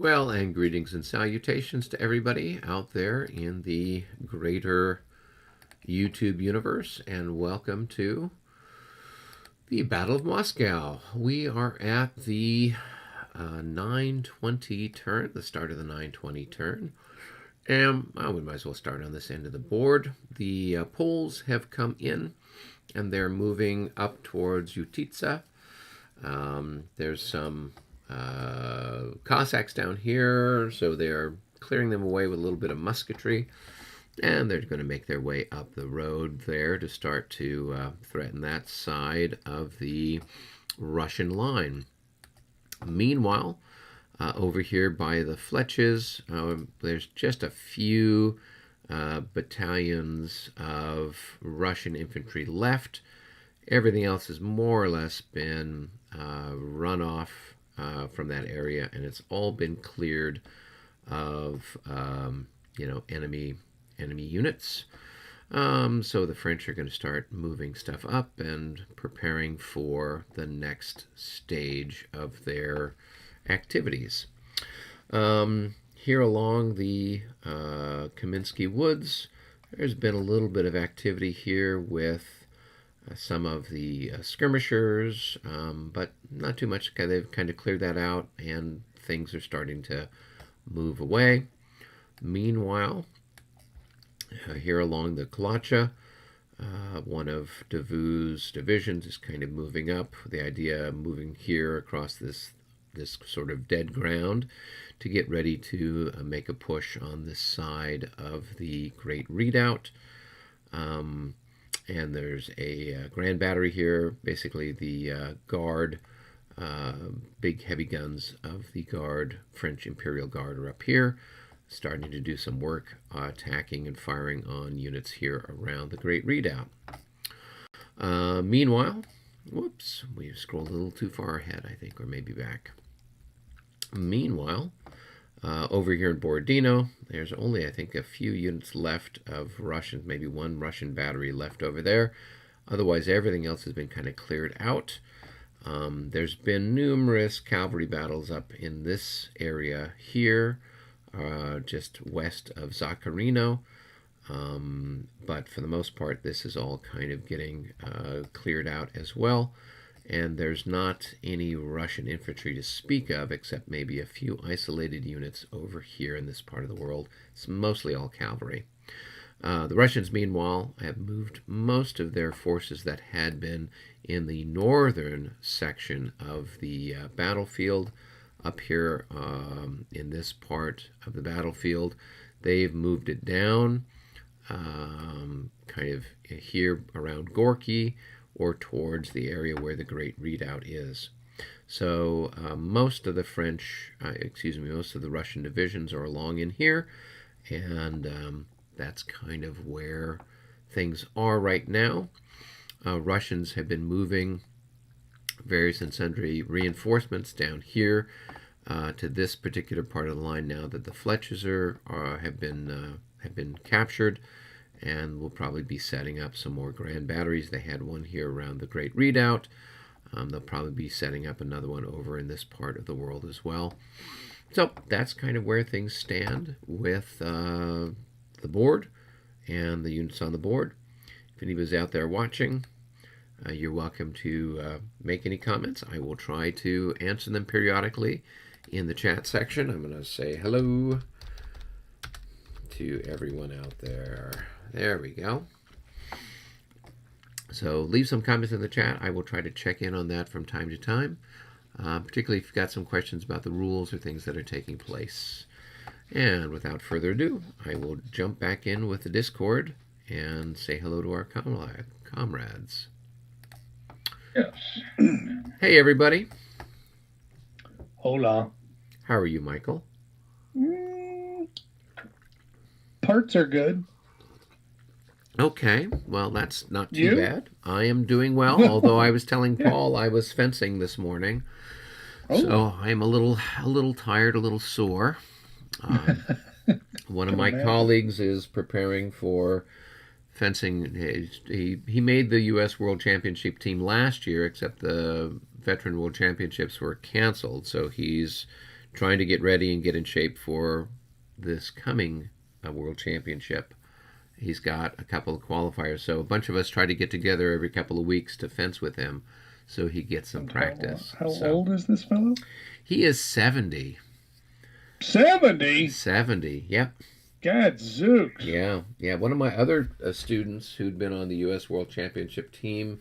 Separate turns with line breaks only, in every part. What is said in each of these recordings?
Well, and greetings and salutations to everybody out there in the greater YouTube universe, and welcome to the Battle of Moscow. We are at the 920 turn, the start of the 920 turn. And we might as well start on this end of the board. The Poles have come in, and they're moving up towards Utitsa. There's some Cossacks down here, so they're clearing them away with a little bit of musketry, and they're going to make their way up the road there to start to threaten that side of the Russian line. Meanwhile, over here by the Fletches, there's just a few battalions of Russian infantry left. Everything else has more or less been run off from that area, and it's all been cleared of enemy units. So the French are going to start moving stuff up and preparing for the next stage of their activities. Here along the Kaminsky Woods, there's been a little bit of activity here with some of the skirmishers, but not too much. They've kind of cleared that out, and things are starting to move away. Meanwhile, here along the Kalacha, one of Davout's divisions is kind of moving up. The idea of moving here across this sort of dead ground to get ready to make a push on this side of the Great Redoubt. And there's a grand battery here. Basically, the Guard, big heavy guns of the Guard, French Imperial Guard, are up here, starting to do some work attacking and firing on units here around the Great Redoubt. Meanwhile, whoops, we scrolled a little too far ahead, I think, or maybe back. Meanwhile, over here in Borodino, there's only, I think, a few units left of Russians, maybe one Russian battery left over there. Otherwise, everything else has been kind of cleared out. There's been numerous cavalry battles up in this area here, just west of Zacharino. But for the most part, this is all kind of getting cleared out as well. And there's not any Russian infantry to speak of, except maybe a few isolated units over here in this part of the world. It's mostly all cavalry. The Russians, meanwhile, have moved most of their forces that had been in the northern section of the battlefield up here in this part of the battlefield. They've moved it down kind of here around Gorky, or towards the area where the Great Redoubt is. So most of the most of the Russian divisions are along in here, and that's kind of where things are right now. Russians have been moving various and sundry reinforcements down here to this particular part of the line now that the Fletches have been captured, and we'll probably be setting up some more grand batteries. They had one here around the Great Redoubt. They'll probably be setting up another one over in this part of the world as well. So that's kind of where things stand with the board and the units on the board. If anybody's out there watching, you're welcome to make any comments. I will try to answer them periodically in the chat section. I'm going to say hello to everyone out there. There we go. So leave some comments in the chat. I will try to check in on that from time to time, particularly if you've got some questions about the rules or things that are taking place. And without further ado, I will jump back in with the Discord and say hello to our comrades.
Yes.
Hey, everybody.
Hola.
How are you, Michael?
Parts are good.
Okay, well, that's not too bad. I am doing well, although I was telling Paul I was fencing this morning. Oh. So I'm a little tired, a little sore. One of my colleagues is preparing for fencing. He made the U.S. World Championship team last year, except the Veteran World Championships were canceled. So he's trying to get ready and get in shape for this coming World Championship. He's got a couple of qualifiers, so a bunch of us try to get together every couple of weeks to fence with him so he gets some practice.
How old is this fellow?
He is 70.
70?
70, yep.
Gadzooks.
Yeah. One of my other students who'd been on the U.S. World Championship team,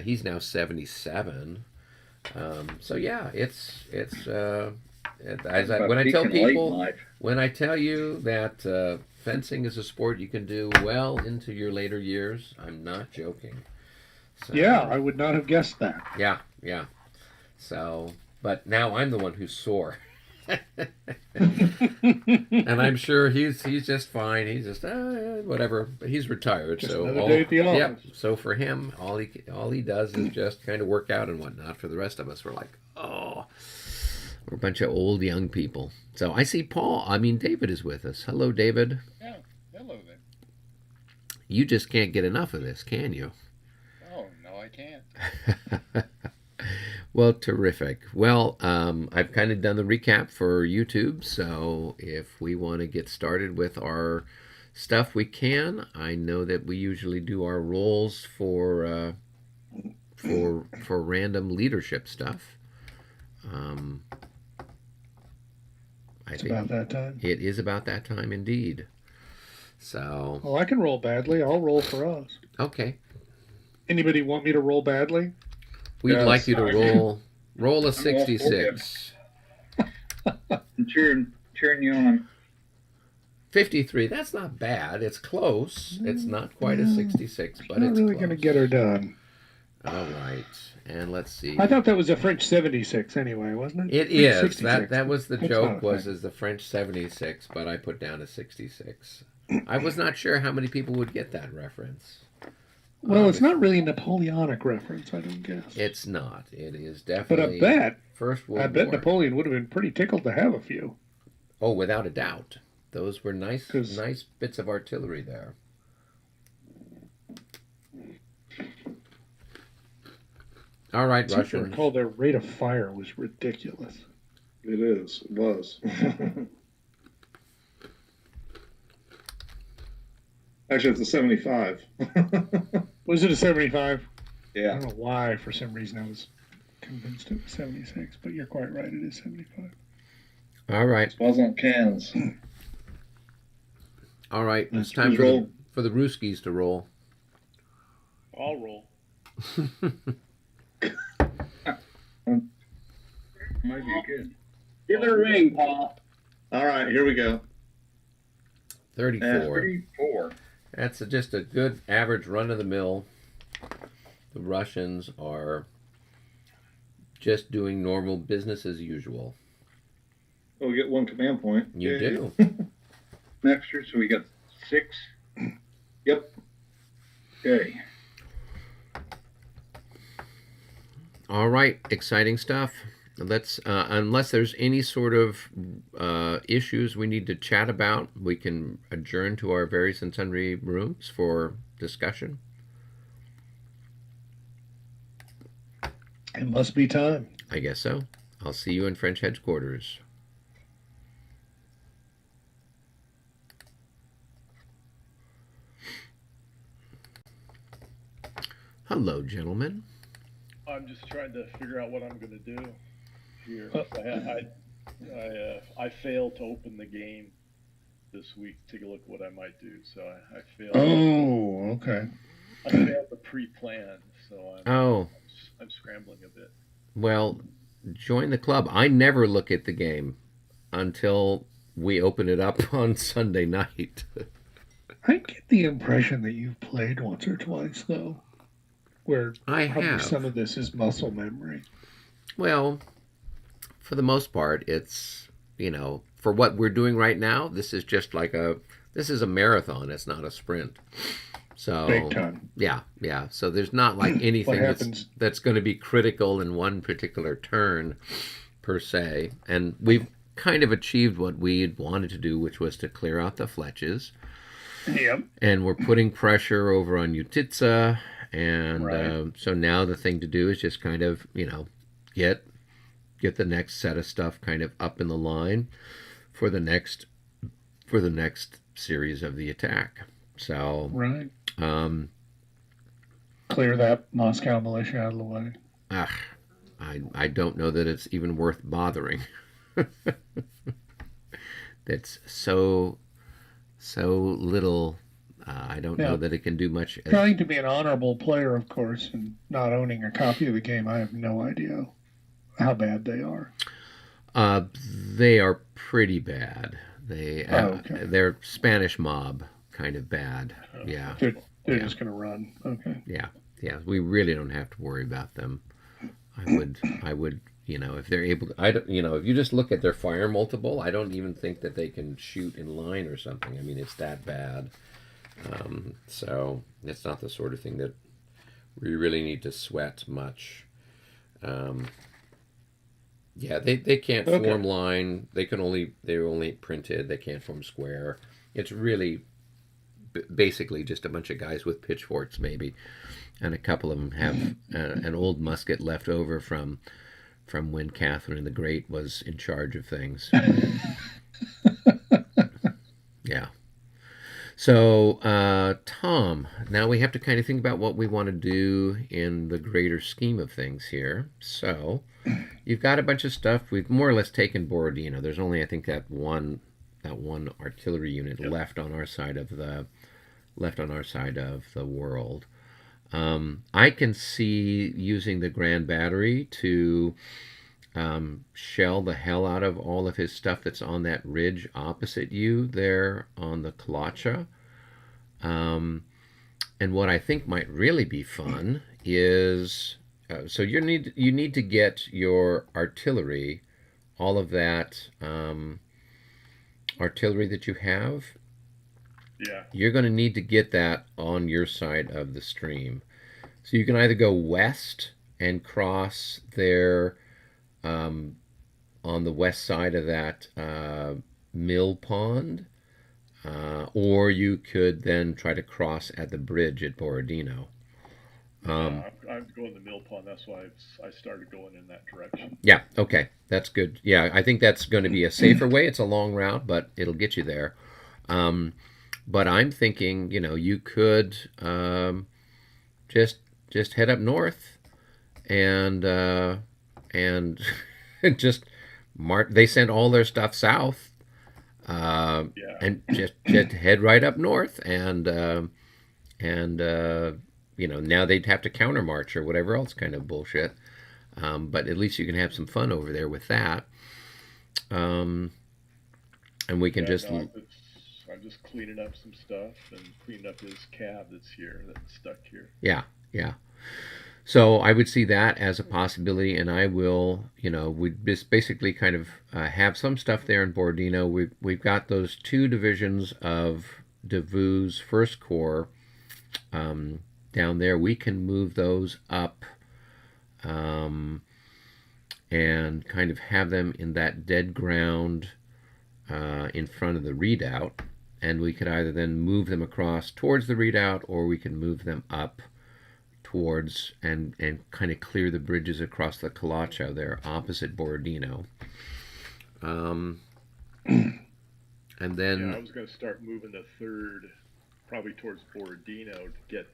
he's now 77. So yeah, when I tell you that fencing is a sport you can do well into your later years, I'm not joking. So,
yeah, I would not have guessed that.
Yeah. So, but now I'm the one who's sore. And I'm sure he's just fine. He's just whatever. But he's retired,
just
so
another day at the office.
Yeah. So for him, all he does is just kind of work out and whatnot. For the rest of us, we're like, oh, we're a bunch of old young people. So I see David is with us. Hello, David.
Yeah. Hello there.
You just can't get enough of this, can you?
Oh no, I can't.
Well, terrific. Well, I've kind of done the recap for YouTube, so if we want to get started with our stuff, we can. I know that we usually do our roles for random leadership stuff.
It's about that time.
It is about that time indeed. So.
Well, I can roll badly. I'll roll for us.
Okay.
Anybody want me to roll badly?
We'd like you to roll a 66.
I'm cheering you on.
53. That's not bad. It's close. It's not quite a 66, but
not
it's
really
close.
Going to get her done.
All right. And let's see.
I thought that was a French 76 anyway, wasn't it?
It is.
66.
That was the
That's
joke,
not
is the French 76, but I put down a 66. I was not sure how many people would get that reference.
Well, it's not really a Napoleonic reference, I don't guess.
It's not. It is definitely.
But I bet.
First World War.
Napoleon would have been pretty tickled to have a few.
Oh, without a doubt. Those were nice bits of artillery there. All right, Russians.
I recall their rate of fire was ridiculous.
It was. Actually, it's a 75.
Was it a 75?
Yeah.
I don't know why, for some reason, I was convinced it was 76, but you're quite right, it is 75.
All right.
It wasn't cans.
All right, it's time for the Ruskies to roll.
I'll roll.
Might be good.
Give it a ring, Paul.
All right, here we go.
34.
34.
That's just a good average run-of-the-mill. The Russians are just doing normal business as usual.
Oh, we get one command point.
You do.
Next year, so we got 6.
Yep.
Okay.
All right, exciting stuff. Let's, unless there's any sort of issues we need to chat about, we can adjourn to our various and sundry rooms for discussion.
It must be time.
I guess so. I'll see you in French headquarters. Hello, gentlemen.
I'm just trying to figure out what I'm going to do here. I failed to open the game this week. Take a look at what I might do. So I failed.
Oh, okay.
I failed to pre-plan, so I'm scrambling a bit.
Well, join the club. I never look at the game until we open it up on Sunday night.
I get the impression that you've played once or twice, though, where
I have.
Some of this is muscle memory.
Well, for the most part, it's, for what we're doing right now, this is just like this is a marathon. It's not a sprint. So,
big time.
Yeah. So there's not like anything that's going to be critical in one particular turn, per se. And we've kind of achieved what we wanted to do, which was to clear out the Fletches.
Yep.
And we're putting pressure over on Utitsa. And
right.
So now the thing to do is just kind of, get get the next set of stuff kind of up in the line for the next series of the attack. So
Right.
um,
Clear that Moscow militia out of the way.
I don't know that it's even worth bothering. That's so little. I don't know that it can do much.
Trying to be an honorable player, of course, and not owning a copy of the game, I have no idea how bad they are.
They are pretty bad.
Okay.
They're Spanish mob kind of bad. Yeah.
They're just going to run. Okay.
Yeah. We really don't have to worry about them. I would, if they're able to, if you just look at their fire multiple, I don't even think that they can shoot in line or something. I mean, it's that bad. So it's not the sort of thing that we really need to sweat much. They can't form line. They're only printed. They can't form square. It's really basically just a bunch of guys with pitchforks, maybe, and a couple of them have an old musket left over from when Catherine the Great was in charge of things. Yeah. So, Tom, now we have to kind of think about what we want to do in the greater scheme of things here. So, you've got a bunch of stuff. We've more or less taken Borodino. There's only, I think, that one artillery unit left on our side of the world. I can see using the Grand Battery to shell the hell out of all of his stuff that's on that ridge opposite you there on the Kalacha. And what I think might really be fun is so you need to get your artillery, all of that artillery that you have.
Yeah.
You're going to need to get that on your side of the stream. So you can either go west and cross there on the west side of that mill pond, or you could then try to cross at the bridge at Borodino.
I'm going to mill pond. That's why I started going in that direction.
Yeah, okay. That's good. Yeah, I think that's going to be a safer way. It's a long route, but it'll get you there. But I'm thinking, you could just head up north and just they send all their stuff south, and just head right up north, and now they'd have to countermarch or whatever else kind of bullshit. But at least you can have some fun over there with that. And we can
I'm just cleaning up some stuff and cleaning up his cab that's stuck here.
Yeah. So I would see that as a possibility, and I will, we just basically kind of have some stuff there in Borodino. We've got those two divisions of Davout's First Corps down there. We can move those up and kind of have them in that dead ground in front of the redoubt, and we could either then move them across towards the redoubt, or we can move them up towards and kind of clear the bridges across the Kalacha there opposite Borodino. And then
I was going to start moving the third probably towards Borodino to get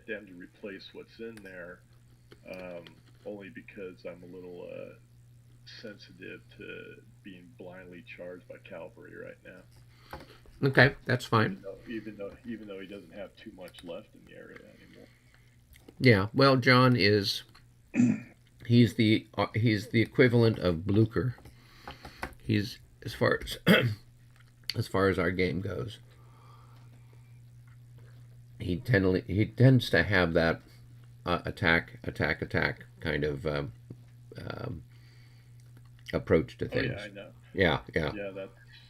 them to replace what's in there, only because I'm a little sensitive to being blindly charged by cavalry right now.
Okay, that's fine.
Even though he doesn't have too much left in the area anymore.
Yeah, well, John is he's the equivalent of Blucher. He's as far as our game goes. He tends to have that attack kind of approach to things.
Oh, yeah, I know.
Yeah.
Yeah,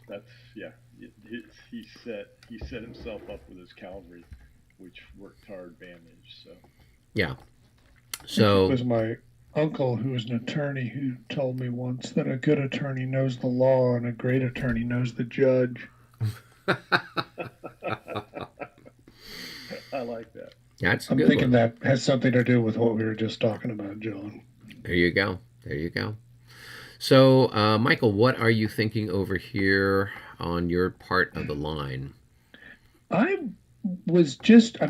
that's He set himself up with his cavalry, which worked to our advantage. So.
Yeah. So
it was my uncle, who was an attorney, who told me once that a good attorney knows the law and a great attorney knows the judge.
I like that.
That's a
I'm
good
thinking
one.
that has something to do with what we were just talking about, John.
There you go. There you go. So, Michael, what are you thinking over here on your part of the line?
I'm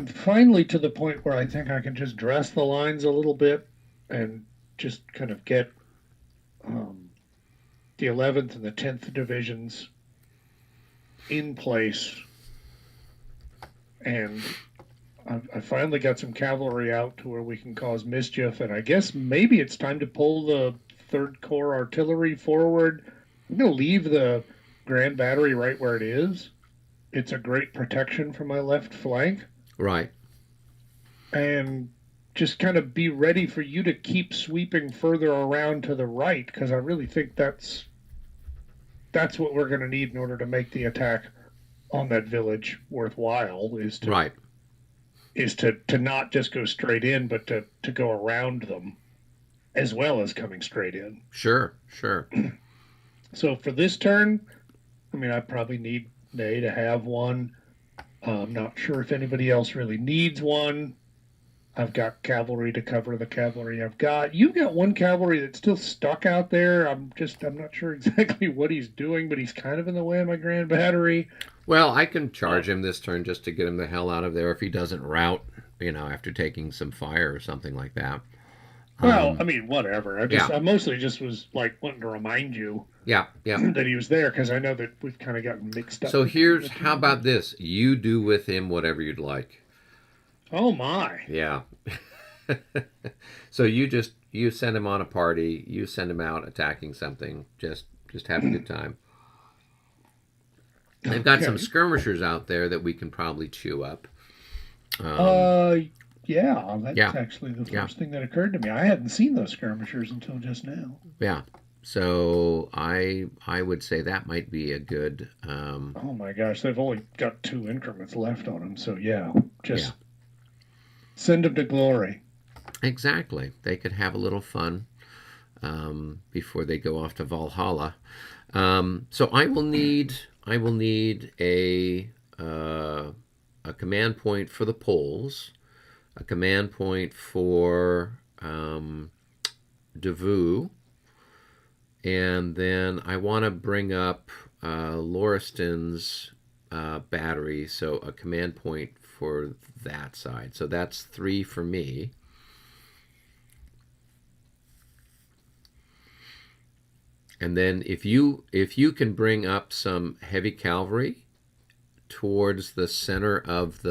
finally to the point where I think I can just dress the lines a little bit and just kind of get the 11th and the 10th divisions in place. And I finally got some cavalry out to where we can cause mischief. And I guess maybe it's time to pull the 3rd Corps artillery forward. I'm going to leave the Grand Battery right where it is. It's a great protection for my left flank.
Right.
And just kind of be ready for you to keep sweeping further around to the right, because I really think that's what we're going to need in order to make the attack on that village worthwhile, is to
Right.
is to not just go straight in, but to go around them as well as coming straight in.
Sure, sure.
So for this turn, I mean, I probably need Nay to have one. I'm not sure if anybody else really needs one. I've got cavalry to cover the cavalry I've got. You've got one cavalry that's still stuck out there. I'm not sure exactly what he's doing, but he's kind of in the way of my Grand Battery.
Well, I can charge him this turn just to get him the hell out of there if he doesn't rout, after taking some fire or something like that.
Well, I mean, whatever.
Yeah.
I mostly just was like wanting to remind you
Yeah.
that he was there, because I know that we've kind of gotten mixed up.
So how about this? You do with him whatever you'd like.
Oh my.
Yeah. So you send him on a party, you send him out attacking something, just have a good time. They've got some skirmishers out there that we can probably chew up.
Yeah, that's actually the first thing that occurred to me. I hadn't seen those skirmishers until just now.
Yeah. So I would say that might be a good.
Oh my gosh, they've only got 2 increments left on them, so just send them to glory.
Exactly. They could have a little fun before they go off to Valhalla. So I will need a command point for the Poles, a command point for Davout, and then I want to bring up Lauriston's battery, so a command point for that side. So that's 3 for me. And then if you can bring up some heavy cavalry towards the center of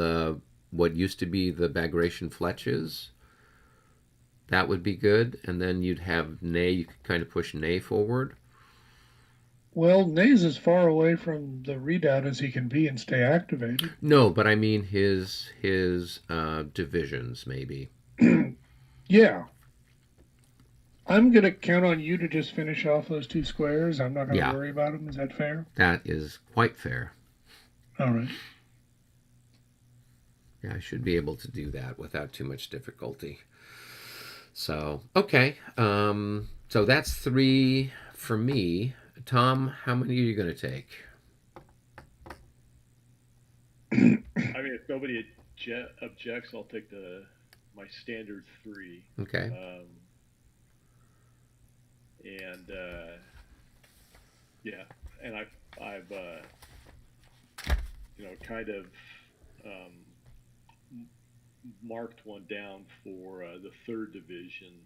what used to be the Bagration Fletches, that would be good. And then you'd have Ney. You could kind of push Ney forward.
Well, Ney's as far away from the redoubt as he can be and stay activated.
No, but I mean his divisions maybe.
Yeah. I'm going to count on you to just finish off those 2 squares. I'm not going to worry about them. Is that fair?
That is quite fair.
All right.
Yeah, I should be able to do that without too much difficulty. So, okay. So that's 3 for me. Tom, how many are you going to take?
I mean, if nobody objects, I'll take my standard 3.
Okay.
And I've kind of marked one down for the 3rd Division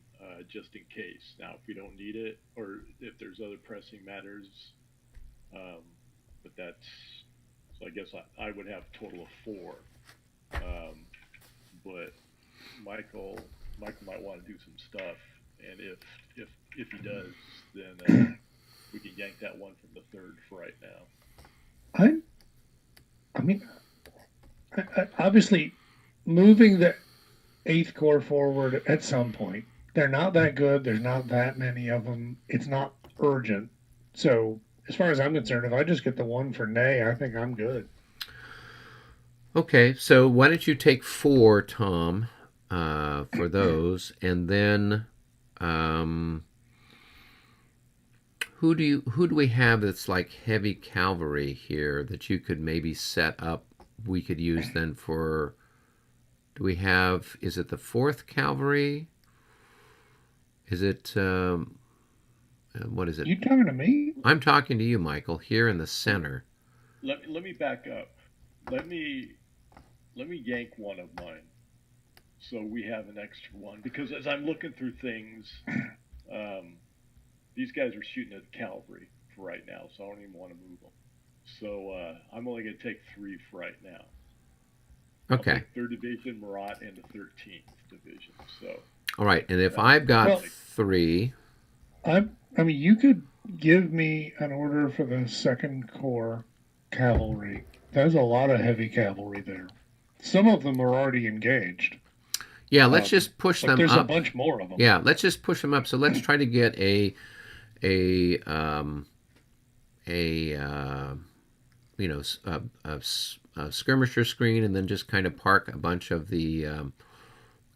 just in case. Now, if we don't need it, or if there's other pressing matters, but so I guess I would have a total of 4. But Michael might want to do some stuff, and if he does, then we can yank that one from the 3rd for right now.
I mean, obviously, moving the 8th Corps forward at some point. They're not that good. There's not that many of them. It's not urgent. So, as far as I'm concerned, if I just get the 1 for Ney, I think I'm good.
Okay, so why don't you take 4, Tom, for those, and then who do we have that's like heavy cavalry here that you could maybe set up? We could use then for. Do we have? Is it the 4th Cavalry? Is it? what is it?
You talking to me?
I'm talking to you, Michael, here in the center.
Let me back up. Let me yank one of mine, so we have an extra one. Because as I'm looking through things, these guys are shooting at cavalry for right now, so I don't even want to move them. So I'm only going to take 3 for right now.
Okay.
I'll take 3rd Division, Marat, and the 13th Division. So.
All right, and if I've got 3...
I mean, you could give me an order for the 2nd Corps cavalry. There's a lot of heavy cavalry there. Some of them are already engaged.
Yeah, let's just push them
there's
up.
A bunch more of them.
Yeah, let's just push them up. So let's try to get a skirmisher screen, and then just kind of park a bunch of the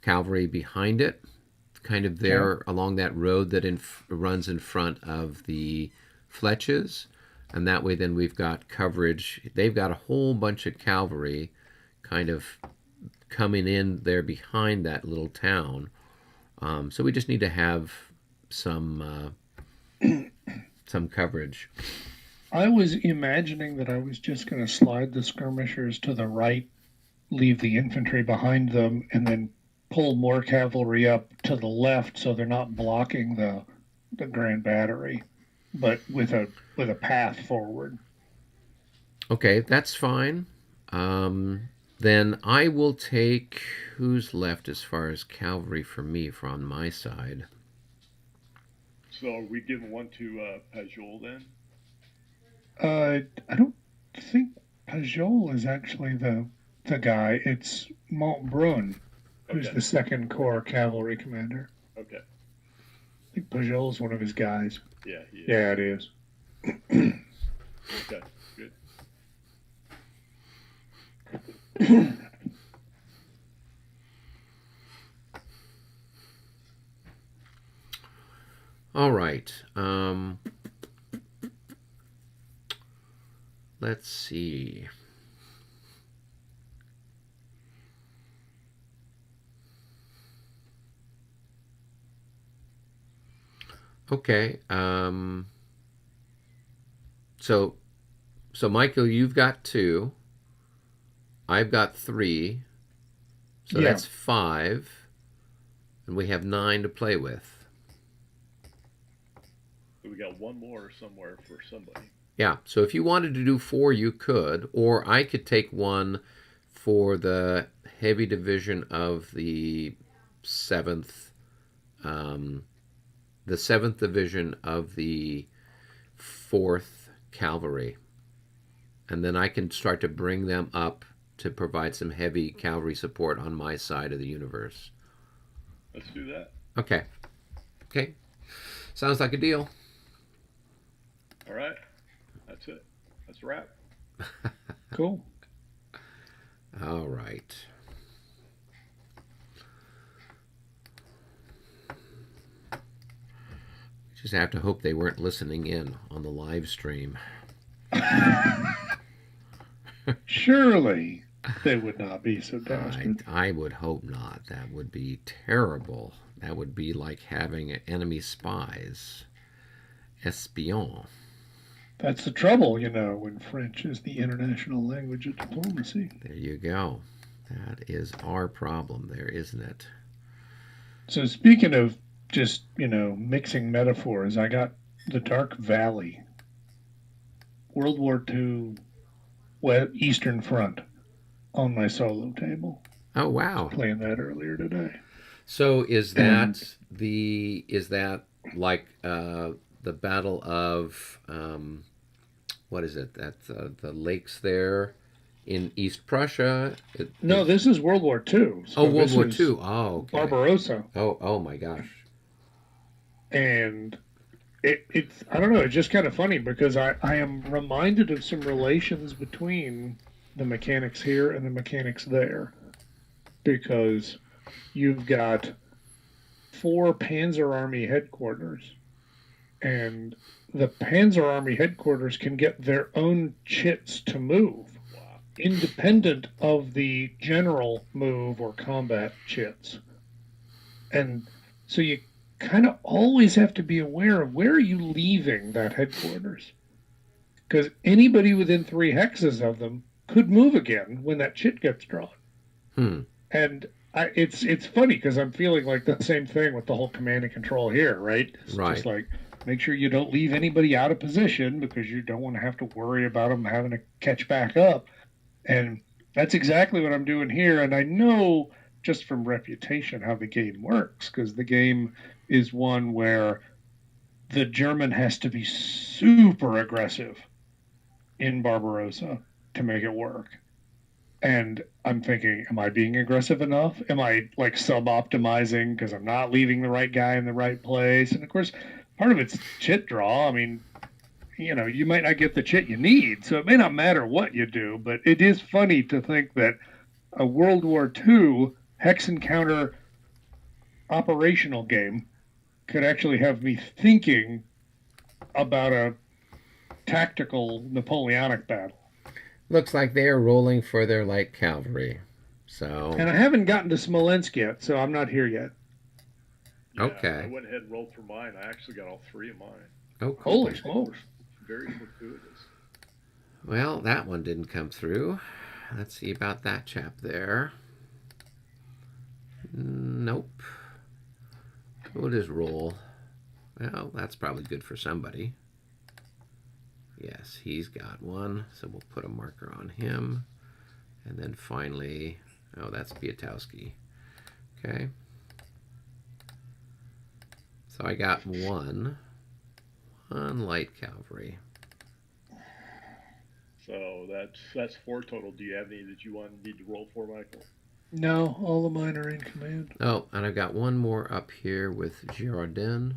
cavalry behind it, kind of there along that road that runs in front of the Fletches, and that way then we've got coverage. They've got a whole bunch of cavalry kind of coming in there behind that little town, so we just need to have some coverage.
I was imagining that I was just going to slide the skirmishers to the right, leave the infantry behind them, and then pull more cavalry up to the left so they're not blocking the Grand Battery, but with a path forward.
Okay, that's fine. Then I will take... Who's left as far as cavalry for me from my side?
So are we giving one to Pajol then?
I don't think Pajol is actually the guy. It's Montbrun, who's the 2nd Corps cavalry commander.
Okay.
I think Pajol is one of his guys.
Yeah, he is.
Yeah, it is.
Okay, good.
All right. Let's see. Okay. So Michael, you've got 2. I've got 3. So that's 5. And we have 9 to play with.
So we got one more somewhere for somebody.
Yeah. So if you wanted to do 4, you could. Or I could take 1 for the heavy division of the 7th. The 7th Division of the 4th Cavalry. And then I can start to bring them up to provide some heavy cavalry support on my side of the universe.
Let's do that.
Okay. Okay. Sounds like a deal.
All right. That's it. That's a wrap.
Cool.
All right. Just have to hope they weren't listening in on the live stream.
Surely they would not be so desperate.
I would hope not. That would be terrible. That would be like having enemy spies. Espion.
That's the trouble, when French is the international language of diplomacy.
There you go. That is our problem there, isn't it?
So speaking of just, mixing metaphors, I got the Dark Valley, World War II, Eastern Front on my solo table.
Oh, wow.
Playing that earlier today.
So is that like the Battle of what is it? That's the lakes there in East Prussia.
No, this is World War II. So
World War II. Oh, okay.
Barbarossa.
Oh my gosh.
And it's I don't know. It's just kind of funny because I am reminded of some relations between the mechanics here and the mechanics there, because you've got 4 Panzer Army headquarters, and the Panzer Army headquarters can get their own chits to move, independent of the general move or combat chits. And so you kind of always have to be aware of where are you leaving that headquarters? Because anybody within 3 hexes of them could move again when that chit gets drawn. And it's funny because I'm feeling like the same thing with the whole command and control here, right? It's just like, make sure you don't leave anybody out of position because you don't want to have to worry about them having to catch back up. And that's exactly what I'm doing here. And I know just from reputation how the game works, because the game is one where the German has to be super aggressive in Barbarossa to make it work. And I'm thinking, am I being aggressive enough? Am I like sub-optimizing because I'm not leaving the right guy in the right place? And of course, part of it's chit draw. I mean, you might not get the chit you need, so it may not matter what you do, but it is funny to think that a World War II hex encounter operational game could actually have me thinking about a tactical Napoleonic battle.
Looks like they are rolling for their light cavalry. So.
And I haven't gotten to Smolensk yet, so I'm not here yet.
Yeah,
Okay.
I went ahead and rolled for mine. I actually got all 3 of mine.
Oh, cool.
Holy smokes.
Very fortuitous.
Well, that one didn't come through. Let's see about that chap there. Nope. We'll just roll. Well, that's probably good for somebody. Yes, he's got one, so we'll put a marker on him. And then finally, oh, that's Biatowski. Okay. So I got one light cavalry.
So that's 4 total. Do you have any that you need to roll for, Michael?
No, all of mine are in command.
Oh, and I've got one more up here with Girardin.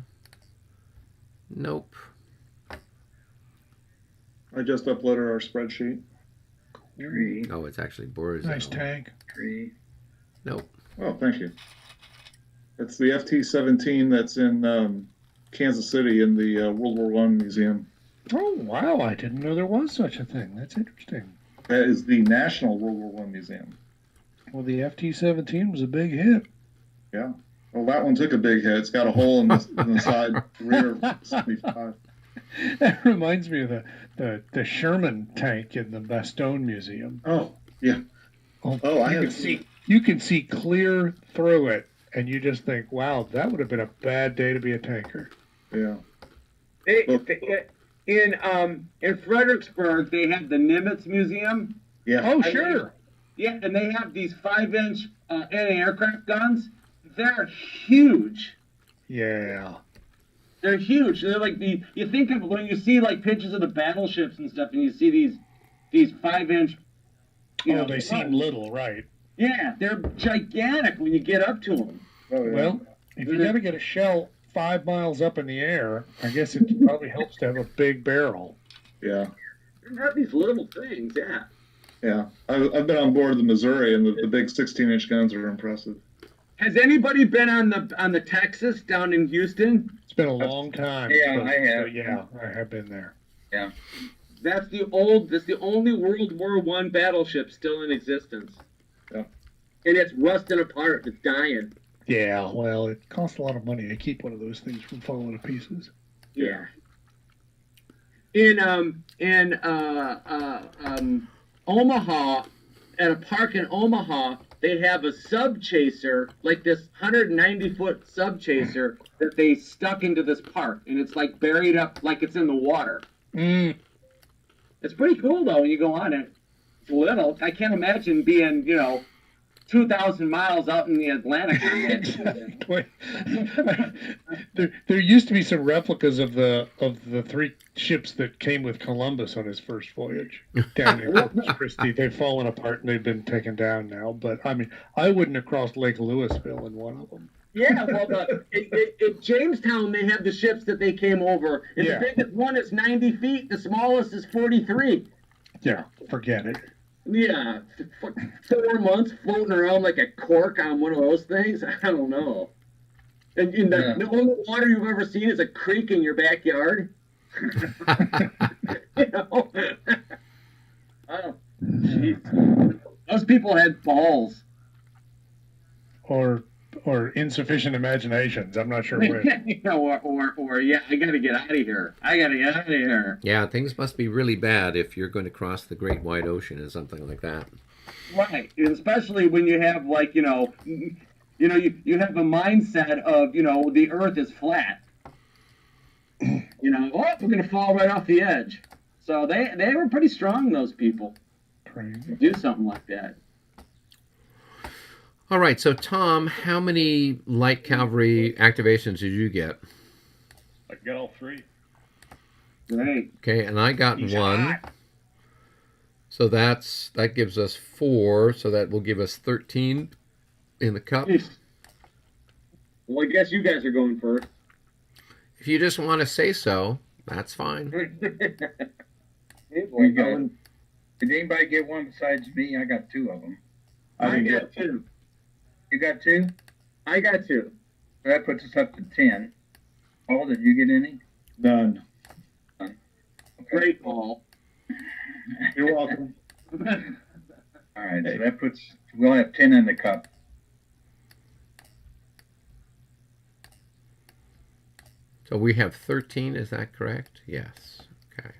Nope.
I just uploaded our spreadsheet.
3,
Oh, it's actually Borodino.
Nice tank.
3.
Nope.
Oh, thank you. It's the FT-17 that's in Kansas City in the World War I Museum.
Oh, wow. I didn't know there was such a thing. That's interesting.
That is the National World War I Museum.
Well, the FT-17 was a big hit.
Yeah. Well, that one took a big hit. It's got a hole in the side rear of 75.
That reminds me of the Sherman tank in the Bastogne Museum.
Oh, yeah.
You can see clear through it, and you just think, wow, that would have been a bad day to be a tanker.
Yeah.
In Fredericksburg, they have the Nimitz Museum.
Yeah.
Oh, sure.
Yeah, and they have these 5-inch anti-aircraft guns. They're huge.
Yeah.
They're huge. They're like you think of when you see like pictures of the battleships and stuff, and you see these 5-inch.
They seem little, right?
Yeah, they're gigantic when you get up to them.
Oh, yeah.
Well, if you got to get a shell 5 miles up in the air, I guess it probably helps to have a big barrel.
Yeah.
They have these little things, yeah.
Yeah. I've been on board the Missouri, and the big 16-inch guns are impressive.
Has anybody been on the Texas down in Houston?
It's been a long time.
Yeah, I have.
Yeah, I have been there.
Yeah.
That's the only World War I battleship still in existence.
Yeah.
And it's rusting apart. It's dying.
Yeah, well, it costs a lot of money to keep one of those things from falling to pieces.
Yeah. In Omaha, at a park in Omaha, they have a sub chaser, like this 190-foot sub chaser that they stuck into this park, and it's like buried up, like it's in the water.
Mm.
It's pretty cool though when you go on it. It's little. I can't imagine being, 2,000 miles out in the Atlantic.
Exactly. there used to be some replicas of the 3 ships that came with Columbus on his first voyage down in Corpus Christi. They've fallen apart and they've been taken down now. But I mean, I wouldn't have crossed Lake Louisville in one of them.
Yeah, well, at Jamestown, they have the ships that they came over. And
Yeah.
the biggest one is 90 feet. The smallest is 43.
Yeah, forget it.
Yeah, 4 months floating around like a cork on one of those things. I don't know. And the only water you've ever seen is a creek in your backyard. Oh, jeez. Those people had balls.
Or or insufficient imaginations. I'm not sure which.
or yeah, I gotta get out of here. I gotta get out of here.
Yeah, things must be really bad if you're going to cross the Great Wide Ocean or something like that.
Right, and especially when you have like you have a mindset of the Earth is flat. We're gonna fall right off the edge. So they were pretty strong, those people, to do something like that.
All right, so Tom, how many light cavalry activations did you get?
I got all 3.
Great.
Okay, and I got
He's
1.
hot.
So that gives us 4, so that will give us 13 in the cup.
Well, I guess you guys are going first.
If you just want to say so, that's fine.
We got, did anybody get one besides me? I got 2 of them.
I got 2.
You got 2?
I got 2.
That puts us up to 10. Paul, did you get any?
None.
Okay.
Great, Paul.
You're welcome.
All right, so that puts, we'll have 10 in the cup.
So we have 13, is that correct? Yes. Okay.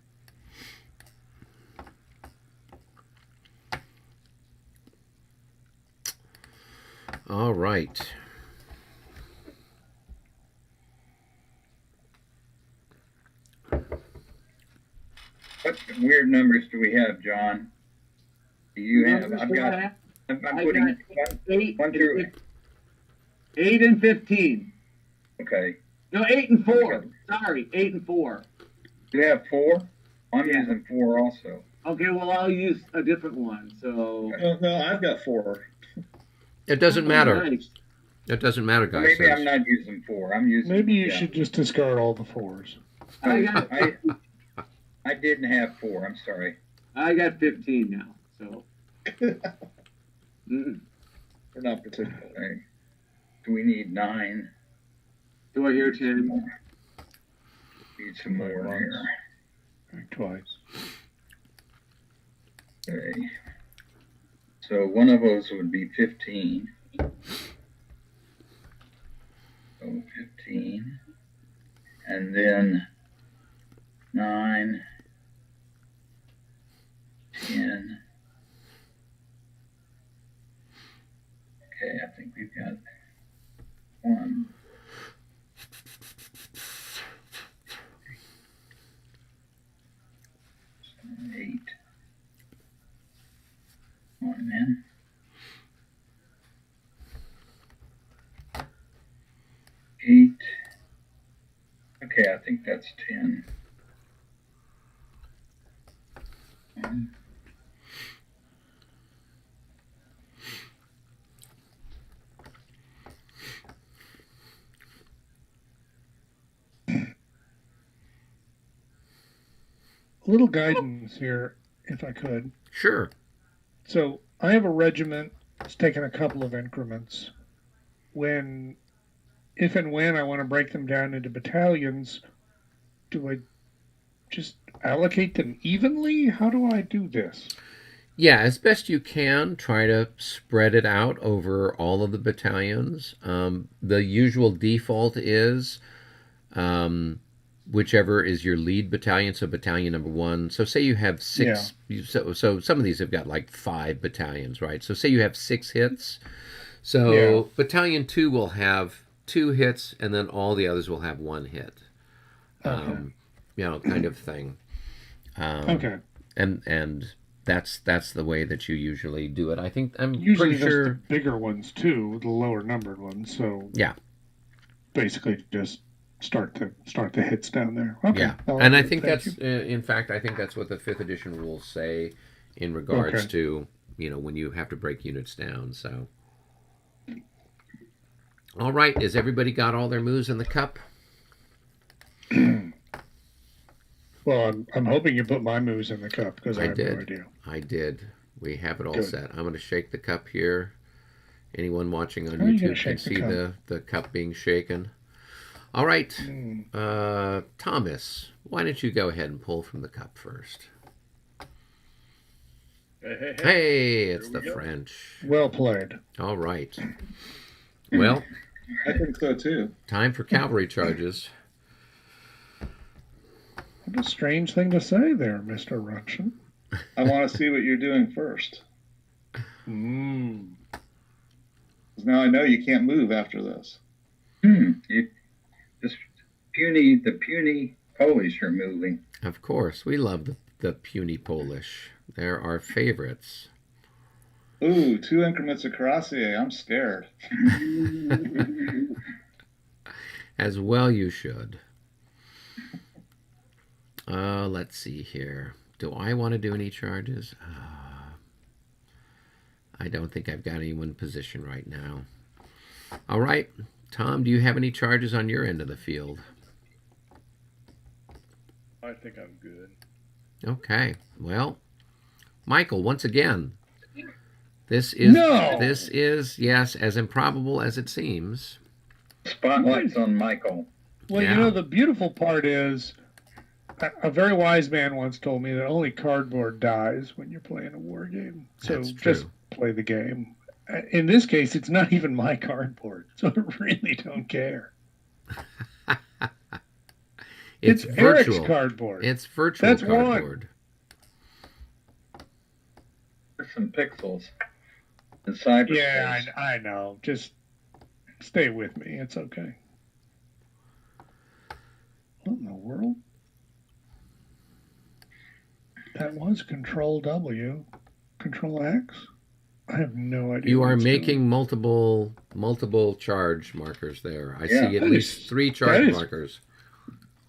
All right.
What weird numbers do we have, John? Do you have? I'm putting one through.
8 and 15.
Okay.
No, 8 and 4. Sorry, 8 and 4.
Do you have 4? I'm
Yeah.
using 4 also.
Okay, well I'll use a different one. So
No, I've got 4.
It doesn't matter.
Nice.
It doesn't matter, guys.
Maybe I'm not using 4. I'm using.
Maybe you
yeah.
should just discard all the 4s.
I didn't have 4. I'm sorry.
I got 15 now. So.
We're not particular.
Okay. Do we need 9?
Do I hear 10?
Need some more here.
Twice.
Okay. So one of those would be 15. So 15. And then 9, 10. Okay, I think we've got 1. 8. 1 in. 8. Okay, I think that's 10. 1.
A little guidance here, if I could.
Sure.
So I have a regiment. It's taken a couple of increments. If and when I want to break them down into battalions, do I just allocate them evenly? How do I do this?
Yeah, as best you can, try to spread it out over all of the battalions. The usual default is whichever is your lead battalion, so battalion number 1. So say you have 6, so some of these have got like 5 battalions, right? So say you have 6 hits. So battalion 2 will have 2 hits, and then all the others will have 1 hit.
Okay.
Kind of thing.
Okay.
And that's the way that you usually do it. I'm
Usually
pretty sure
the bigger ones too, the lower numbered ones. So
yeah.
Basically just start the hits down there. Okay.
Yeah. And I think that's in fact I think that's what the 5th edition rules say in regards to, when you have to break units down, so. All right, has everybody got all their moves in the cup?
Well, I'm hoping you put my moves in the cup because I have no idea.
I did. We have it all
Good.
set. I'm going to shake the cup here. Anyone watching on
How are you gonna
YouTube can
shake the
see
cup?
the cup being shaken. All right, Thomas, why don't you go ahead and pull from the cup first?
Hey.
Hey, it's
Here
the
we go.
French.
Well played.
All right. Well,
I think so too.
Time for cavalry charges.
What a strange thing to say there, Mr. Russian.
I want to see what you're doing first.
Mm.
'Cause now I know you can't move after this.
The puny Polish are moving.
Of course, we love the puny Polish. They're our favorites.
Ooh, 2 increments of Cuirassier. I'm scared.
As well you should. Let's see here. Do I want to do any charges? I don't think I've got anyone in position right now. All right. Tom, do you have any charges on your end of the field?
I think I'm good.
Okay. Well, Michael, once again, this is, yes, as improbable as it seems.
Spotlight's on Michael.
Well,
Yeah.
you know, the beautiful part is a very wise man once told me that only cardboard dies when you're playing a war game. So
That's true.
just play the game. In this case, it's not even my cardboard, so I really don't care. It's
virtual.
Eric's cardboard.
It's virtual
That's
cardboard.
There's some pixels in cyberspace.
Yeah, I know. Just stay with me. It's okay. What in the world? That was Control W, Control X. I have no idea.
You
what
are
it's
making multiple charge markers there. I
Yeah,
see at
that
least
is-
3 charge
that is-
markers.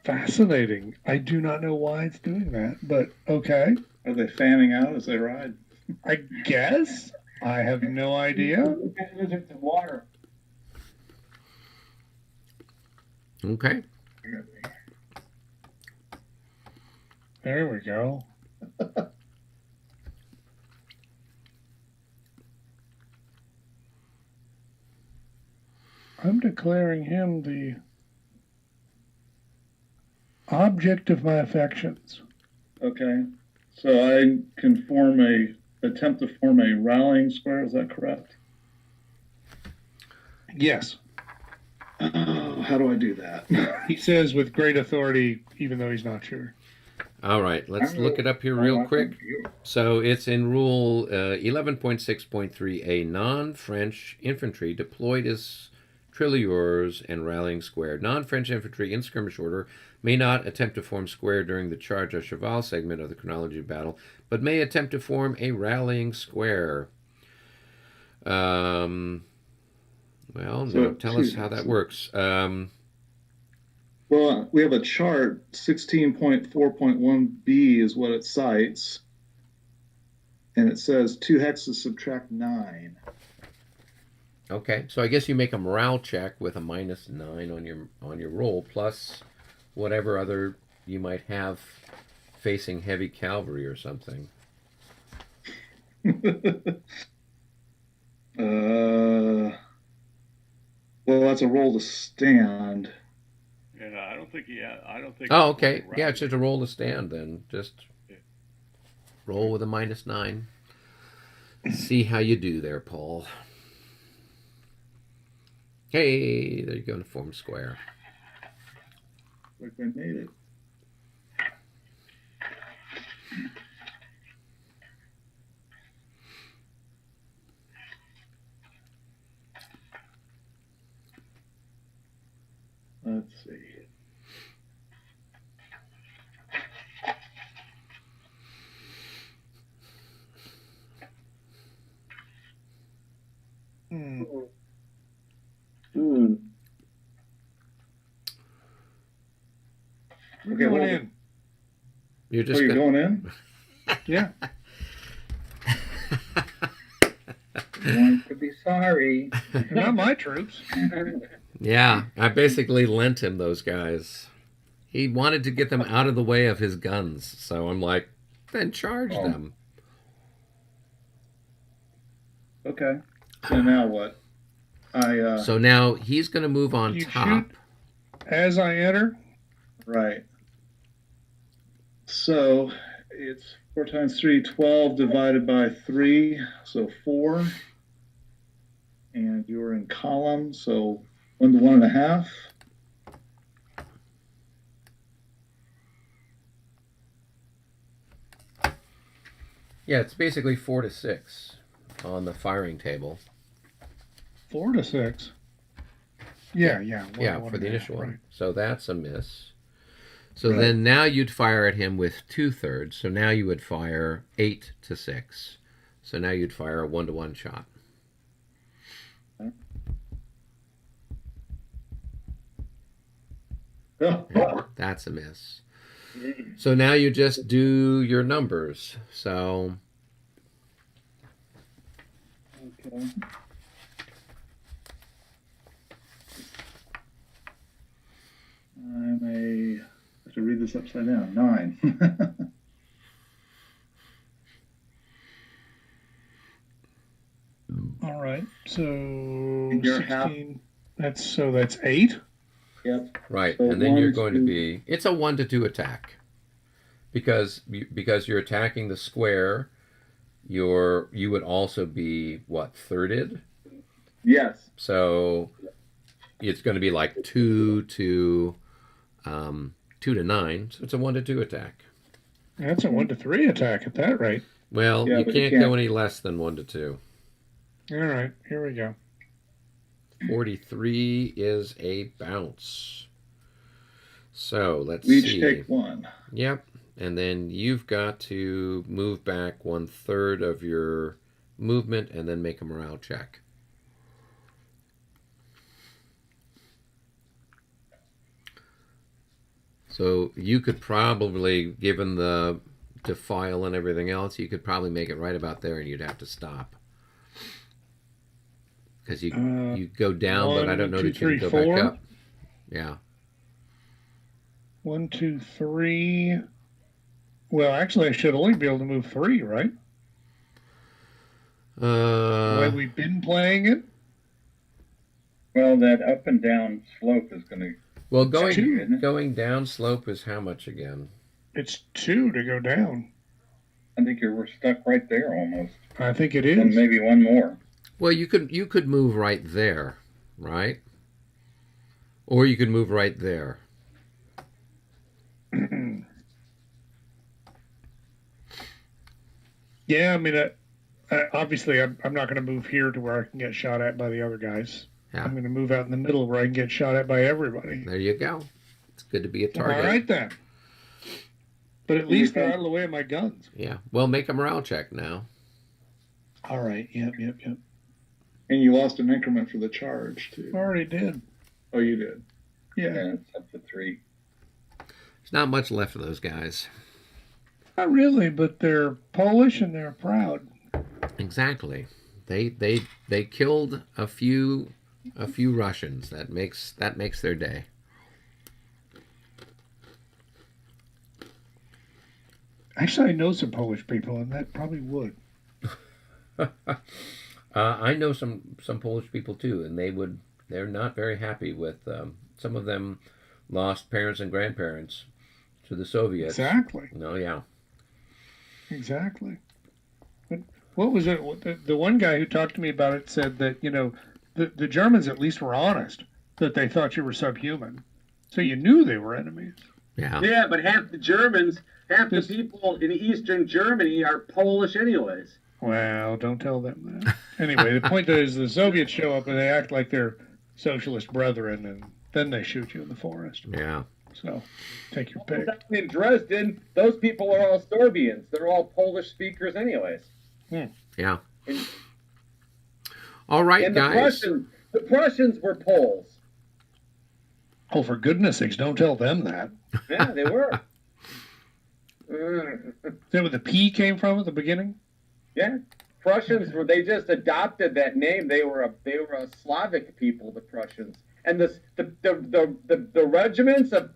Fascinating. I do not know why it's doing that, but okay.
Are they fanning out as they ride?
I guess. I have no idea.
Water.
Okay.
There we go. I'm declaring him the object of my affections.
Okay. So I can attempt to form a rallying square. Is that correct?
Yes.
How do I do that?
He says with great authority, even though he's not sure.
All right. Let's look it up here real quick. So it's in Rule 11.6.3a. Non-French infantry deployed as tirailleurs and rallying square. Non-French infantry in skirmish order may not attempt to form square during the charge or cheval segment of the chronology of battle, but may attempt to form a rallying square. Well, now tell us how that works.
Well, we have a chart. 16.4.1b is what it cites, and it says 2 hexes subtract 9.
Okay, so I guess you make a morale check with a -9 on your roll, plus whatever other you might have facing heavy cavalry or something.
Well, that's a roll to stand.
Yeah, I don't think
Oh, okay. Yeah, it's just a roll to stand then. Just roll with a -9. See how you do there, Paul. Hey, there you go, to form square.
Like I made it. Let's see.
We're
Okay,
going
hold
in.
You're
Oh,
just
you're
gonna-
going in?
Yeah.
Going to be sorry.
They're not my troops.
Yeah, I basically lent him those guys. He wanted to get them out of the way of his guns, so I'm like, then charge them.
Okay. So now what?
So now he's going to move on
You
top.
shoot as I enter.
Right. So it's 4 times 3, 12 divided by 3, so 4. And you're in column, so 1 to 1.5.
Yeah, it's basically 4 to 6 on the firing table.
4 to 6. Yeah, yeah.
Yeah,
one
for the
and a
initial
half,
one.
right.
So that's a miss. So
Right.
then now you'd fire at him with 2/3. So now you would fire 8 to 6. So now you'd fire a 1 to 1 shot. Yeah, that's a miss. So now you just do your numbers. So
Okay. I have to read this upside down. 9.
All right. So
You're half-
16. That's 8.
Yep.
right,
So
and then you're
1
going to be. It's a 1 to 2 attack because you're attacking the square. You would also be what, thirded?
Yes.
So it's going to be like 2 to 9. So it's a 1 to 2 attack.
That's a 1 to 3 attack at that rate.
Well,
Yeah,
you
but
can't
you
go
can't.
any less than 1 to 2.
All right. Here we go.
43 is a bounce. So let's
We each
see.
take 1.
Yep. And then you've got to move back 1/3 of your movement and then make a morale check. So you could probably, given the defile and everything else, you could probably make it right about there and you'd have to stop. Because you go down, but I don't know
1, 2,
that you can
3,
go
4.
back up. Yeah.
1, 2, 3. Well, actually, I should only be able to move 3, right? The way we've been playing it.
Well, that up and down slope is going to.
Well,
two.
going down slope is how much again?
It's 2 to go down.
I think we're stuck right there almost.
I think it is.
And maybe one more.
Well, you could move right there, right? Or you could move right there.
Yeah, I mean, obviously, I'm not going to move here to where I can get shot at by the other guys.
Yeah.
I'm going to move out in the middle where I can get shot at by everybody.
There you go. It's good to be a
All
target.
right, then. But at least they're out of the way of my guns.
Yeah. Well, make a morale check now.
All right. Yep.
And you lost an increment for the charge, too.
Already did.
Oh, you did?
Yeah.
Yeah, it's up to 3.
There's not much left of those guys.
Not really, but they're Polish and they're proud.
Exactly. They killed a few Russians. That makes their day.
Actually, I know some Polish people, and that probably would.
I know some Polish people too, and they're not very happy with some of them lost parents and grandparents to the Soviets.
Exactly.
No, yeah.
Exactly. But what was it? The one guy who talked to me about it said that, the Germans at least were honest, that they thought you were subhuman. So you knew they were enemies.
Yeah.
Yeah, but half the people in Eastern Germany are Polish anyways.
Well, don't tell them that. Anyway, the point is the Soviets show up and they act like they're socialist brethren, and then they shoot you in the forest.
Yeah.
So take your pick.
In Dresden, those people are all Serbians. They're all Polish speakers anyways.
Yeah. All right,
And
guys.
the Prussians were Poles.
Oh, for goodness sakes, don't tell them that.
Yeah, they were.
Is that where the P came from at the beginning?
Yeah, Prussians they just adopted that name. They were a Slavic people, the Prussians, and the regiments of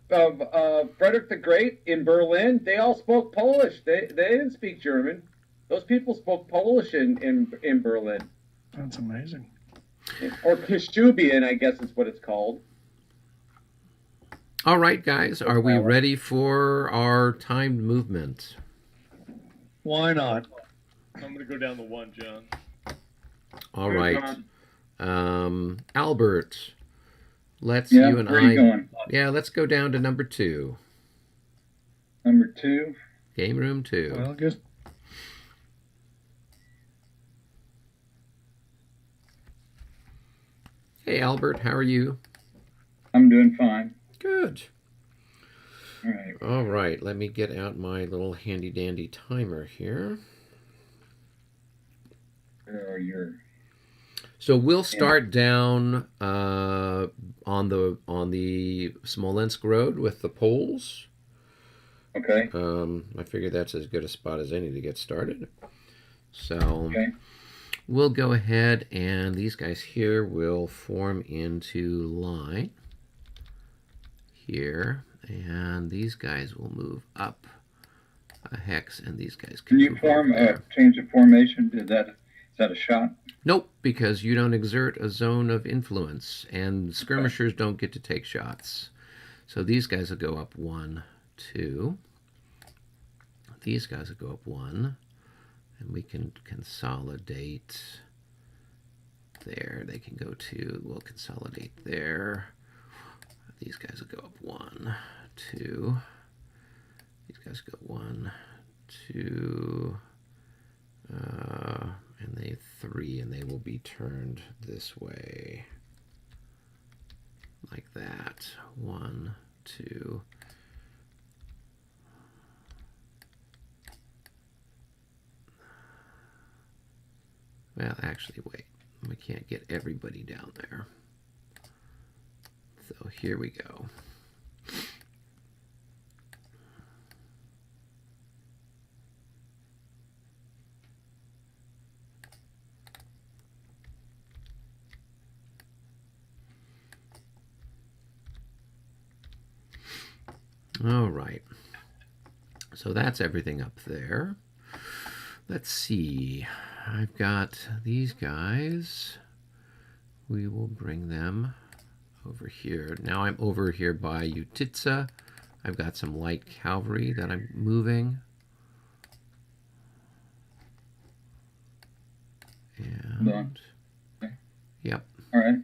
Frederick the Great in Berlin, they all spoke Polish. They didn't speak German. Those people spoke Polish in Berlin.
That's amazing.
Or Kashubian, I guess is what it's called.
All right, guys. Are we ready for our timed movement?
Why not?
I'm going to go down the 1, John.
All right. Albert, let's
Yeah,
you and
where are you
I.
going?
Yeah, let's go down to number 2.
Number 2.
Game room 2.
Well, just
Hey, Albert, how are you?
I'm doing fine.
Good.
All right.
All right, let me get out my little handy dandy timer here.
Where are your?
So we'll start down on the Smolensk Road with the Poles.
Okay.
I figure that's as good a spot as any to get started. So
Okay.
we'll go ahead, and these guys here will form into line here, and these guys will move up a hex, and these guys
Can you
move
form
over there.
change of formation? Is that a shot?
Nope, because you don't exert a zone of influence, and skirmishers don't get to take shots. So these guys will go up 1, 2. These guys will go up 1, and we can consolidate there. They can go 2. We'll consolidate there. These guys will go up 1, 2. These guys go 1, 2. And they 3, and they will be turned this way, like that. 1, 2. Well, actually, wait. We can't get everybody down there. So here we go. All right, so that's everything up there. Let's see, I've got these guys. We will bring them over here. Now I'm over here by Utitsa. I've got some light cavalry that I'm moving. And, yep.
All right.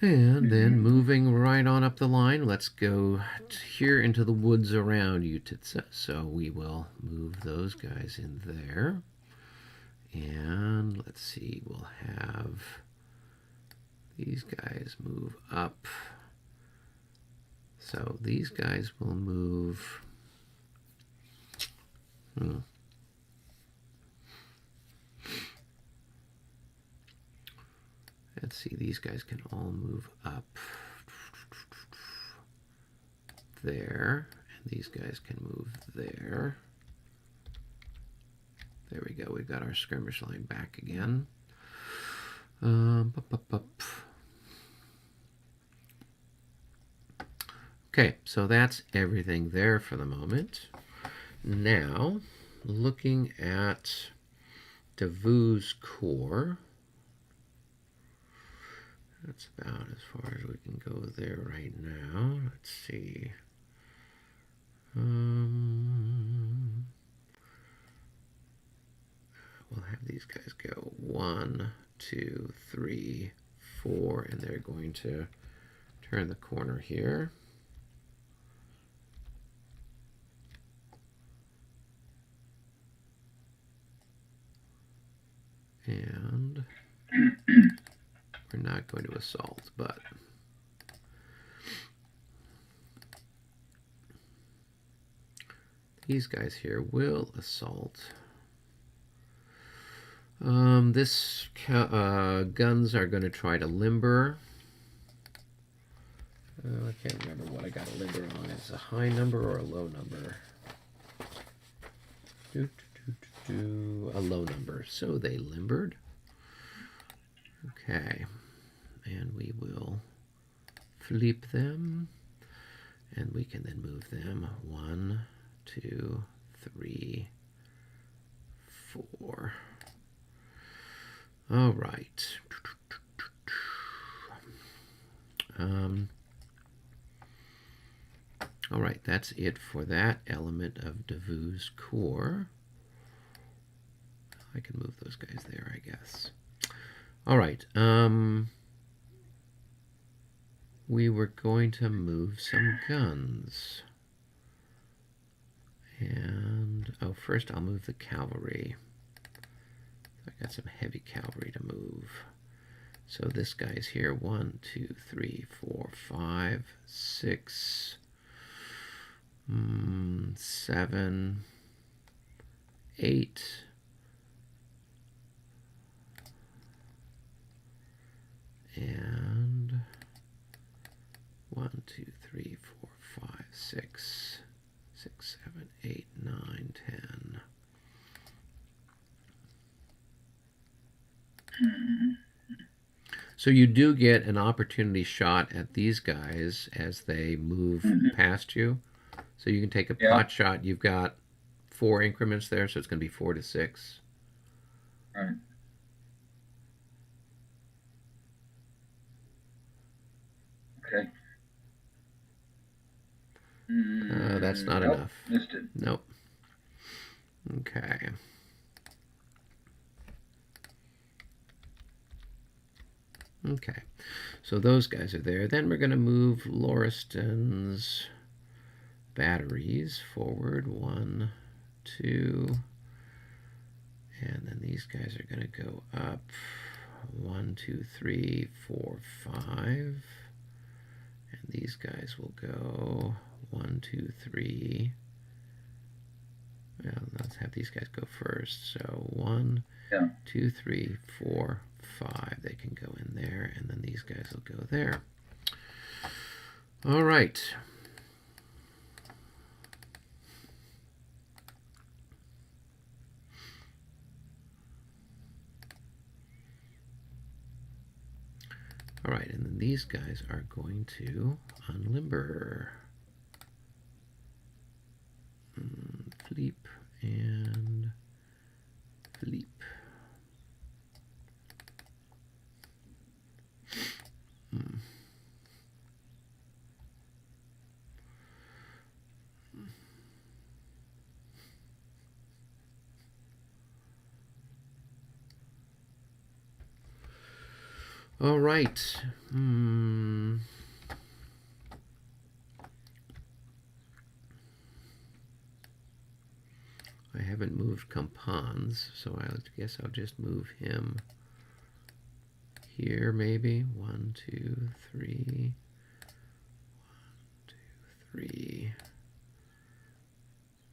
And then moving right on up the line, let's go here into the woods around Utitsa. So we will move those guys in there. And let's see, we'll have these guys move up. So these guys will move. Let's see, these guys can all move up there, and these guys can move there. There we go, we've got our skirmish line back again. Okay, so that's everything there for the moment. Now, looking at Davout's Corps. That's about as far as we can go there right now. Let's see. We'll have these guys go 1, 2, 3, 4, and they're going to turn the corner here. And we're not going to assault, but these guys here will assault. This guns are going to try to limber. I can't remember what I got a limber on. Is it a high number or a low number? A low number. So they limbered. Okay, and we will flip them, and we can then move them 1, 2, 3, 4. All right. All right, that's it for that element of Davout's Corps. I can move those guys there, I guess. All right. we were going to move some guns. And, oh, first I'll move the cavalry. I got some heavy cavalry to move. So this guy's here. 1, 2, 3, 4, 5, 6, 7, 8. And 1, 2, 3, 4, 5, 6, 6, 7, 8, 9, 10. So you do get an opportunity shot at these guys as they move past you. So you can take a pot shot. You've got 4 increments there, so it's going to be 4 to 6.
Right. Okay.
That's not
Nope,
enough.
missed it.
Nope. Okay. Okay. So those guys are there. Then we're going to move Lauriston's batteries forward. 1, 2. And then these guys are going to go up. 1, 2, 3, 4, 5. And these guys will go 1, 2, 3. Well, let's have these guys go first. So 1, 2, 3, 4, 5. They can go in there, and then these guys will go there. All right. All right, and then these guys are going to unlimber. Fleep and fleep. All right. I haven't moved Compans, so I guess I'll just move him here, maybe. 1, 2, 3. 1, 2, 3.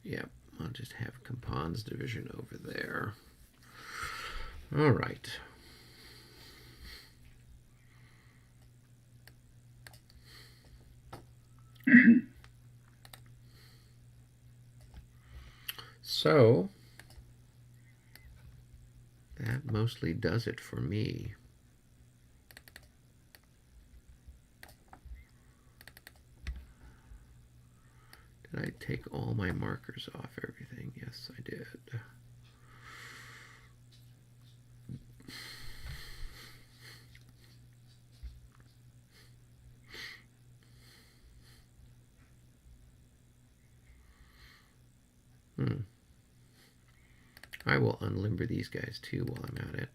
Yep, I'll just have Compans division over there. All right. So that mostly does it for me. Did I take all my markers off everything? Yes, I did. I will unlimber these guys too while I'm at it.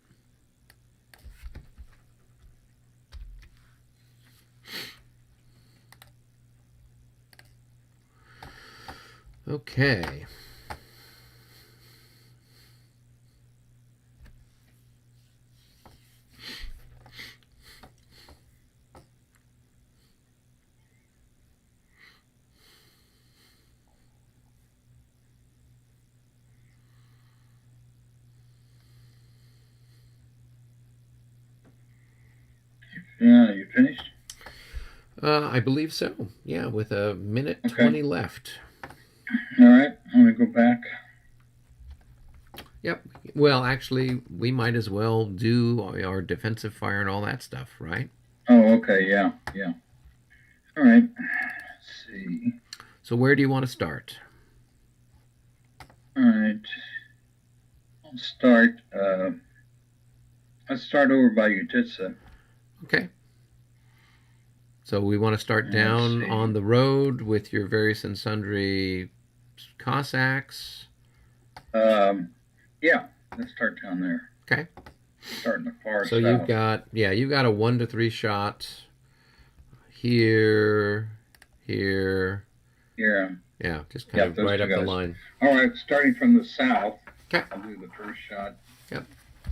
Okay.
Yeah, you finished?
I believe so. Yeah, with a minute 20 left.
All right, I'm going to go back.
Yep. Well, actually, we might as well do our defensive fire and all that stuff, right?
Oh, okay, yeah. All right, let's see.
So where do you want to start?
All right, let's start over by Utitsa.
Okay. So we want to start down on the road with your various and sundry Cossacks.
Yeah, let's start down there.
Okay.
Starting the far
So
south.
you've got a 1 to 3 shot here, here.
Yeah.
Yeah, just kind of right up the line.
All right, starting from the south.
Okay.
I'll do the first shot.
Yep.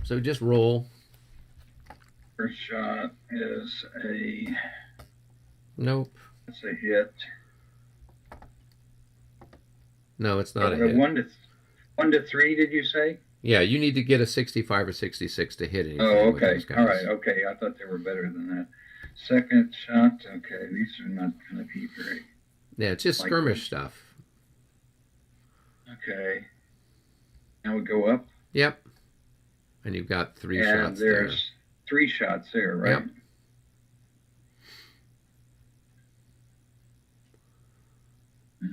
So just roll.
First shot is a...
Nope.
It's a hit.
No, it's not a hit.
1 to 3, did you say?
Yeah, you need to get a 65 or 66 to hit anything.
Oh,
with
okay.
those guys.
All right. Okay. I thought they were better than that. Second shot. Okay. These are not going to be very.
Yeah, it's just skirmish stuff.
Okay. Now we go up.
Yep. And you've got 3
and
shots there.
There's 3 shots there, right?
Yep.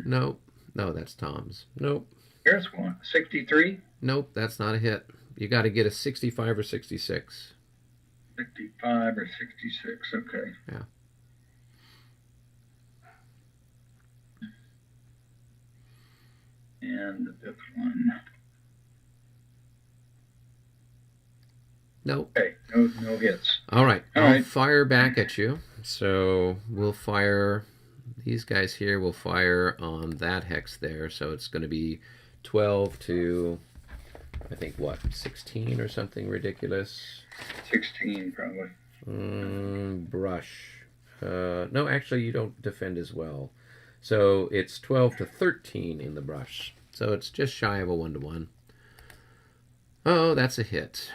Nope. No, that's Tom's. Nope.
Here's one. 63?
Nope, that's not a hit. You got to get a 65 or 66.
65 or 66. Okay.
Yeah.
And the 5th one.
Nope.
Okay. No hits.
All right.
All
I'll
right.
fire back at you. So we'll fire. These guys here will fire on that hex there. So it's going to be 12 to, I think, what, 16 or something ridiculous?
16, probably.
Brush. No, actually, you don't defend as well. So it's 12 to 13 in the brush. So it's just shy of a 1-to-1. Oh, that's a hit.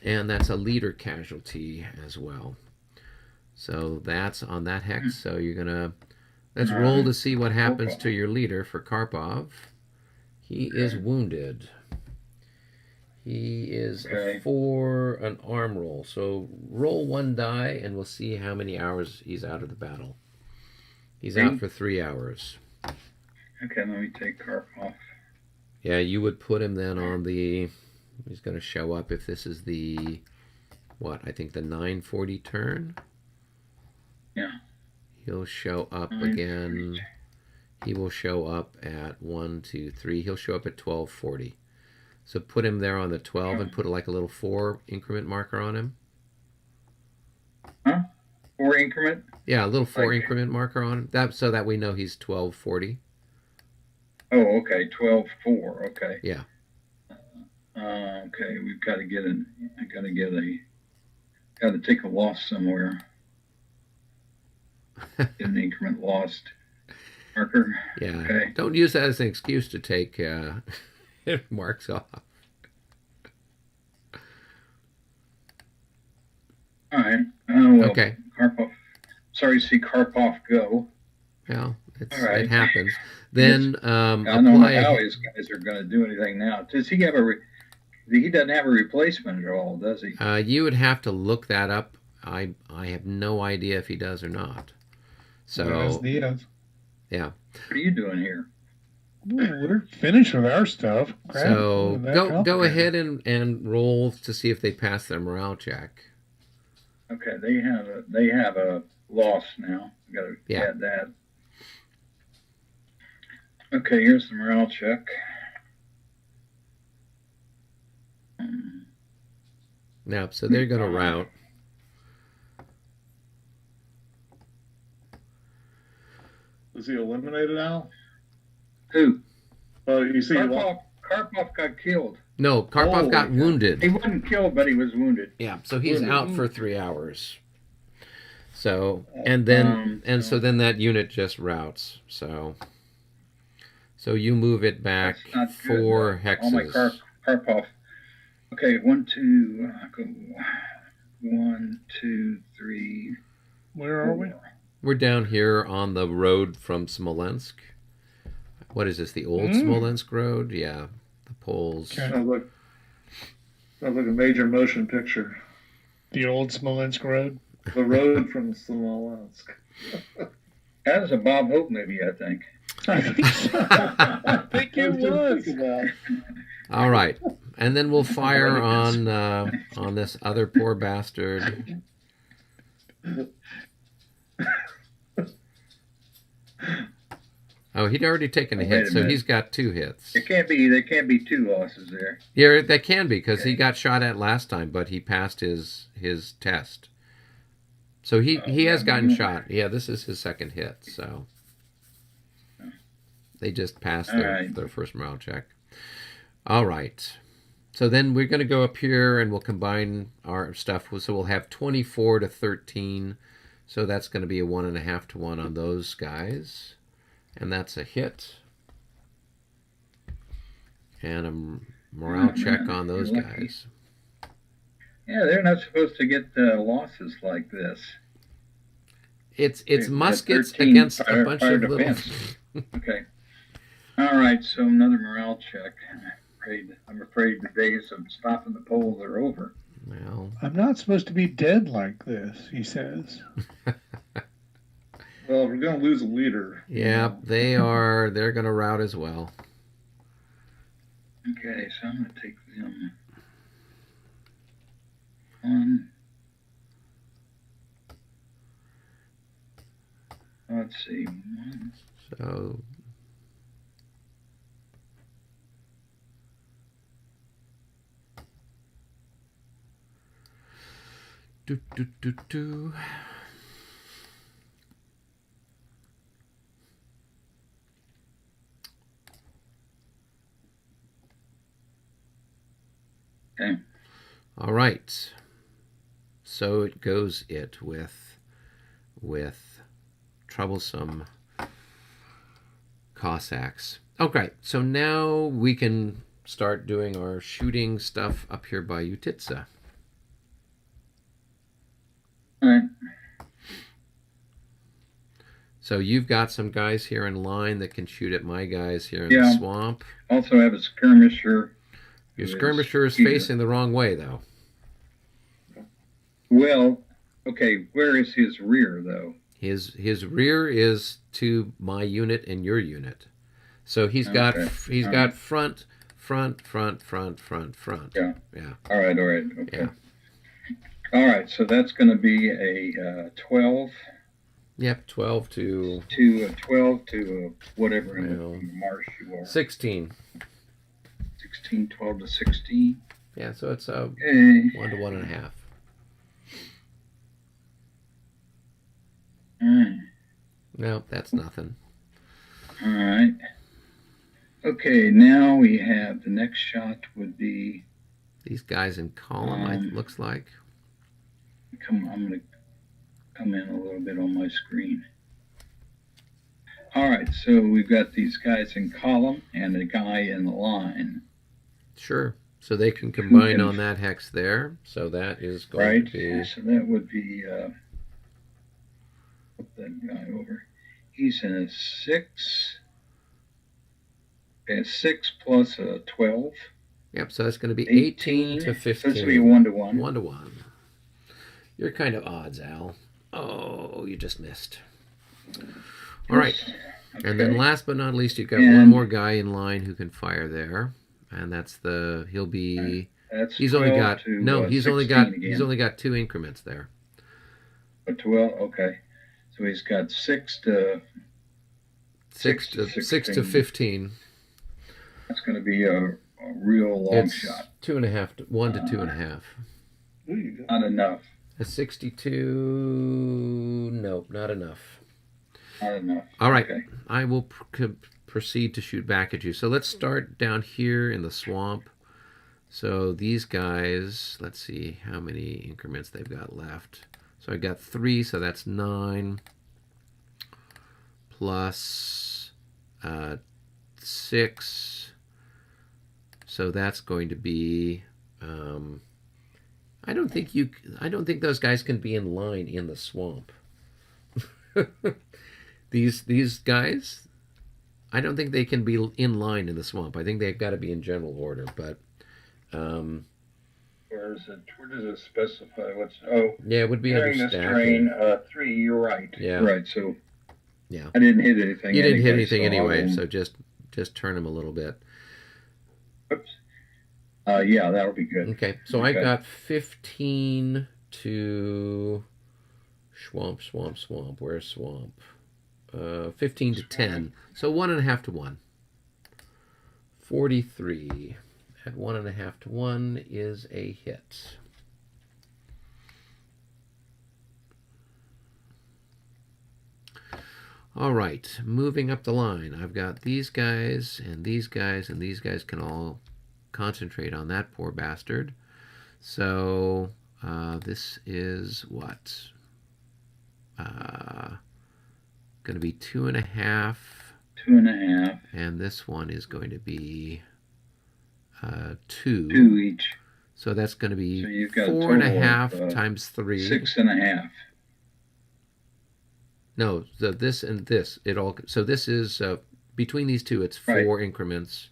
And that's a leader casualty as well. So that's on that hex. So you're going to... Let's roll to see what happens to your leader for Karpov. He is wounded. He is a 4, an arm roll. So roll 1 die, and we'll see how many hours he's out of the battle. He's out for 3 hours.
Okay, let me take Karpov.
Yeah, you would put him then on the... He's going to show up if this is the... What, I think the 9:40 turn?
Yeah.
He'll show up again. He will show up at 1, 2, 3. He'll show up at 12:40. So put him there on the 12 and put like a little 4 increment marker on him.
Huh? 4 increment?
Yeah, a little 4 increment marker on him. That so that we know he's 12:40.
Oh, okay, 12:4. Okay.
Yeah.
Okay, we've got to get an. I got to take a loss somewhere. Get an increment lost marker.
Yeah.
Okay.
Don't use that as an excuse to take marks off.
All right. Well,
Okay.
Karpov. Sorry to see Karpov go.
Well,
All right.
it happens. Then
I don't know how his guys are going to do anything now. Does he have he doesn't have a replacement at all, does he?
You would have to look that up. I have no idea if he does or not. So yeah.
What are you doing here?
We're finished with our stuff. Crap.
So go ahead and roll to see if they pass their morale check.
Okay, they have a loss now. Got to add that. Okay, here's the morale check.
Now, so they're going to rout.
Was he eliminated, Al?
Who?
You see,
Karpov got killed.
No, Karpov got wounded.
He wasn't killed, but he was wounded.
Yeah, so he's out for 3 hours. So and then so then that unit just routes. So you move it back 4 hexes.
All my Karpov. Okay, 1, 2, 1, 2, 3.
Where are we?
We're down here on the road from Smolensk. What is this? The old Smolensk road? Yeah, the Poles.
Sounds like a major motion picture.
The old Smolensk road.
The road from Smolensk.
That was a Bob Hope movie, I think.
I think so. I think it was.
All right, and then we'll fire on this other poor bastard. Oh, he'd already taken a hit, so he's got 2 hits.
There can't be 2 losses there.
Yeah, that can be because he got shot at last time, but he passed his test. So he has gotten
yeah.
shot. Yeah, this is his second hit. So they just passed their first morale check. All right. So then we're going to go up here and we'll combine our stuff. So we'll have 24 to 13. So that's going to be a 1.5 to 1 on those guys. And that's a hit. And a morale check on those guys.
Yeah, they're not supposed to get losses like this.
It's muskets against a bunch of little...
Okay. All right, so another morale check. I'm afraid the days of stopping the polls are over.
Well,
I'm not supposed to be dead like this, he says.
Well, we're going to lose a leader.
Yeah, they are. They're going to rout as well.
Okay, so I'm going to take them on. Let's see.
So... Do.
Okay.
All right. So it goes with troublesome Cossacks. Okay, so now we can start doing our shooting stuff up here by Utitsa.
All right.
So you've got some guys here in line that can shoot at my guys here in the swamp.
Also have a skirmisher.
Your skirmisher is facing the wrong way, though.
Well, okay, where is his rear, though?
His rear is to my unit and your unit. So he's got front.
Yeah.
Yeah.
All right. Okay.
Yeah.
All right, so that's going to be a 12.
Yep, 12 to...
12 to whatever in the marsh you are.
16.
16, 12 to 16.
Yeah, so it's 1 to 1.5. No, that's nothing.
All right. Okay, now we have the next shot would be...
These guys in column, looks like.
I'm going to come in a little bit on my screen. All right, so we've got these guys in column and a guy in the line.
Sure. So they can combine on that hex there. So that is going to be...
So that would be... Flip that guy over. He's in a 6. A 6 plus a 12.
Yep, so that's going to be 18 to 15.
So it's going to be 1 to 1.
1 to 1. You're kind of odds, Al. Oh, you just missed. All right. Okay. And then last but not least, you've got one more guy in line who can fire there. And that's he'll be... he's only got... he's only got 2 increments there.
A 12, okay. So he's got 6 to...
6 to 15.
That's going to be a real long shot.
2.5 1 to 2.5.
Not enough.
A 62. Nope, not enough.
Not enough.
All right. Okay. I will proceed to shoot back at you. So let's start down here in the swamp. So these guys, let's see how many increments they've got left. So I got 3, so that's 9. Plus 6. So that's going to be... I don't think those guys can be in line in the swamp. These guys, I don't think they can be in line in the swamp. I think they've got to be in general order. But
where is it? Where does it specify what's? Oh,
yeah, it would be under
this
staffing.
terrain 3. You're right.
Yeah.
Right. So
yeah,
I didn't hit anything.
You didn't hit anything anyway. So just turn them a little bit.
Oops. Yeah, that'll be good.
Okay, so I got 15 to swamp. Where's swamp? 15 to 10. So 1.5 to 1. 43 at 1.5 to 1 is a hit. All right, moving up the line. I've got these guys and these guys, and these guys can all concentrate on that poor bastard. So this is what? Going to be 2.5.
2.5.
And this one is going to be 2.
2 each.
So that's going to be
So you've got
4.5 times 3.
6.5.
No, so this and this, it all. So this is between these two, it's 4 increments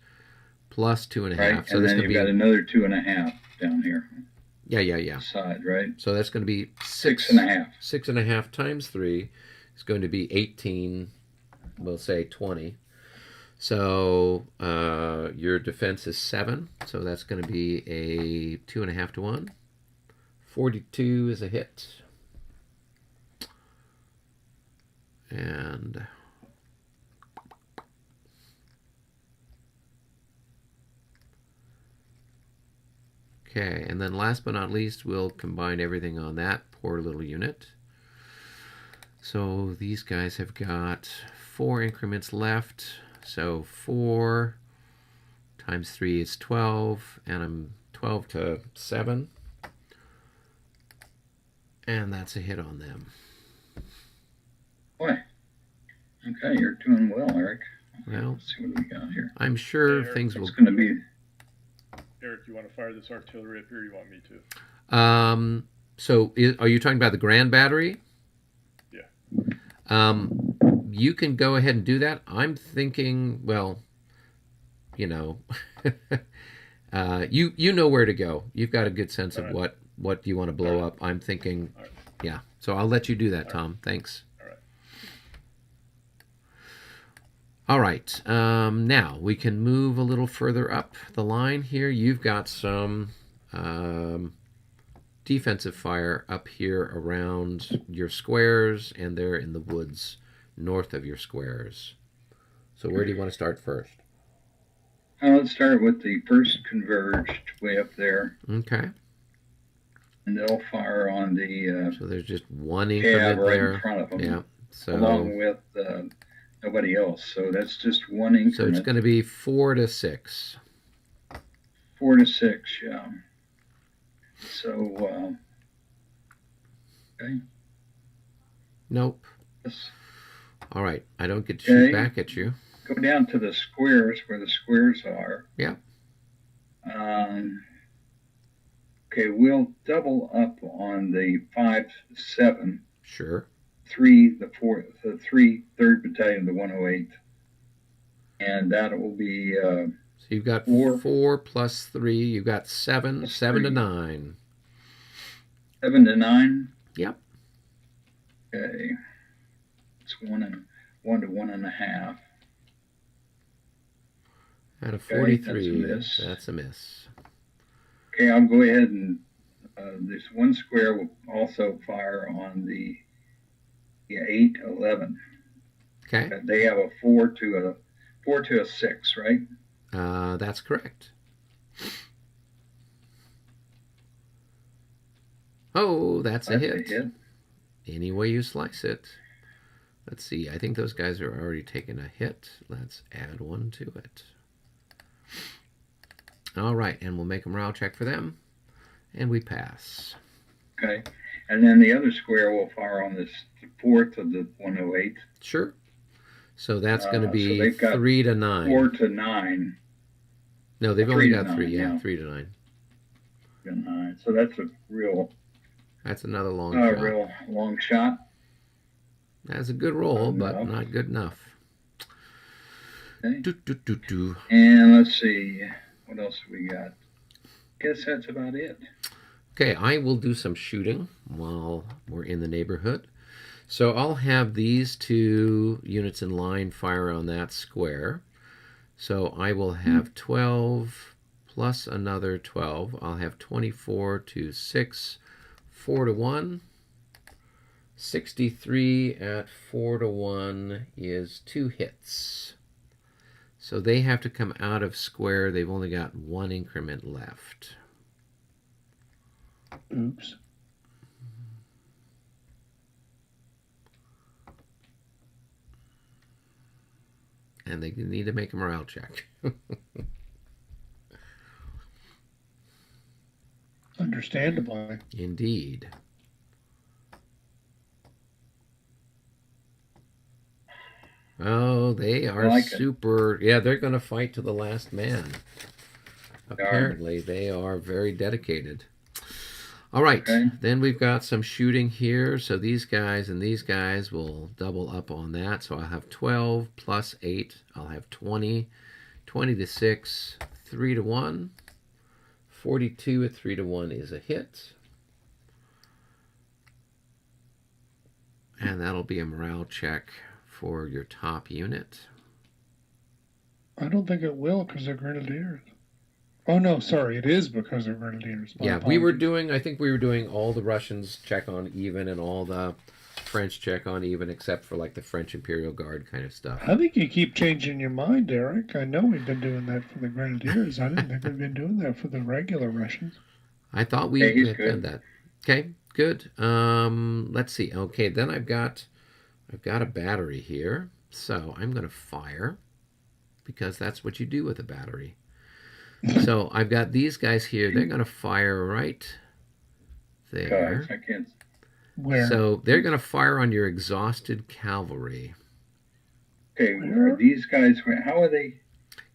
plus 2.5.
Right,
So
and
this
then
could
you've
be
got another 2.5 down here.
Yeah.
Side, right?
So that's going to be
6.5.
6.5 times 3 is going to be 18. We'll say 20. So your defense is 7. So that's going to be a 2.5 to 1. 42 is a hit. And okay, and then last but not least, we'll combine everything on that poor little unit. So these guys have got 4 increments left. So 4 times 3 is 12, and I'm 12 to 7. And that's a hit on them.
Boy. Okay, you're doing well, Eric.
Well,
Let's see what we got here.
I'm sure
Eric,
things will...
It's going to be...
Eric, you want to fire this artillery up here, or you want me to?
So are you talking about the Grand Battery?
Yeah.
You can go ahead and do that. I'm thinking, well, you know, you know where to go. You've got a good sense of what you want to blow up. I'm thinking, yeah. So I'll let you do that, Tom. Thanks. All right. Now we can move a little further up the line here. You've got some defensive fire up here around your squares, and they're in the woods north of your squares. So where do you want to start first?
Let's start with the first converged way up there.
Okay.
And they'll fire on the
so there's just one increment
right
there.
In front of them.
Yeah. So
along with nobody else. So that's just one increment.
So it's going to be 4 to 6.
4 to 6, yeah. So, okay.
Nope.
Yes.
All right. I don't get to shoot back at you.
Go down to the squares where the squares are.
Yeah.
Okay, we'll double up on the 5, 7.
Sure.
3, the 4, the 3, 3rd Battalion, the 108. And that will be...
so you've got 4 plus 3. You've got 7. 7 to 9.
7 to 9?
Yep.
Okay. It's 1 to 1.5.
Out of 43,
okay,
that's a miss.
Okay, I'll go ahead and this one square will also fire on the 8, 11.
Okay.
They have a 4 to a 6, right?
That's correct. Oh, that's a hit. Any way you slice it. Let's see. I think those guys are already taking a hit. Let's add 1 to it. All right, and we'll make a morale check for them, and we pass.
Okay, and then the other square will fire on this 4th of the 108.
Sure. So that's going to be so 3 to 9.
4 to 9.
No, they've only got 3. Yeah, 3 to 9.
3 to 9. So that's a real.
That's another long shot.
A real long shot.
That's a good roll, but not good enough.
Okay.
Do.
And let's see. What else have we got? Guess that's about it.
Okay, I will do some shooting while we're in the neighborhood. So I'll have these 2 units in line fire on that square. So I will have 12 plus another 12. I'll have 24 to 6, 4 to 1. 63 at 4 to 1 is 2 hits. So they have to come out of square. They've only got 1 increment left.
Oops.
– and they need to make a morale check.
Understandably.
Indeed. Oh, they are
like
super. Yeah, they're going to fight to the last man. Apparently, they are very dedicated. All right, then we've got some shooting here. So these guys and these guys will double up on that. So I'll have 12 plus 8. I'll have 20. 20 to 6, 3 to 1. 42 at 3 to 1 is a hit. And that'll be a morale check for your top unit.
I don't think it will because they're grenadiers. Oh, no, sorry. It is because they're grenadiers.
Yeah, we were doing, I think we were doing all the Russians check on even and all the French check on even, except for like the French Imperial Guard kind of stuff.
I think you keep changing your mind, Eric. I know we've been doing that for the grenadiers. I didn't think we've been doing that for the regular Russians.
I thought we had done that. Okay, good. Let's see. Okay, then I've got a battery here. So I'm going to fire because that's what you do with a battery. So I've got these guys here. They're going to fire right there.
Gosh, I can't.
Where?
So they're going to fire on your exhausted cavalry.
Okay, are these guys? How are they?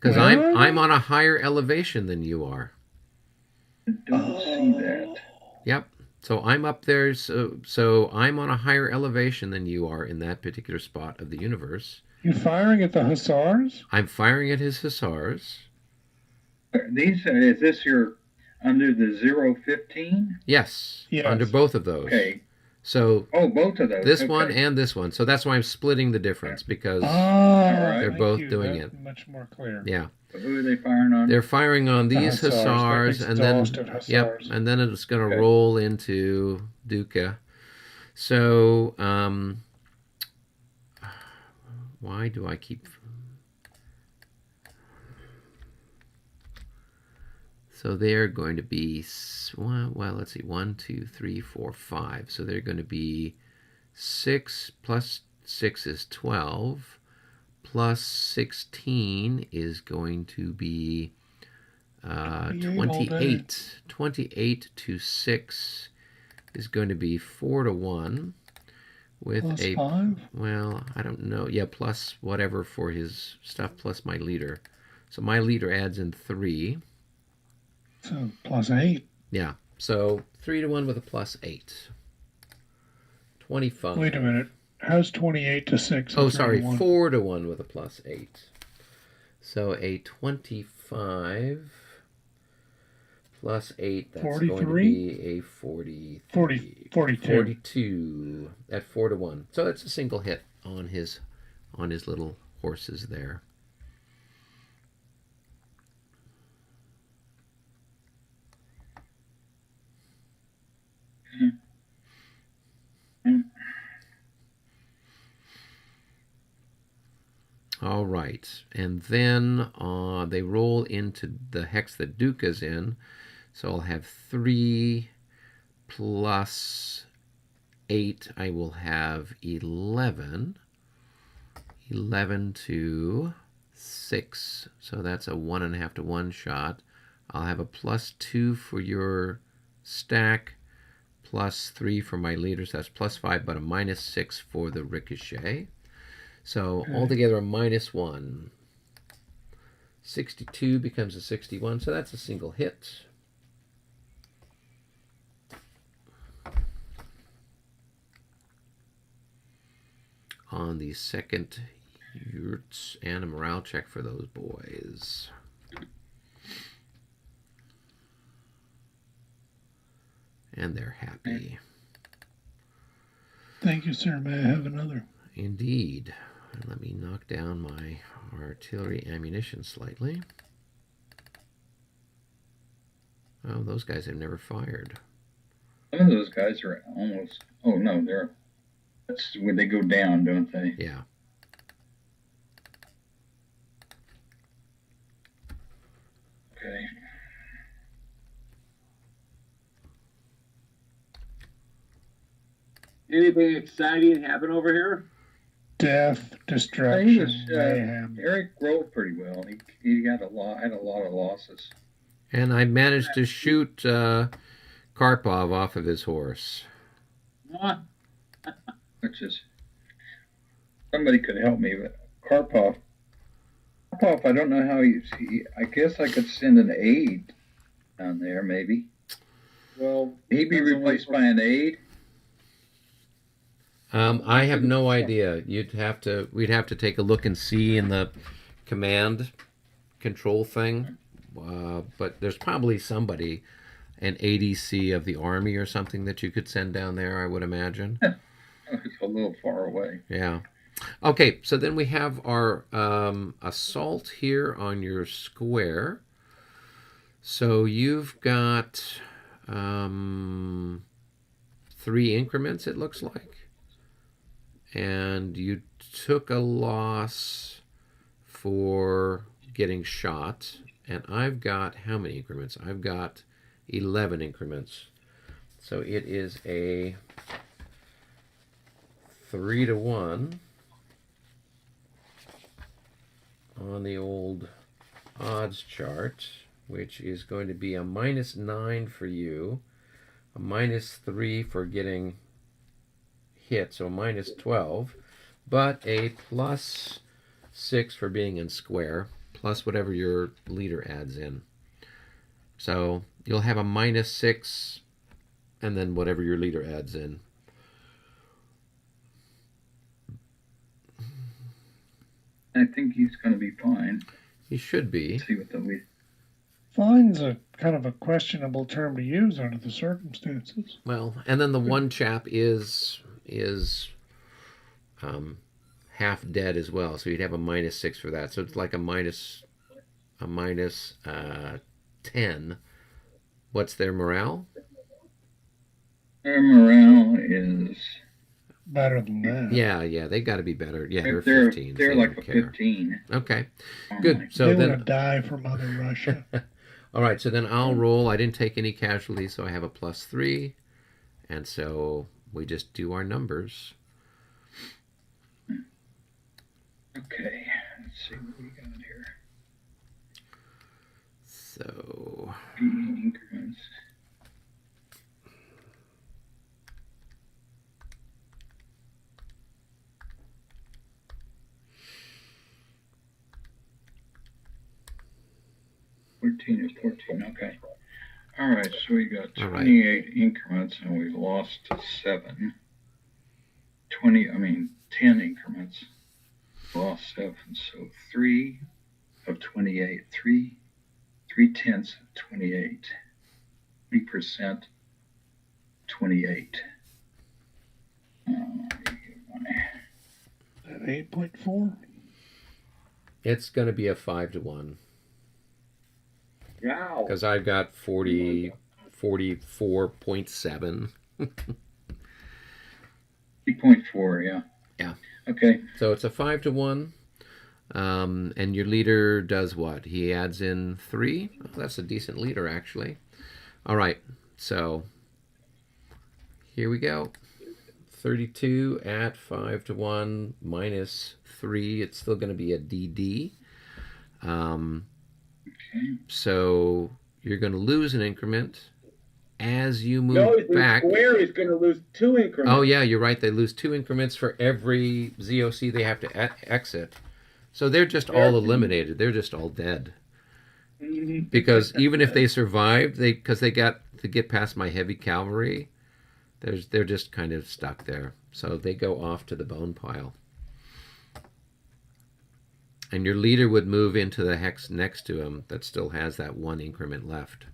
Because I'm on a higher elevation than you are.
I don't see that.
Yep. So I'm up there. So I'm on a higher elevation than you are in that particular spot of the universe.
You firing at the hussars?
I'm firing at his hussars.
Is this your under the 015?
Yes. Under both of those.
Okay.
So
both of those.
This one and this one. So that's why I'm splitting the difference because they're both doing it.
Much more clear.
Yeah.
So who are they firing on?
They're firing on these hussars, and then
hussars.
and then it's going to roll into Duca. So why do I keep? So they're going to be, well, let's see, 1, 2, 3, 4, 5. So they're going to be 6 plus 6 is 12, plus 16 is going to be 28. 28 to 6 is going to be 4 to 1 with
plus 5?
Well, I don't know. Yeah, plus whatever for his stuff, plus my leader. So my leader adds in 3.
So plus 8.
Yeah. So 3 to 1 with a plus 8. 25.
Wait a minute. How's 28 to 6?
Oh, sorry. 4 to 1 with a plus 8. So a 25 plus 8. That's 43? Going to be a 43.
42.
42 at 4 to 1. So that's a single hit on his little horses there. All right, and then they roll into the hex that Duca's in, so I'll have 3 plus 8. I will have 11. 11 to 6, so that's a 1.5 to 1 shot. I'll have a plus 2 for your stack, plus 3 for my leaders. That's plus 5, but a minus 6 for the ricochet. So altogether a minus 1. 62 becomes a 61, so that's a single hit. On the second yurts, and a morale check for those boys. And they're happy.
Thank you, sir. May I have another?
Indeed. Let me knock down my artillery ammunition slightly. Oh, those guys have never fired.
Some of those guys are almost... Oh, no, that's when they go down, don't they?
Yeah.
Okay.
Anything exciting happen over here?
Death,
He
destruction,
was
mayhem.
Eric wrote pretty well. He had a lot of losses.
And I managed to shoot Karpov off of his horse.
Which is, somebody could help me, but Karpov, I don't know how I guess I could send an aide down there, maybe.
Well,
He'd be replaced by an aide.
I have no idea. We'd have to take a look and see in the command control thing. But there's probably somebody, an ADC of the army or something that you could send down there, I would imagine.
It's a little far away.
Yeah. Okay, so then we have our assault here on your square. So you've got 3 increments, it looks like. And you took a loss for getting shot. And I've got how many increments? I've got 11 increments. So it is a 3-1 on the old odds chart, which is going to be a -9 for you, a -3 for getting hit, so -12, but a +6 for being in square, plus whatever your leader adds in. So you'll have a -6 and then whatever your leader adds in.
I think he's going to be fine.
He should be.
Let's see what the lead.
Fine's a kind of a questionable term to use under the circumstances.
Well, and then the one chap is half dead as well, so you'd have a -6 for that. So it's like a minus 10. What's their morale?
Their morale is
Better than that.
Yeah, they got to be better. Yeah, they're
they're
15.
They're
so
like
they
a
don't care.
15.
Okay,
Oh
good.
my-
So
they want
then,
to die for Mother Russia.
all right. So then I'll roll. I didn't take any casualties, so I have a +3, and so we just do our numbers.
Okay, let's see what we got here.
So
18 increments. Or 14, okay. All right, so we got
All right.
28 increments and we've lost 7. 10 increments. Lost 7, so 3 of 28. 3/10 of 28. 3%, 28.
At 8.4?
it's going to be a 5-1
wow.
because I've got 44.7.
3.4, yeah.
Yeah.
Okay.
So it's a 5-1. And your leader does what? He adds in 3. Oh, that's a decent leader, actually. All right. So here we go. 32 at 5-1 minus 3. It's still going to be a DD.
Okay.
So you're going to lose an increment as you move
No, the
back.
square is going to lose 2 increments.
Oh, yeah, you're right. They lose 2 increments for every ZOC they have to exit. So they're just all eliminated. They're just all dead. Because even if they survived, because they got to get past my heavy cavalry, they're just kind of stuck there. So they go off to the bone pile. And your leader would move into the hex next to him that still has that 1 increment left.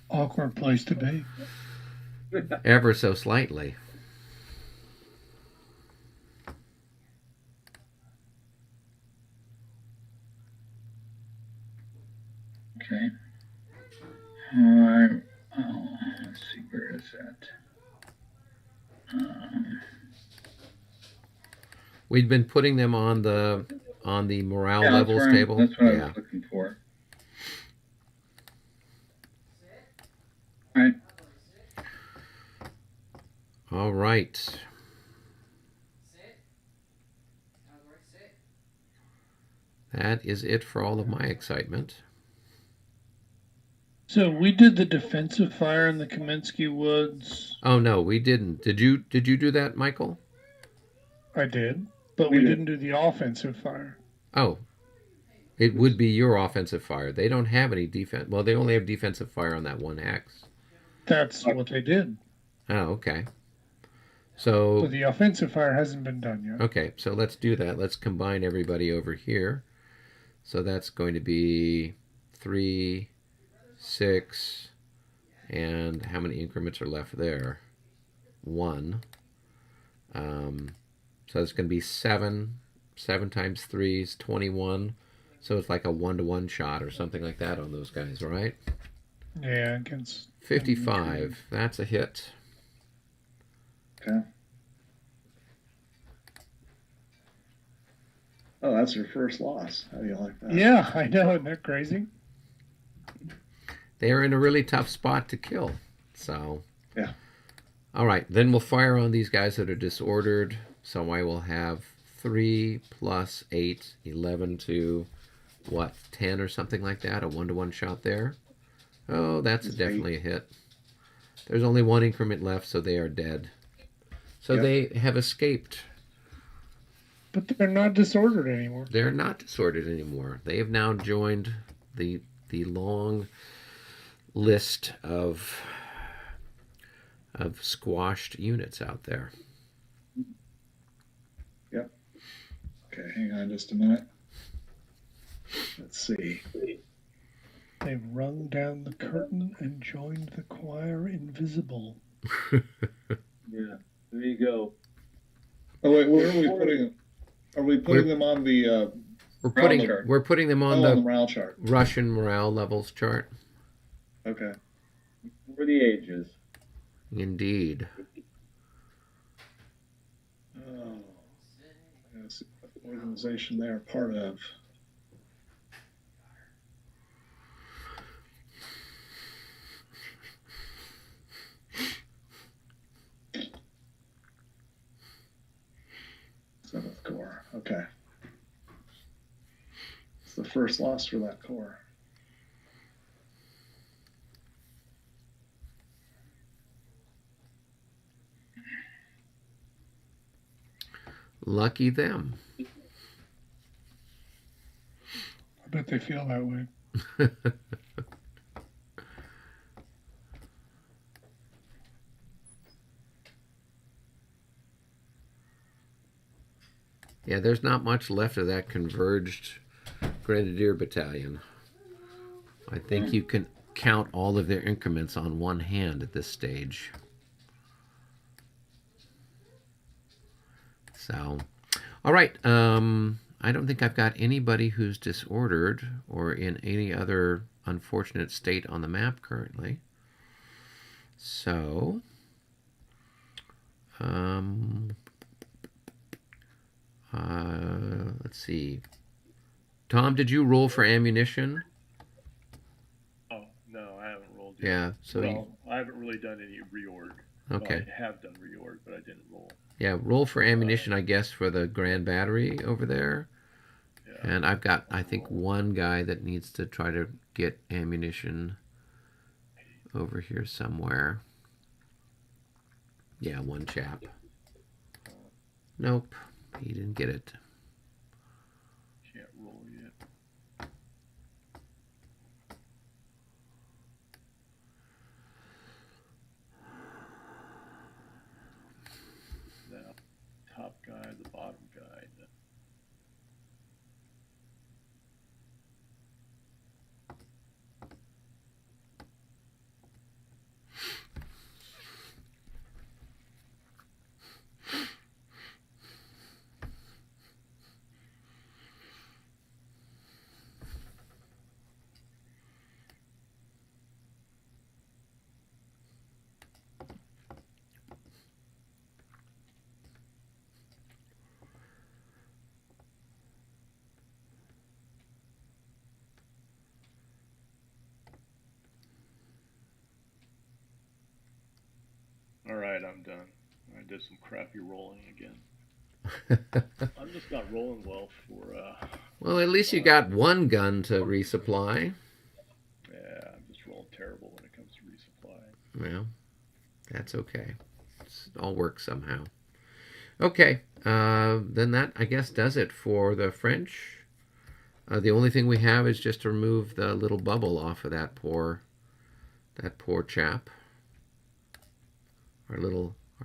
Awkward place to be.
Ever so slightly.
Okay. Let's see, where is that?
We'd been putting them on the morale
Yeah,
levels table.
That's what I
Yeah.
was looking for. All right.
All right. That is it for all of my excitement.
So we did the defensive fire in the Kaminsky Woods.
Oh no, we didn't. Did you do that, Michael?
I did, but
We
we
did.
didn't do the offensive fire.
Oh. It would be your offensive fire. They don't have any defense. Well, they only have defensive fire on that one hex.
That's what they did.
Oh, okay.
So
So,
the offensive fire hasn't been done yet.
okay, so let's do that. Let's combine everybody over here. So that's going to be 3, 6, and how many increments are left there? 1. So it's going to be 7. 7 times 3 is 21. So it's like a 1-to-1 shot or something like that on those guys, right?
Yeah, against
55. That's a hit.
Okay. Oh, that's your first loss. How do you like that?
Yeah, I know. Isn't that crazy?
They are in a really tough spot to kill. So,
Yeah.
All right, then we'll fire on these guys that are disordered. So I will have 3 plus 8, 11 to, what, 10 or something like that? A 1-to-1 shot there. Oh, that's definitely a hit. There's only 1 increment left, so they are dead. So they have escaped.
But they're not disordered anymore.
They're not disordered anymore. They have now joined the long list of squashed units out there.
Yep. Okay, hang on just a minute. Let's see.
They've rung down the curtain and joined the choir invisible.
Yeah, there you go.
Oh wait, where are we putting them? Are we putting them on the
We're putting them on
on the
the
morale chart?
Russian morale levels chart.
Okay.
For the ages.
Indeed.
Oh. Let's see what organization they're part of. Seventh Corps. Okay. It's the first loss for that corps.
Lucky them.
I bet they feel that way.
Yeah, there's not much left of that converged Grenadier battalion. I think you can count all of their increments on one hand at this stage. So, all right. I don't think I've got anybody who's disordered or in any other unfortunate state on the map currently. So, let's see. Tom, did you roll for ammunition?
Oh, no, I haven't rolled yet.
Yeah. So,
Well, I haven't really done any reorg.
okay.
Well, I have done reorg, but I didn't roll.
Yeah, roll for ammunition, I guess, for the Grand Battery over there.
Yeah.
And I've got, I think, one guy that needs to try to get ammunition over here somewhere. Yeah, one chap. Nope, he didn't get it.
Can't roll yet. Now, top guy, the bottom guy. All right, I'm done. I did some crappy rolling again. I'm just not rolling well for.
Well, at least you got one gun to resupply.
Yeah, I'm just rolling terrible when it comes to resupply.
Well, that's okay. It all works somehow. Okay, then that, I guess, does it for the French. The only thing we have is just to remove the little bubble off of that poor chap.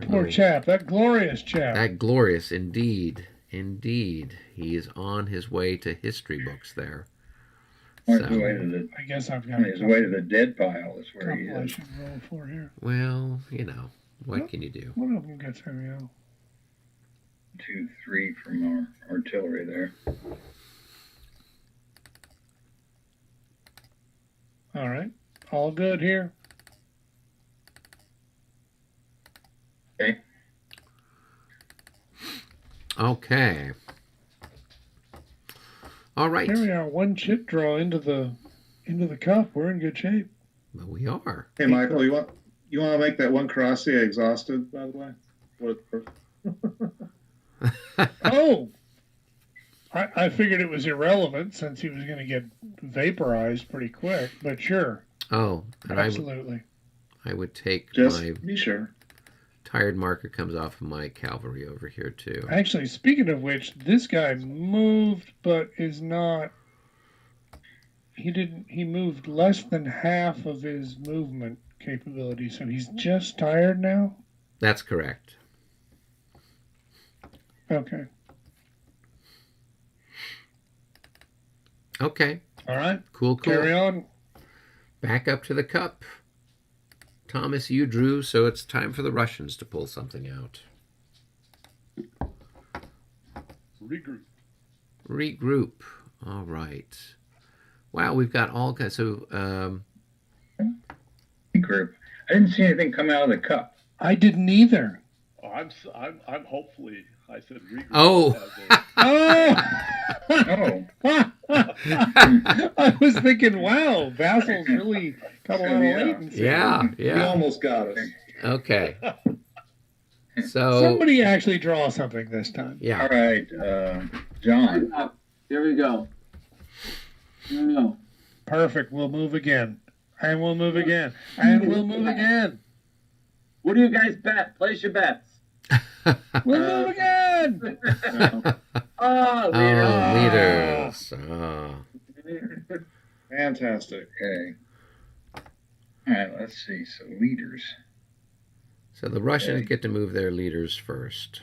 Poor chap, that glorious chap.
That glorious, indeed. Indeed. He is on his way to history books there.
On his way to the,
I guess I've got
on his way to the dead pile is where he
couple I
is.
should roll for here.
Well, what can you do?
One of them gets him, yeah.
2, 3 from our artillery there.
All right. All good here.
Okay.
Okay. All right.
Here we are, one chit draw into the cup. We're in good shape.
Well, we are.
Hey, Michael, you want to make that one Crossier exhausted, by the way? What?
Oh, I figured it was irrelevant since he was going to get vaporized pretty quick, but sure.
Oh, and
Absolutely.
I would take
Just
my
be sure.
tired marker comes off of my cavalry over here too.
Actually, speaking of which, this guy moved, but is not. He moved less than half of his movement capability, so he's just tired now?
That's correct.
Okay.
Okay.
All right.
Cool.
Carry on.
Back up to the cup. Thomas, you drew, so it's time for the Russians to pull something out. Regroup. All right. Wow, we've got all kinds. So,
Regroup. I didn't see anything come out of the cup.
I didn't either.
Oh, I'm hopefully. I said regroup.
Oh.
Oh!
Oh.
I was thinking, wow, Vassal's really got a lot of latency.
Yeah.
You almost got us.
Okay. So
Somebody actually draw something this time.
yeah.
All right, John.
Here we go. Here we go.
Perfect. We'll move again. And we'll move again. And we'll move again.
What do you guys bet? Place your bets.
We'll move again.
Oh,
Leaders.
Fantastic.
Okay. All right, let's see. So leaders.
So the Russians get to move their leaders first.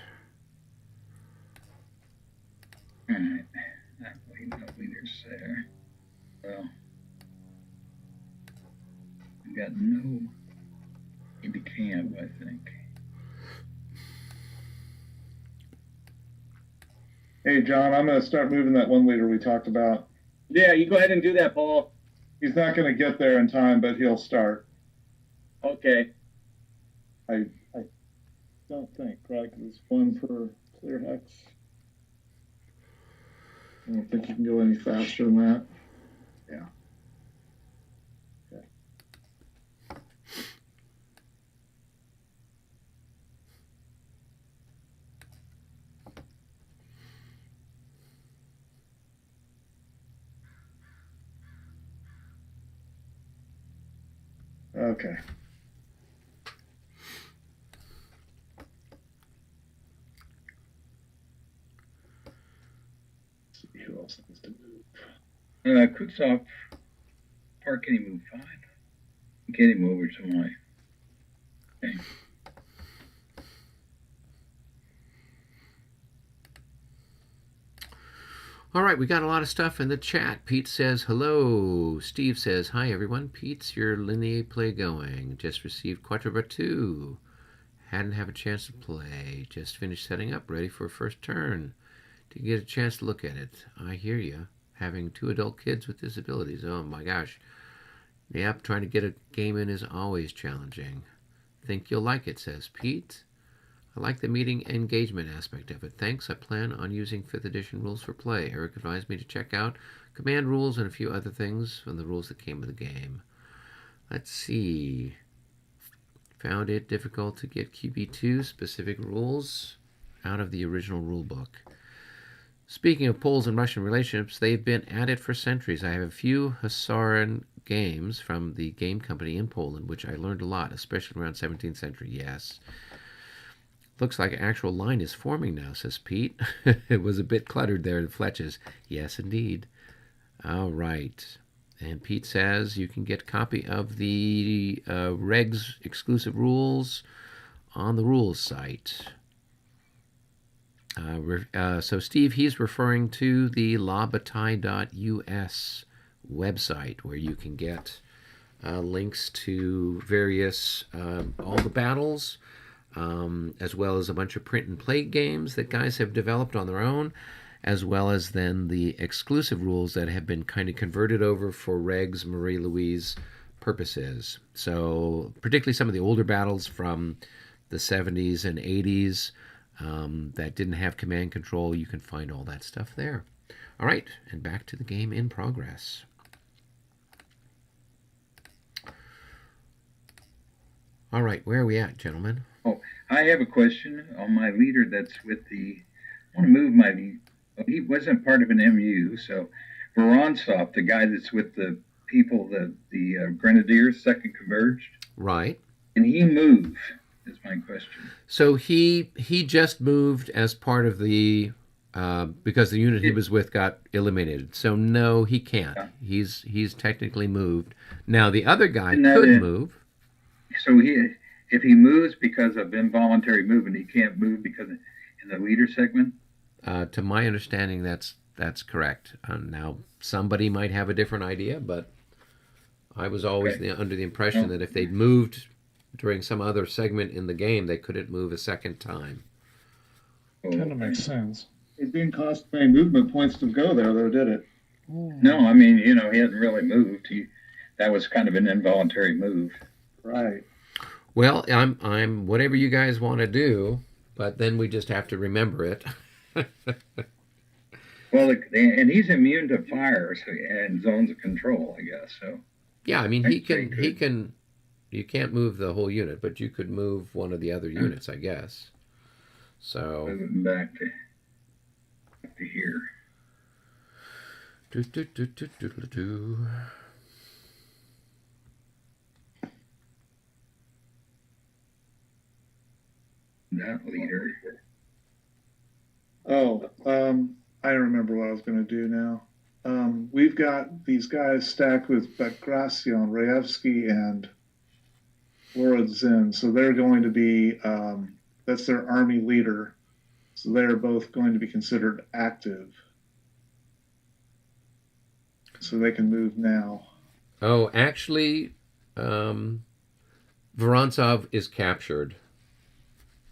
All right. No leaders there. Well, we got no into camp, I think.
Hey, John, I'm going to start moving that one leader we talked about.
Yeah, you go ahead and do that, Paul.
He's not going to get there in time, but he'll start.
Okay.
I don't think, right? Because it's one for clear hex. I don't think you can go any faster than that. Yeah. Okay. Okay. Let's see who else needs to move.
Kutsov Park, can he move 5? Get him over to my. Okay.
All right, we got a lot of stuff in the chat. Pete says hello. Steve says hi, everyone. Pete's your linear play going. Just received Quatre Batu. Hadn't have a chance to play. Just finished setting up, ready for a first turn. Didn't get a chance to look at it. I hear you. Having 2 adult kids with disabilities. Oh my gosh. Yep, trying to get a game in is always challenging. Think you'll like it, says Pete. I like the meeting engagement aspect of it. Thanks. I plan on using 5th edition rules for play. Eric advised me to check out command rules and a few other things from the rules that came with the game. Let's see. Found it difficult to get QB2 specific rules out of the original rule book. Speaking of Poles and Russian relationships, they've been at it for centuries. I have a few Husaran games from the game company in Poland, which I learned a lot, especially around 17th century. Yes. Looks like an actual line is forming now, says Pete. It was a bit cluttered there in Fletches. Yes, indeed. All right. And Pete says you can get a copy of the regs exclusive rules on the rules site. So Steve, he's referring to the labataille.us website, where you can get links to various, all the battles, as well as a bunch of print and play games that guys have developed on their own, as well as then the exclusive rules that have been kind of converted over for Regs Marie-Louise purposes. So particularly some of the older battles from the 70s and 80s that didn't have command control, you can find all that stuff there. All right, and back to the game in progress. All right, where are we at, gentlemen?
Oh, I have a question on my leader that's with the... I want to move my lead. He wasn't part of an MU, so Vorontsov, the guy that's with the people, the Grenadiers, second converged.
Right.
And he moved, is my question.
So he just moved as part of the... because the unit he was with got eliminated. So no, he can't. Yeah. He's technically moved. Now, the other guy could move.
So if he moves because of involuntary movement, he can't move because in the leader segment?
To my understanding, that's correct. Now, somebody might have a different idea, but I was always under the impression that if they'd moved during some other segment in the game, they couldn't move a second time.
Kind of makes sense.
It didn't cost any movement points to go there, though, did it?
No, I mean, he hasn't really moved. That was kind of an involuntary move.
Right.
Well, I'm whatever you guys want to do, but then we just have to remember it.
Well, and he's immune to fire and zones of control, I guess. So.
Yeah, I mean, he can. You can't move the whole unit, but you could move one of the other units, I guess. So.
Moving back to here. That leader.
Oh, I remember what I was going to do now. We've got these guys stacked with Bagration, Raevsky, and Vorodzin. So they're going to be, that's their army leader. So they're both going to be considered active. So they can move now.
Oh, actually, Vorontsov is captured.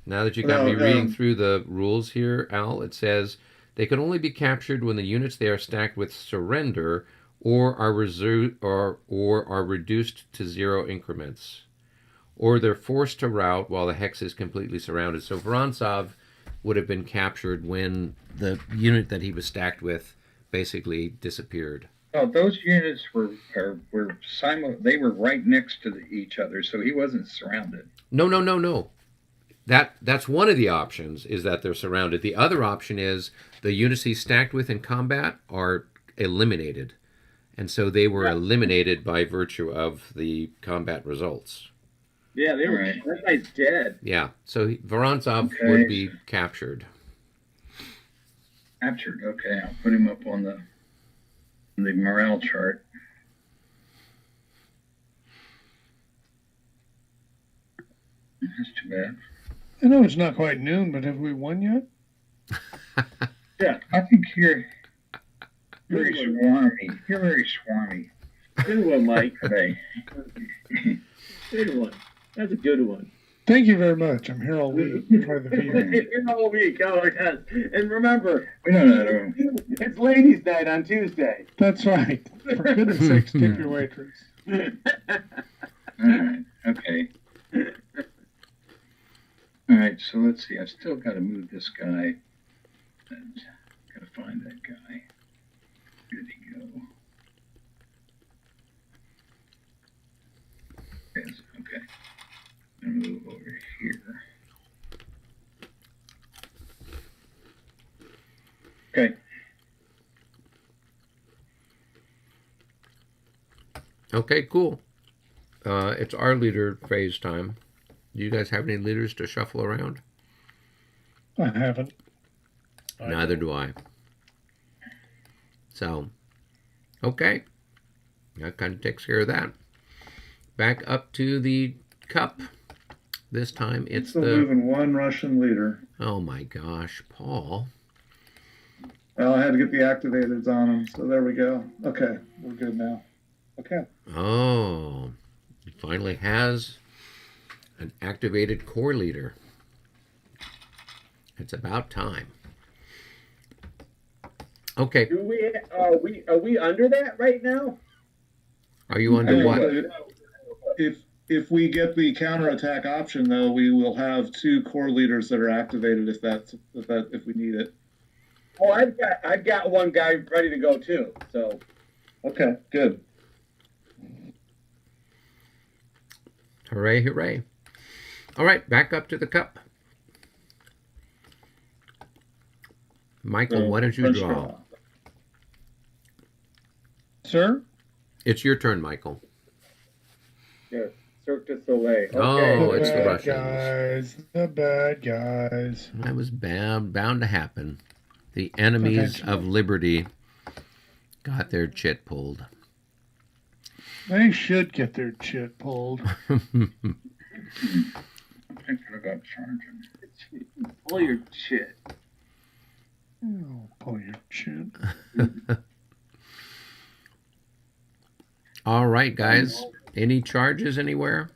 Now that you got me reading through the rules here, Al, it says they can only be captured when the units they are stacked with surrender or are reduced to 0 increments, or they're forced to rout while the hex is completely surrounded. So Vorontsov would have been captured when the unit that he was stacked with basically disappeared.
Oh, those units were they were right next to each other, so he wasn't surrounded.
No. That's one of the options, is that they're surrounded. The other option is the units he's stacked with in combat are eliminated. And so they were eliminated by virtue of the combat results.
Yeah, they were. That guy's dead.
Yeah, so Vorontsov would be captured.
Captured, okay. I'll put him up on the morale chart. That's too bad.
I know it's not quite noon, but have we won yet?
Yeah, I think you're very swarmy. You're very swarmy.
Good one, Mike.
Today.
Good one. That's a good one.
Thank you very much. I'm here all week. Try the beer.
Here all week. Oh, yes. And remember,
We don't know.
it's ladies' night on Tuesday.
That's right. For goodness sakes, tip your waitress.
All right. Okay. All right. So let's see. I still got to move this guy. And got to find that guy. Where'd he go? Yes. Okay. I'm gonna move over here. Okay.
Okay, cool. It's our leader phase time. Do you guys have any leaders to shuffle around?
I haven't.
Neither do I. So, okay. That kind of takes care of that. Back up to the cup. This time it's
Still
the...
moving one Russian leader.
Oh my gosh, Paul.
Well, I had to get the activateds on them, so there we go. Okay, we're good now. Okay.
Oh, he finally has an activated core leader. It's about time. Okay.
Do are we under that right now?
Are you under what?
If we get the counterattack option, though, we will have 2 core leaders that are activated if we need it.
Oh, I've got one guy ready to go too. So
Okay, good.
Hooray, hooray. All right, back up to the cup. Michael, why don't you
French
draw?
Sir?
It's your turn, Michael.
yeah, Cirque du Soleil. Okay.
Oh, it's the
bad
Russians.
guys. The bad guys.
That was bound to happen. The enemies of liberty got their chit pulled.
They should get their chit pulled.
I think I got charging.
Pull your shit.
Oh, pull your chit.
All right, guys. Any charges anywhere?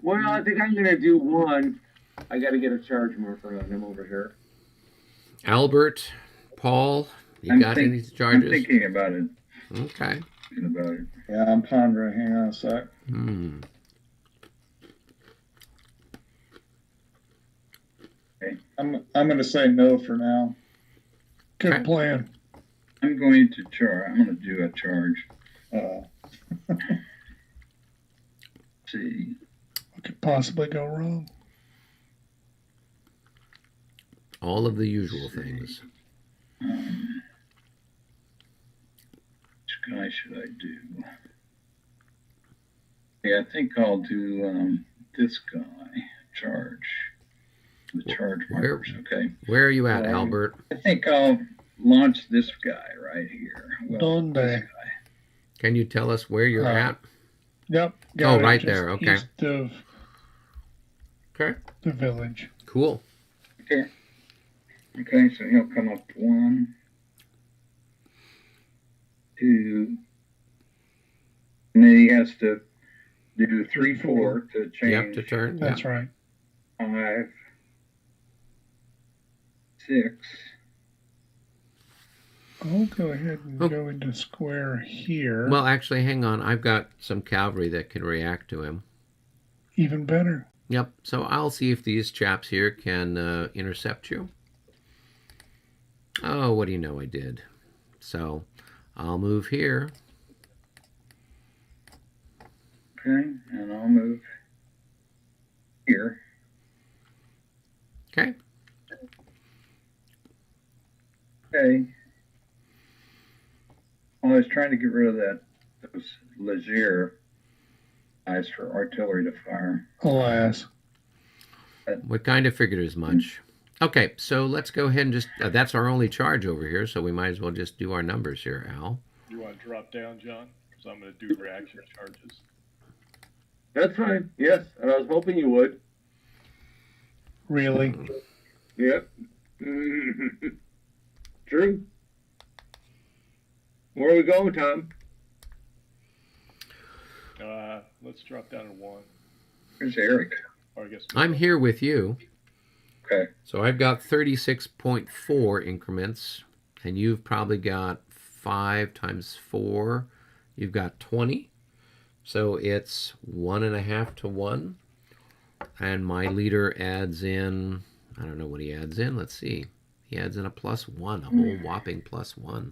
Well, I think I'm gonna do one. I got to get a charge marker on him over here.
Albert, Paul, you got any charges?
I'm thinking about it.
Okay.
Thinking about it.
Yeah, I'm pondering. Hang on a sec.
Okay.
I'm going to say no for now.
Good
Okay.
plan.
I'm going to charge. I'm going to do a charge.
Uh,
See.
What could possibly go wrong?
All of the usual things.
Which guy should I do? Yeah, I think I'll do this guy. Charge. The charge
Where-
markers. Okay.
Where are you at, Albert?
I think I'll launch this guy right here. Well,
Donde?
this guy.
Can you tell us where you're at?
Yep.
Oh,
got it
right
just
there, okay.
East of
Okay.
the village.
Cool.
Okay. Okay, so he'll come up 1, 2, and then he has to do 3, 4 to change.
Yep, to turn.
That's
Yep.
right.
5, 6.
I'll go ahead and
Oh.
go into square here.
Well, actually, hang on. I've got some cavalry that can react to him.
Even better.
Yep. So I'll see if these chaps here can intercept you. Oh, what do you know? I did. So I'll move here.
Okay, and I'll move here.
Okay.
Okay. Well, I was trying to get rid of those Leger guys for artillery to fire.
Alas.
We kind of figured as much. Okay, so let's go ahead and just... that's our only charge over here, so we might as well just do our numbers here, Al.
You want to drop down, John? Because I'm going to do reaction charges.
That's fine. Yes, and I was hoping you would.
Really?
Yep. True. Where are we going, Tom?
Let's drop down to 1.
Where's Eric?
Or I guess
I'm here with you.
Okay.
So I've got 36.4 increments, and you've probably got 5 times 4. You've got 20. So it's 1.5 to 1. And my leader adds in, I don't know what he adds in. Let's see. He adds in a +1, a whole whopping +1.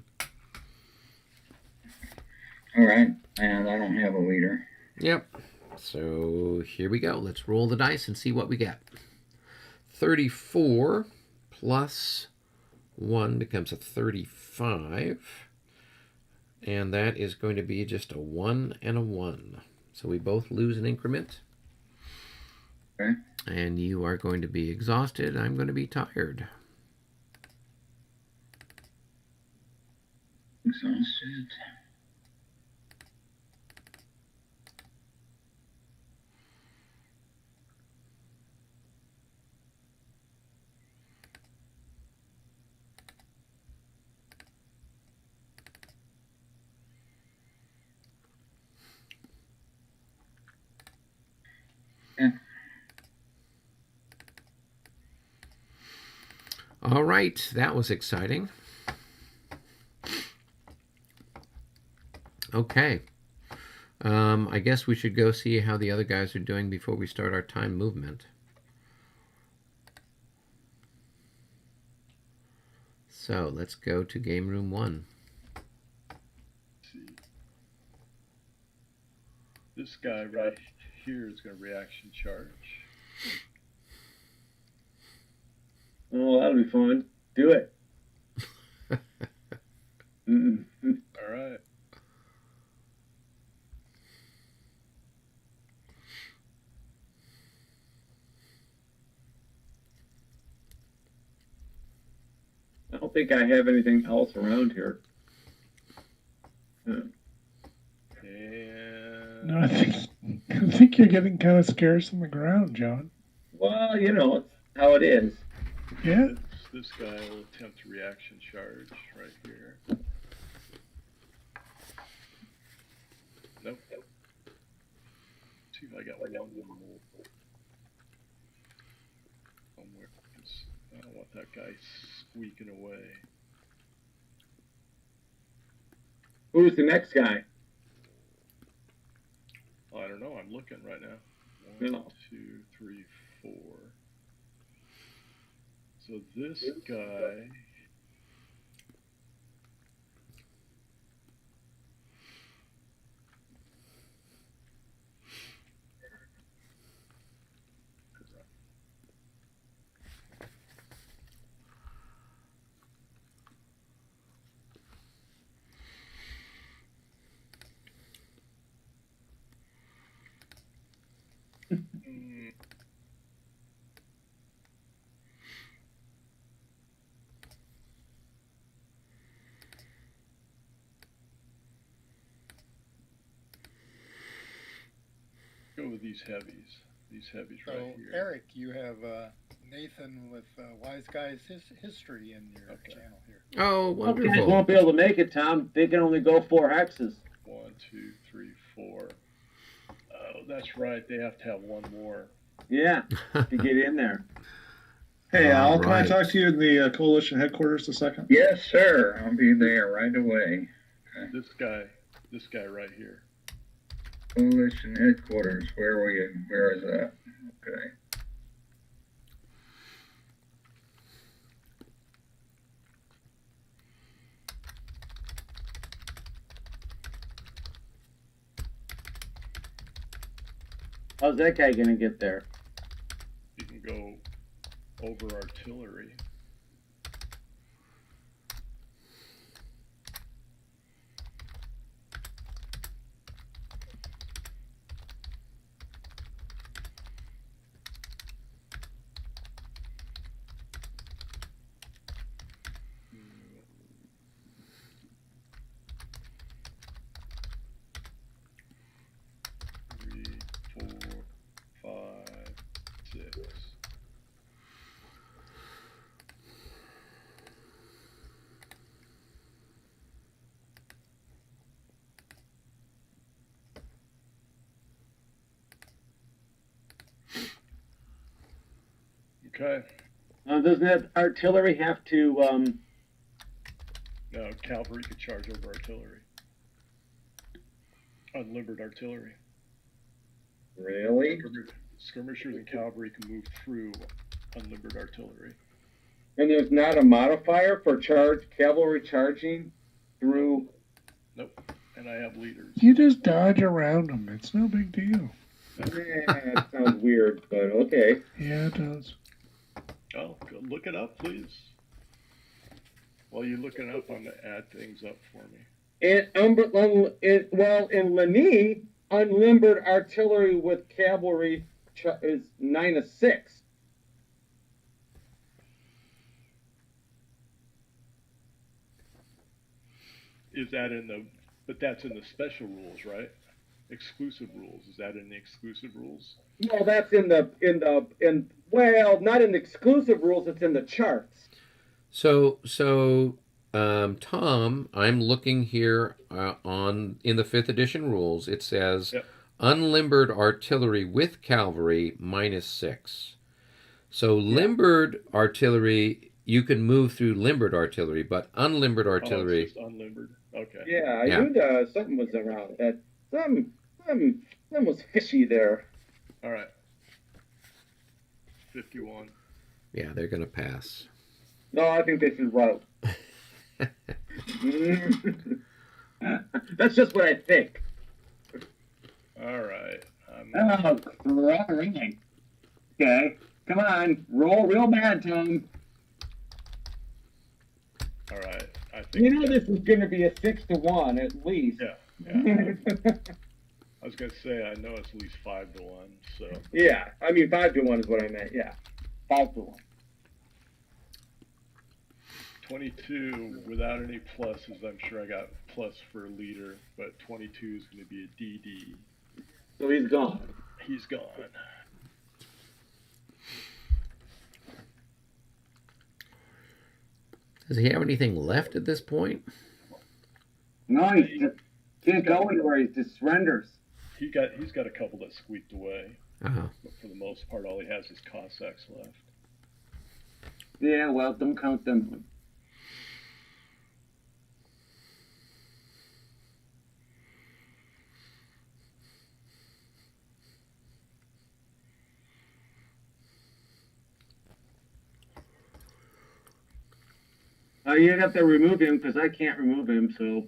All right. And I don't have a leader.
Yep. So here we go. Let's roll the dice and see what we get. 34 plus 1 becomes a 35. And that is going to be just a 1 and a 1. So we both lose an increment.
Okay.
And you are going to be exhausted. I'm going to be tired.
Exhausted. Yeah.
All right, that was exciting. Okay. I guess we should go see how the other guys are doing before we start our time movement. So let's go to game room 1.
This guy right here is going to reaction charge.
Oh, that'll be fun. Do it.
All right.
I don't think I have anything else around here.
And
No, I think you're getting kind of scarce on the ground, John.
Well, you know, it's how it is.
Yeah.
this guy will attempt to reaction charge right here. Nope. See if I got one more. Somewhere. I don't want that guy squeaking away.
Who's the next guy?
I don't know. I'm looking right now.
No.
1, 2, 3, 4. So this guy. Go with these heavies. These heavies
So,
right here.
Eric, you have Nathan with Wise Guys history in your channel here.
Oh,
Some
wonderful.
guys won't be able to make it, Tom. They can only go 4 hexes.
1, 2, 3, 4. Oh, that's right. They have to have one more.
Yeah, to get in there.
Hey, Al,
All
can I
right.
talk to you in the coalition headquarters a second?
Yes, sir. I'll be there right away.
This guy right here.
Coalition headquarters. Where is that? Okay.
How's that guy gonna get there?
You can go over artillery. Three, 4, 5, 6. Okay.
Doesn't that artillery have to,
Now cavalry could charge over artillery. Unlimbered artillery.
really?
Skirmishers and cavalry can move through unlimbered artillery.
And there's not a modifier for cavalry charging through?
Nope. And I have leaders.
You just dodge around them. It's no big deal.
That sounds weird, but okay.
Yeah, it does.
Oh, go look it up. please? While you're looking up, I'm going to add things up for me.
In Lagny, unlimbered artillery with cavalry is 9/6.
Is that in the? But that's in the special rules, right? Exclusive rules. Is that in the exclusive rules?
No, that's not in the exclusive rules. It's in the charts.
So, Tom, I'm looking here in the 5th edition rules. It says unlimbered artillery with cavalry -6. So limbered artillery, you can move through limbered artillery, but unlimbered artillery.
It's just unlimbered. Okay.
Yeah, I knew something was around that. Something was fishy there.
All right. 51.
Yeah, they're going to pass.
No, I think they should vote. That's just what I think.
All right.
Right. Okay, come on, roll real bad, Tom.
All right. I think
this is going to be a 6-1 at least.
Yeah. I was gonna say I know it's at least 5-1. So.
Yeah, I mean 5-1 is what I meant. Yeah, 5-1.
22 without any pluses. I'm sure I got plus for a leader, but 22 is going to be a DD.
So he's gone.
He's gone.
Does he have anything left at this point?
No, he just can't go anywhere. He just surrenders.
He's got a couple that squeaked away.
Uh-huh.
But for the most part, all he has is Cossacks left.
Yeah, well, don't count them. You'd have to remove him because I can't remove him, so.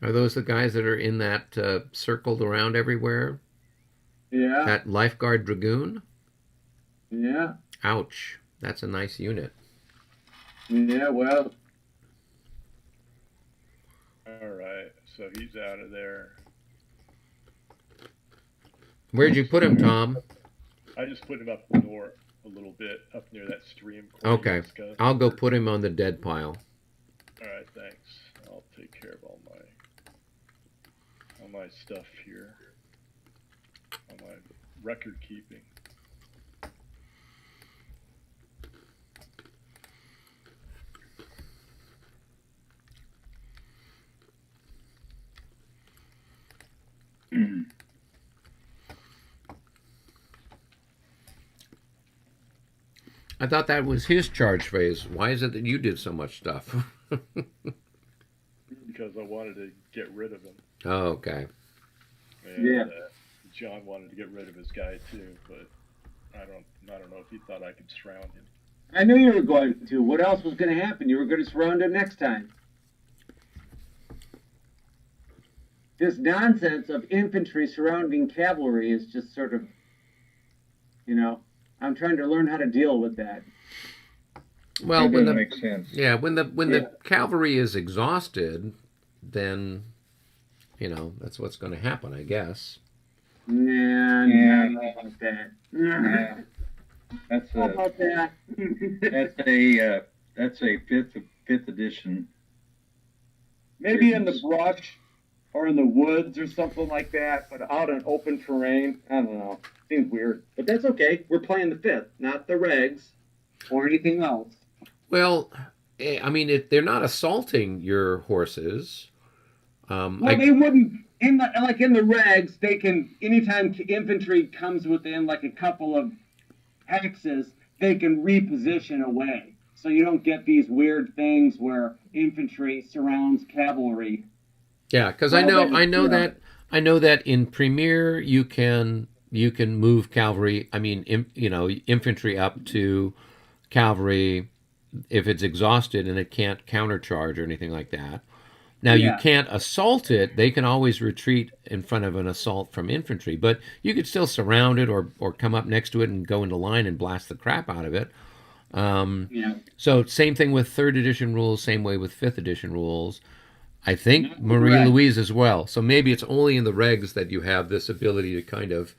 Are those the guys that are in that circled around everywhere?
Yeah.
That Lifeguard Dragoon?
Yeah.
Ouch. That's a nice unit.
Yeah, well.
All right, so he's out of there.
Where'd you put him, Tom?
I just put him up north a little bit, up near that stream.
Okay. I'll go put him on the dead pile.
All right, thanks. I'll take care of all my stuff here. All my record keeping.
I thought that was his charge phase. Why is it that you did so much stuff?
Because I wanted to get rid of him.
Oh, okay.
And, John wanted to get rid of his guy too, but I don't know if he thought I could surround him.
I knew you were going to. What else was going to happen? You were going to surround him next time. This nonsense of infantry surrounding cavalry is just sort of, I'm trying to learn how to deal with that.
Well,
that doesn't make sense.
Yeah, when the cavalry is exhausted, then that's what's going to happen, I guess.
Nah, not about that.
That's
How about that?
that's a fifth edition.
Maybe in the brush or in the woods or something like that, but out in open terrain, I don't know. Seems weird, but that's okay. We're playing the 5th, not the regs or anything else.
Well, I mean, they're not assaulting your horses.
They wouldn't. In the regs, they can, anytime infantry comes within like a couple of hexes, they can reposition away. So you don't get these weird things where infantry surrounds cavalry.
Yeah, because I know that in Premier you can you can move cavalry. I mean, infantry up to cavalry if it's exhausted and it can't countercharge or anything like that. Now, you can't assault it. They can always retreat in front of an assault from infantry, but you could still surround it or come up next to it and go into line and blast the crap out of it. So same thing with 3rd edition rules, same way with 5th edition rules. I think Marie-Louise as well. So maybe it's only in the regs that you have this ability to kind of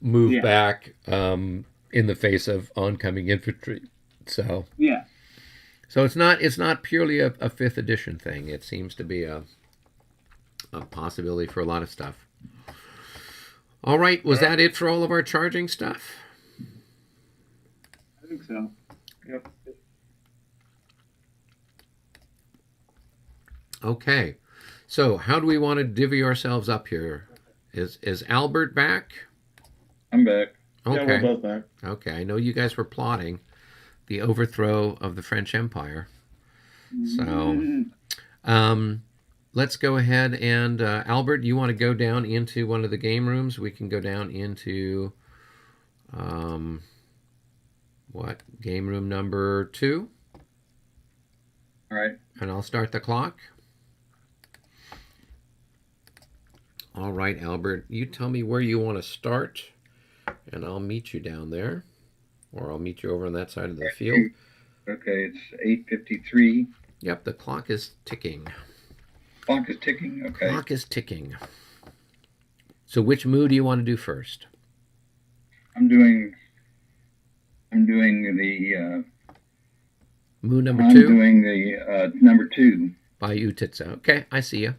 move back in the face of oncoming infantry. So so it's not purely a 5th edition thing. It seems to be a possibility for a lot of stuff. All right, was that it for all of our charging stuff?
I think so.
Yep.
Okay, so how do we want to divvy ourselves up here? Is Albert back?
I'm back.
Okay.
Yeah, we're both back.
Okay, I know you guys were plotting the overthrow of the French Empire. So let's go ahead and, Albert, you want to go down into one of the game rooms? We can go down into, game room number 2?
All right.
And I'll start the clock. All right, Albert, you tell me where you want to start, and I'll meet you down there, or I'll meet you over on that side of the field.
Okay, it's 8:53.
Yep, the clock is ticking.
Clock is ticking. Okay.
Clock is ticking. So which move do you want to do first?
I'm doing the
Move number
I'm
2?
doing the number 2.
By Utitsa. Okay, I see you.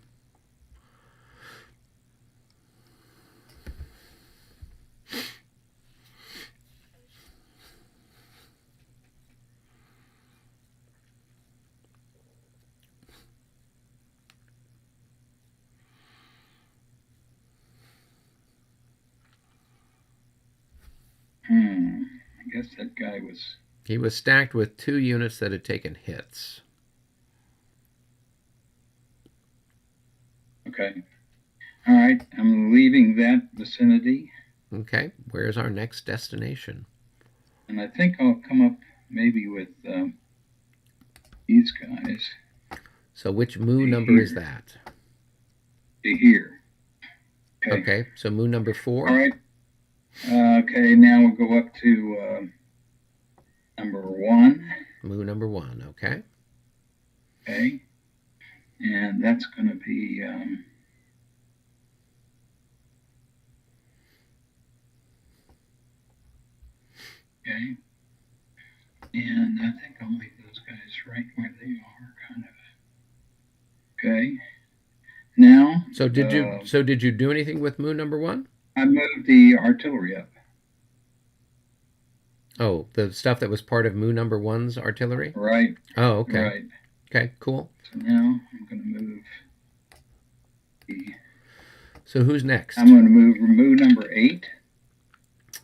I guess that guy was...
He was stacked with 2 units that had taken hits.
Okay. All right, I'm leaving that vicinity.
Okay, where's our next destination?
And I think I'll come up maybe with these guys.
So which move number is that?
To here.
Okay, so move number 4?
All right. Okay, now we'll go up to number 1.
Move number 1, okay.
Okay. And that's going to be... okay. And I think I'll leave those guys right where they are, kind of. Okay. Now...
So did you do anything with move number 1?
I moved the artillery up.
Oh, the stuff that was part of move number 1's artillery?
Right.
Oh, okay.
Right.
Okay, cool.
So now I'm going to move the...
So who's next?
I'm going to move number 8.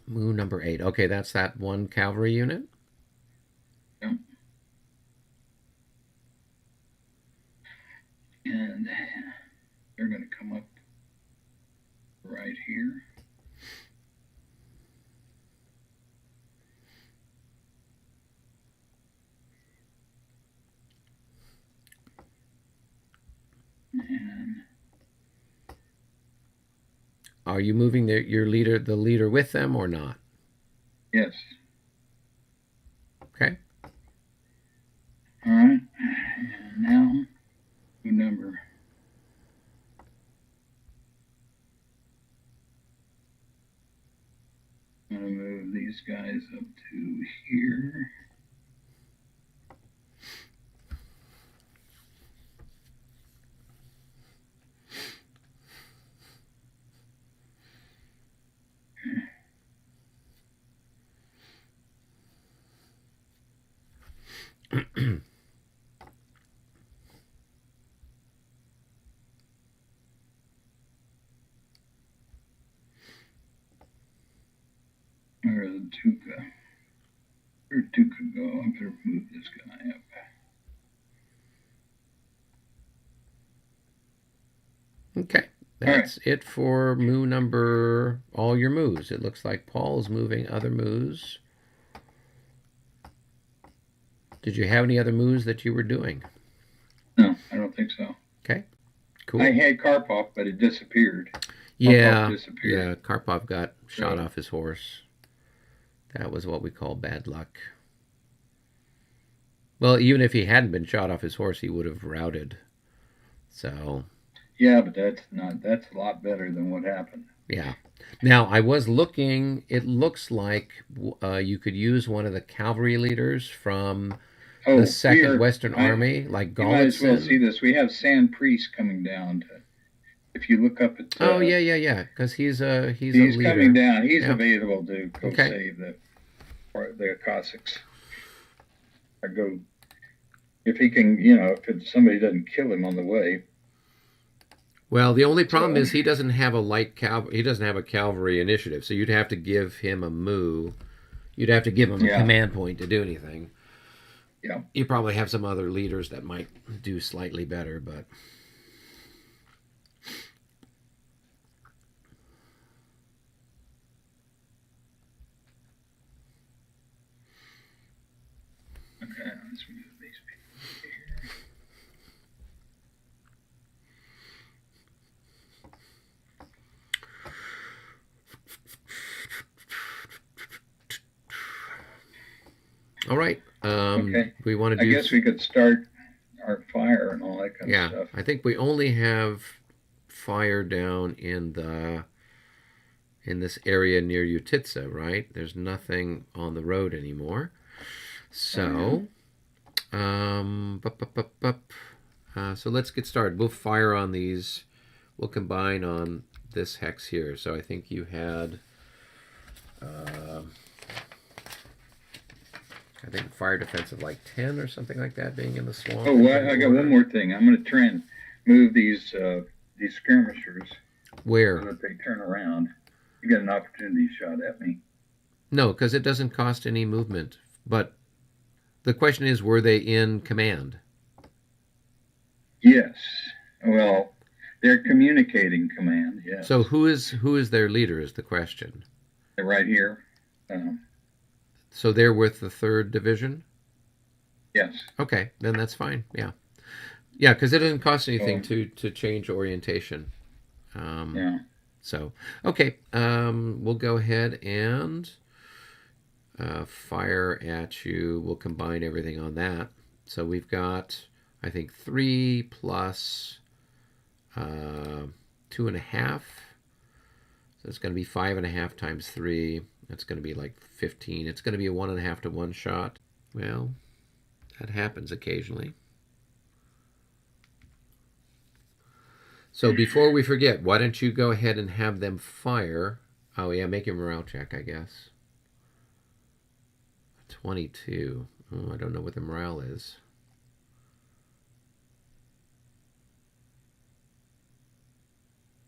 Move number 8. Okay, that's that 1 cavalry unit?
Yep. And they're going to come up right here. And
are you moving the leader with them or not?
yes.
Okay.
All right. And now, number... I'm going to move these guys up to here. Where the Tuca? Where did Tuca go? I better move this guy up.
Okay. that's it for move number, all your moves. It looks like Paul is moving other moves. Did you have any other moves that you were doing?
No, I don't think so.
Okay, cool.
I had Karpov, but it disappeared.
Yeah,
Karpov disappeared.
yeah, Karpov got shot off his horse. That was what we call bad luck. Well, even if he hadn't been shot off his horse, he would have routed. So...
Yeah, but that's a lot better than what happened.
Yeah. Now, I was looking, it looks like you could use one of the cavalry leaders from the Second Western Army, like Golitzin.
You might as well see this. We have Sand Priest coming down. If you look up at...
oh, yeah, because he's a leader.
He's coming down. He's available to go save the Cossacks. Or go... If he can, if somebody doesn't kill him on the way...
Well, the only problem is he doesn't have a he doesn't have a cavalry initiative, so you'd have to give him a move. You'd have to give him a command point to do anything.
Yeah.
You probably have some other leaders that might do slightly better, but...
Okay, let's move these people here.
All right.
Okay.
We want to do...
I guess we could start our fire and all that kind of stuff.
I think we only have fire down in this area near Utitsa, right? There's nothing on the road anymore. So, so let's get started. We'll fire on these. We'll combine on this hex here. So I think you had... I think fire defense of like 10 or something like that, being in the swamp.
Oh, well, I got one more thing. I'm going to try and move these skirmishers.
Where?
So that they turn around. You got an opportunity shot at me.
No, because it doesn't cost any movement. But the question is, were they in command?
Yes. Well, they're communicating command, yes.
So who is their leader is the question.
They're right here.
So they're with the 3rd Division?
Yes.
Okay, then that's fine. Yeah. Yeah, because it doesn't cost anything to change orientation.
Yeah.
So, okay, we'll go ahead and fire at you. We'll combine everything on that. So we've got, I think, 3 plus 2.5. So it's going to be 5.5 times 3. That's going to be like 15. It's going to be a 1.5 to 1 shot. Well, that happens occasionally. So before we forget, why don't you go ahead and have them fire? Oh yeah, make a morale check, I guess. 22. Oh, I don't know what the morale is.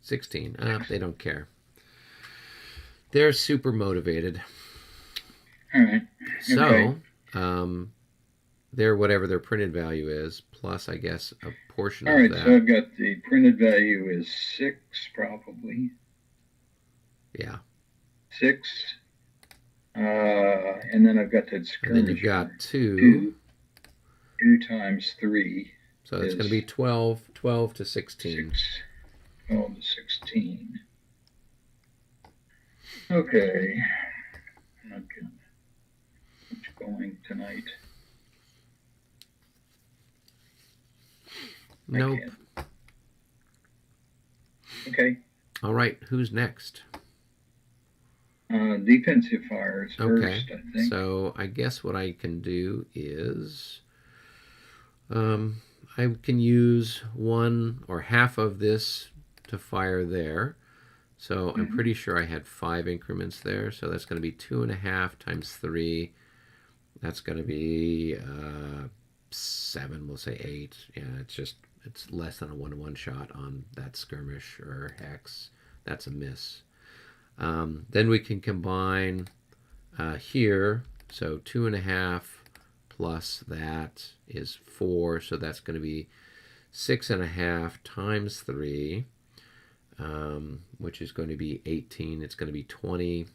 16. They don't care. They're super motivated.
All right.
So, they're whatever their printed value is, plus, I guess, a portion of that.
All right, so I've got the printed value is 6, probably.
Yeah.
6. And then I've got that skirmish.
And then you've got 2.
2 times 3.
So it's going to be 12 to 16.
12 to 16. Okay. I'm not getting much going tonight.
Nope.
Okay.
All right, who's next?
Defensive fires first, I think.
So I guess what I can do is I can use 1 or half of this to fire there. So I'm pretty sure I had 5 increments there. So that's going to be 2.5 times 3. That's going to be 7. We'll say 8. Yeah, it's less than a 1-to-1 shot on that skirmish or hex. That's a miss. Then we can combine here. So 2.5 plus that is 4. So that's going to be 6.5 times 3. which is going to be 18. It's going to be 20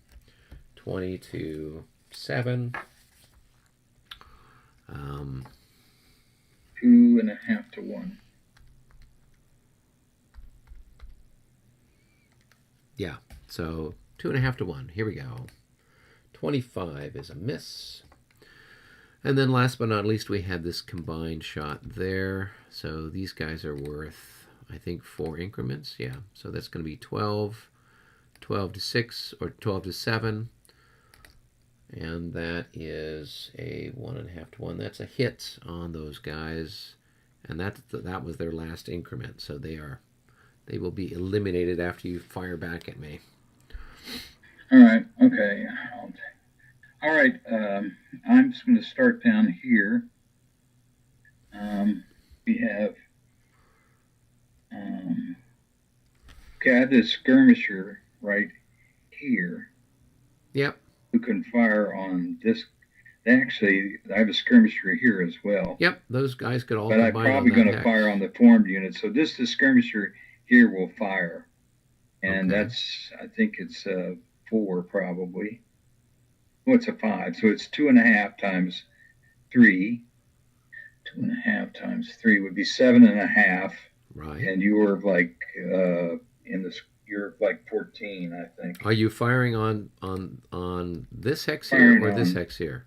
to 7.
2.5 to 1.
Yeah, so 2.5 to 1. Here we go. 25 is a miss. And then last but not least, we had this combined shot there. So these guys are worth, I think, 4 increments. Yeah, so that's going to be 12, 12 to 6, or 12 to 7. And that is a 1.5 to 1. That's a hit on those guys. And that was their last increment. So they will be eliminated after you fire back at me.
All right. Okay. All right. I'm just going to start down here. We have okay. I have this skirmisher right here.
Yep.
Who can fire on this? Actually, I have a skirmisher here as well.
Yep. Those guys could all.
But I'm probably going to fire on the formed unit. So the skirmisher here will fire, and
okay.
that's, I think it's 4 probably. Oh, it's a 5, so it's 2.5 times 3. 2.5 times 3 would be 7.5.
Right.
And you're like you're like 14, I think.
Are you firing on this hex here or this hex here?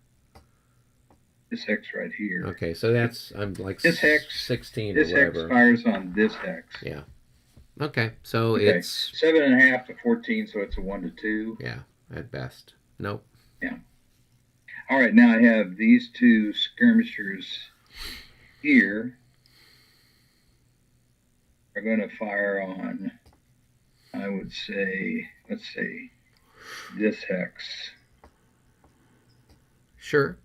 This hex right here.
Okay, so that's I'm like
this hex
16
this
or whatever.
Hex fires on this hex.
Yeah. Okay, so
okay.
It's
7.5 to 14, so it's a 1 to 2.
Yeah, at best. Nope.
Yeah. All right, now I have these 2 skirmishers here. Are going to fire on, I would say, let's say, this hex.
Sure.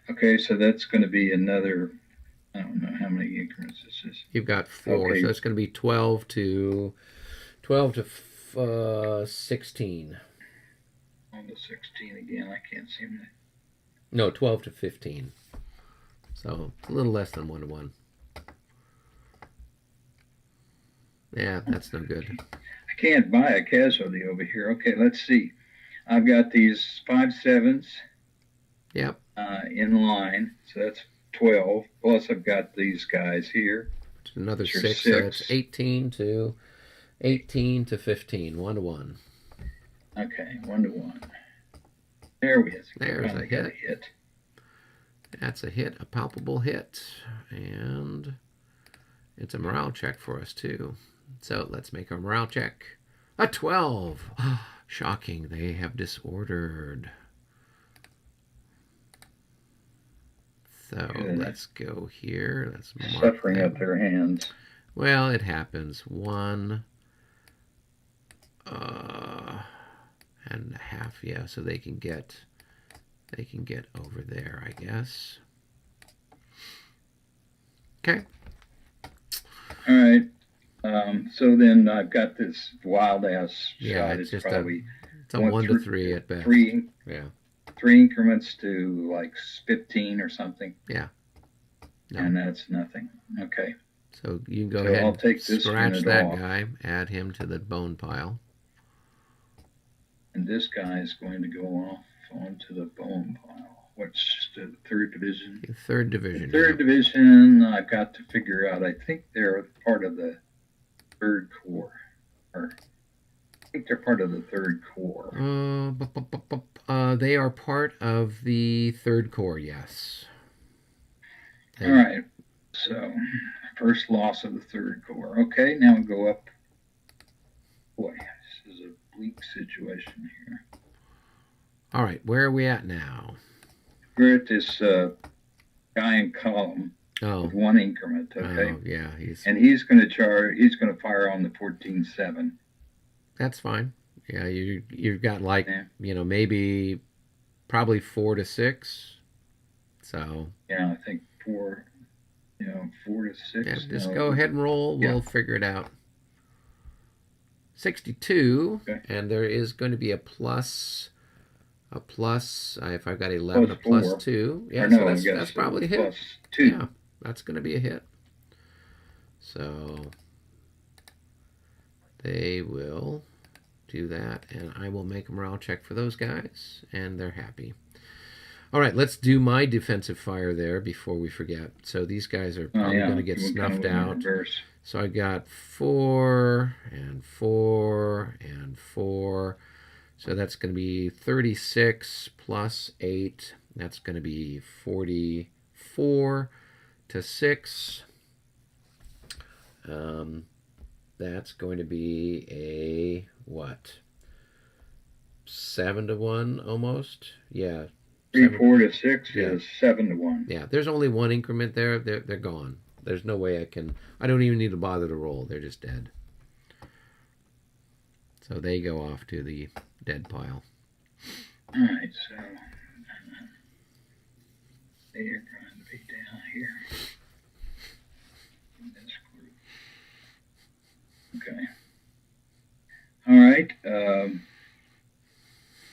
Okay, so that's going to be another, I don't know how many increments this is.
You've got 4, okay. So it's going to be 12 to 16.
On to 16 again, I can't seem to.
No, 12 to 15. So a little less than 1 to 1. Yeah, that's no good.
I can't buy a casualty over here. Okay, let's see. I've got these 5 7s.
Yep.
In line, so that's 12. Plus, I've got these guys here.
Another 6. So that's 18 to 15. 1 to 1.
Okay, 1 to 1. There we go.
There's a hit. That's a hit, a palpable hit, and it's a morale check for us too. So let's make a morale check. A 12. Shocking. They have disordered. So let's go here. Let's mark
suffering
them.
at their hands.
Well, it happens. 1 and a half. Yeah, so they can get over there, I guess. Okay.
All right. So then I've got this wild ass
yeah,
shot.
It's just
probably
it's a 1 to 3 at best.
3.
Yeah.
3 increments to like 15 or something.
Yeah.
No. And that's nothing. Okay.
So you can go ahead
I'll take
and scratch that
off.
guy, add him to the bone pile.
And this guy is going to go off onto the bone pile. What's the 3rd division?
The 3rd division.
The 3rd division, I've got to figure out. I think they're part of the 3rd Corps. Or I think they're part of the 3rd Corps.
They are part of the 3rd Corps, yes.
All right. So, first loss of the 3rd Corps. Okay, now we'll go up. Boy, this is a bleak situation here.
All right, where are we at now?
We're at this guy in column with 1 increment, okay?
Oh, yeah.
He's going to fire on the 14-7.
That's fine. Yeah, you've got like, maybe probably 4 to 6. So.
Yeah, I think 4 to 6.
Yeah, just go ahead and roll. We'll figure it out. 62, okay. And there is going to be a plus. If I've got 11, a plus 2. Yeah, so that's probably a hit.
Plus 2.
Yeah, that's going to be a hit. So they will do that, and I will make a morale check for those guys, and they're happy. All right, let's do my defensive fire there before we forget. So these guys are probably going to get snuffed out. So I got 4 and 4 and 4. So that's going to be 36 plus 8. That's going to be 44 to 6. That's going to be a, what? 7 to 1 almost? Yeah.
3, 4 to 6 is 7 to 1.
Yeah, there's only one increment there. They're gone. There's no way I don't even need to bother to roll. They're just dead. So they go off to the dead pile.
All right, so they're going to be down here in this group. Okay. All right.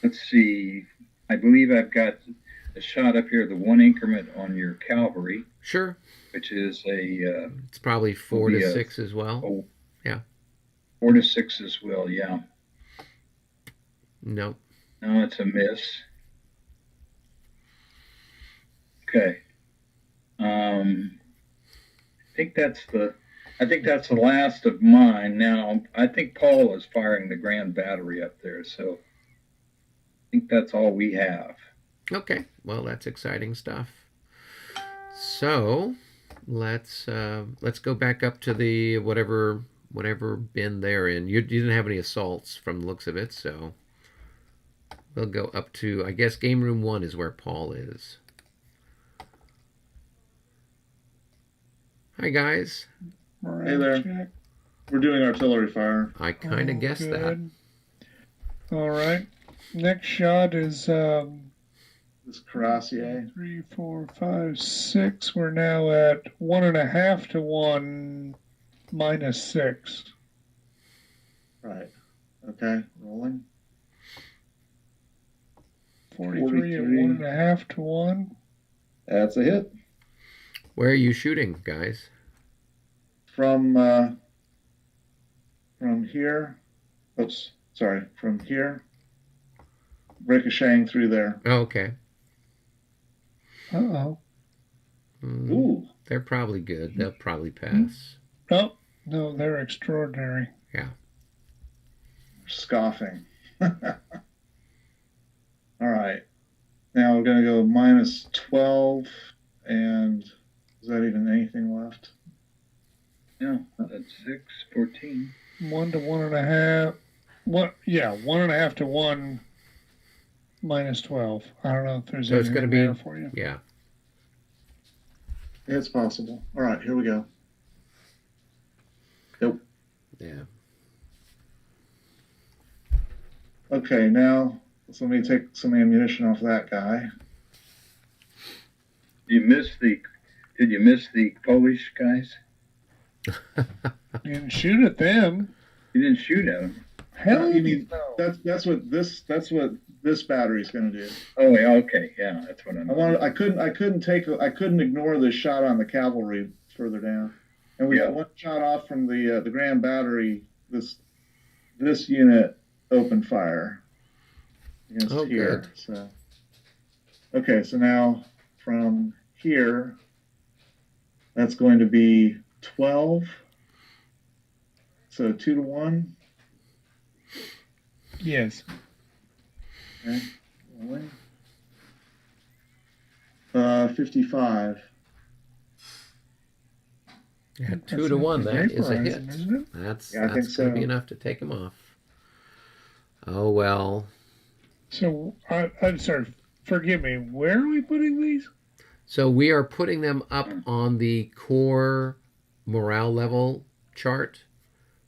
Let's see. I believe I've got a shot up here, the 1 increment on your cavalry.
Sure.
Which is a...
it's probably 4 to 6 as well.
Oh,
yeah.
4 to 6 as well, yeah.
Nope.
No, it's a miss. Okay. I think that's the last of mine. Now, I think Paul is firing the grand battery up there, so I think that's all we have.
Okay. Well, that's exciting stuff. So, let's go back up to the whatever bin they're in. You didn't have any assaults from the looks of it, so we'll go up to, I guess, game room 1 is where Paul is. Hi, guys.
Hey there. We're doing artillery fire.
I kind of guessed that.
All right. Next shot is
this Cuirassier.
3, 4, 5, 6. We're now at 1.5 to 1 minus 6.
Right. Okay. Rolling.
43 at 1.5 to 1.
That's a hit.
Where are you shooting, guys?
From here. Oops. Sorry. From here. Ricocheting through there.
Oh, okay.
Uh-oh.
Ooh.
They're probably good. They'll probably pass.
Oh, no, they're extraordinary.
Yeah.
Scoffing. All right. Now we're going to go minus 12, and is that even anything left?
Yeah, that's 6, 14.
1 to 1.5. What? Yeah, 1.5 to 1 minus 12. I don't know if there's anything
gonna
there for you.
Yeah.
It's possible. All right, here we go. Nope.
Yeah.
Okay, now so let me take some ammunition off that guy.
Did you miss the Polish guys?
You didn't shoot at them.
You didn't shoot at them.
Hell,
You mean
no.
that's what this battery's going to do.
Oh, yeah, okay, yeah, that's what I'm.
I couldn't ignore the shot on the cavalry further down, and we got one shot off from the grand battery. This unit opened fire against here.
Good.
So okay, so now from here, that's going to be 12. So 2 to 1.
Yes.
Okay. 55.
Yeah, 2 to 1. That is a hit.
Isn't it?
That's
Yeah, I think
going to
so.
be enough to take him off. Oh, well.
So, I'm sorry, forgive me, where are we putting these?
So we are putting them up on the core morale level chart.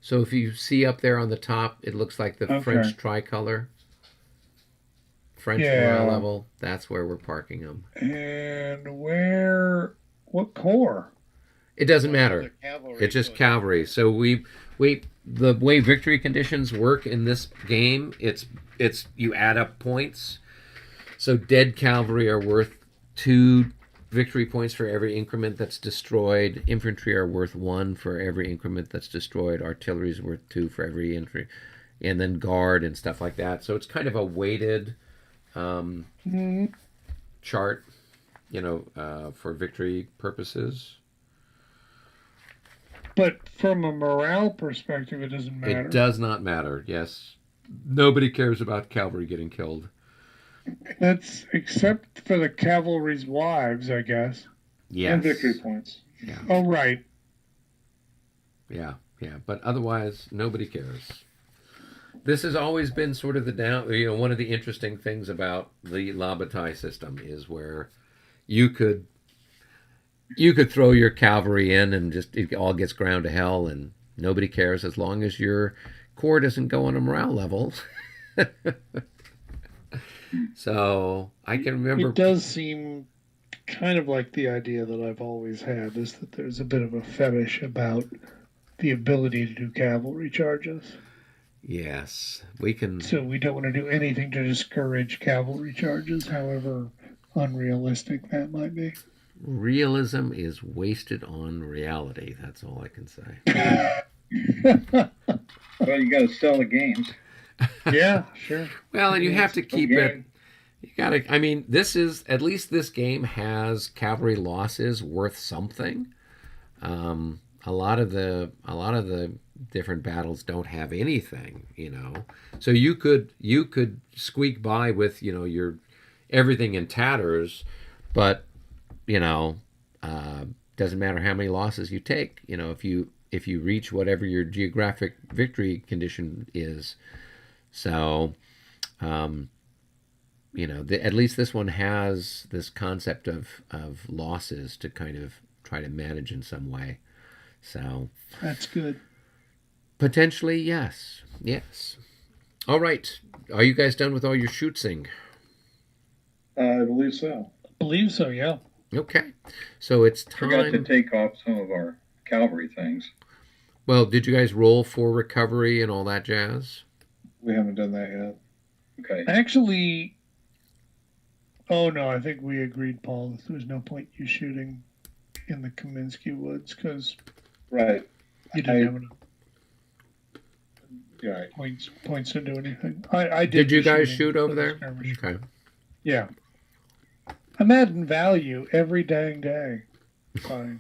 So if you see up there on the top, it looks like the French tricolor. French morale level. That's where we're parking them.
And what corps?
It doesn't matter. It's just cavalry. So we the way victory conditions work in this game, it's you add up points. So dead cavalry are worth 2 victory points for every increment that's destroyed. Infantry are worth 1 for every increment that's destroyed. Artillery is worth 2 for every infantry. And then guard and stuff like that. So it's kind of a weighted chart, for victory purposes.
But from a morale perspective, it doesn't matter.
It does not matter, yes. Nobody cares about cavalry getting killed.
That's except for the cavalry's wives, I guess.
Yes.
And victory points.
Yeah.
Oh, right.
Yeah. But otherwise, nobody cares. This has always been sort of one of the interesting things about the La Bataille system is where you could throw your cavalry in and just it all gets ground to hell and nobody cares as long as your corps doesn't go on a morale level. So I can remember.
It does seem kind of like the idea that I've always had is that there's a bit of a fetish about the ability to do cavalry charges.
Yes, we can.
So we don't want to do anything to discourage cavalry charges, however unrealistic that might be.
Realism is wasted on reality. That's all I can say.
Well, you got to sell the games.
Yeah, sure.
Well, and you have to keep it. You gotta. I mean, at least this game has cavalry losses worth something. A lot of the different battles don't have anything, So you could squeak by with your everything in tatters, but doesn't matter how many losses you take. If you reach whatever your geographic victory condition is. So, at least this one has this concept of losses to kind of try to manage in some way. So
that's good.
Potentially, yes. All right. Are you guys done with all your shooting?
I believe so.
Yeah.
Okay. So it's time.
Forgot to take off some of our cavalry things.
Well, did you guys roll for recovery and all that jazz?
We haven't done that yet.
Okay.
Actually, oh no, I think we agreed, Paul, that there was no point you shooting in the Kaminsky Woods because
right,
you didn't have enough
right.
points to do anything. I did.
Did you guys shoot over there? Okay.
Yeah. I'm adding value every dang day by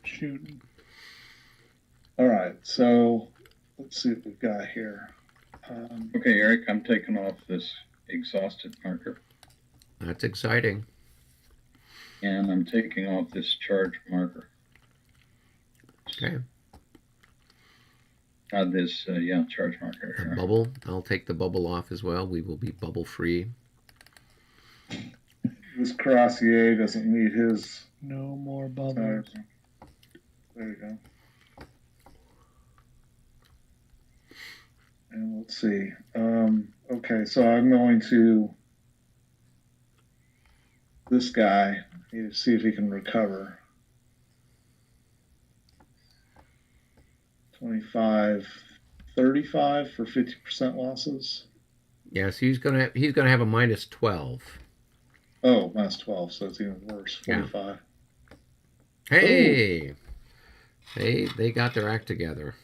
shooting.
All right, so let's see what we've got here.
Okay, Eric, I'm taking off this exhausted marker.
That's exciting.
And I'm taking off this charge marker.
Okay.
Charge marker.
The bubble. I'll take the bubble off as well. We will be bubble free.
This Cuirassier doesn't need his.
No more bubbles.
There you go. And let's see. Okay, so I'm going to this guy. Need to see if he can recover. 25, 35 for 50% losses.
Yes, he's gonna have a minus 12.
Oh, minus 12, so it's even worse. 45.
Yeah. Hey, they got their act together.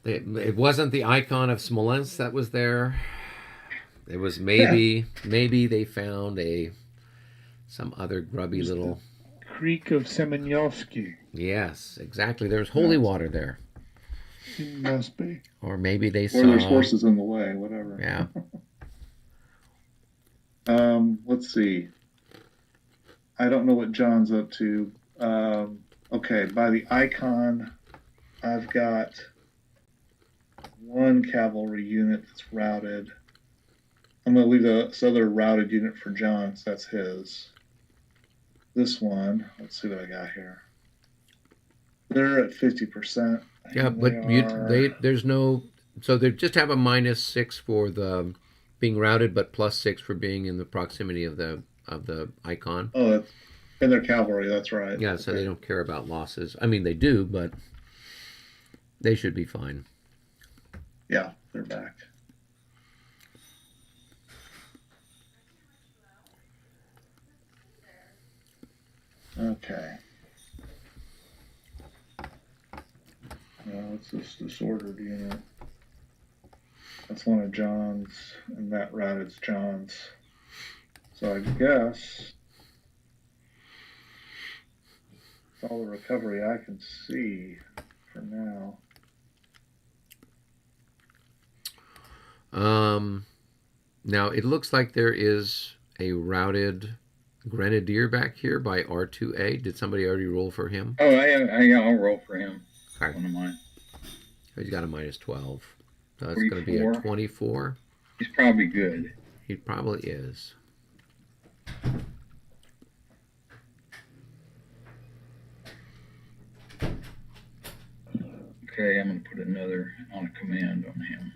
It wasn't the icon of Smolensk that was there. It was maybe they found some other grubby little
Creek of Semyonofsky.
Yes, exactly. There's holy water there.
It must be.
Or maybe they saw.
Or there's horses in the way, whatever.
Yeah.
Let's see. I don't know what John's up to. Okay, by the icon, I've got one cavalry unit that's routed. I'm going to leave this other routed unit for John, so that's his. This one, let's see what I got here. They're at 50%.
Yeah, but there's no. So they just have a -6 for the being routed, but +6 for being in the proximity of the icon.
Oh, and they're cavalry. That's right.
Yeah, so they don't care about losses. I mean, they do, but they should be fine.
Yeah, they're back. Okay. Now, what's this disordered unit? That's one of John's, and that route is John's. So I guess it's all the recovery I can see for now.
Now it looks like there is a routed Grenadier back here by R2A. Did somebody already roll for him?
Oh, I'll roll for him.
Okay.
One of mine.
He's got a -12. So that's going to be a 24.
He's probably good.
He probably is.
Okay, I'm going to put another on a command on him.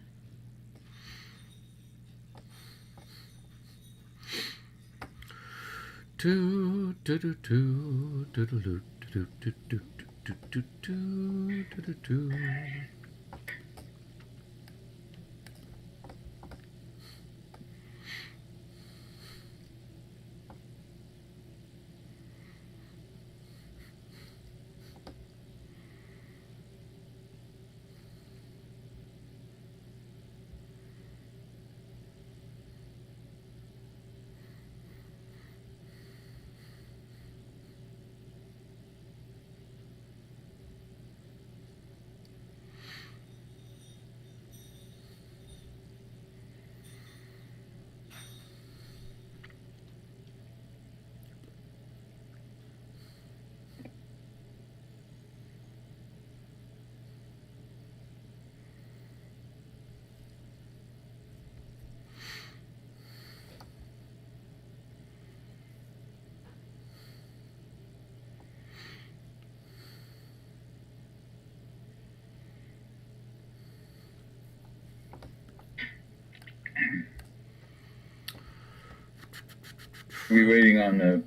Are we waiting on the...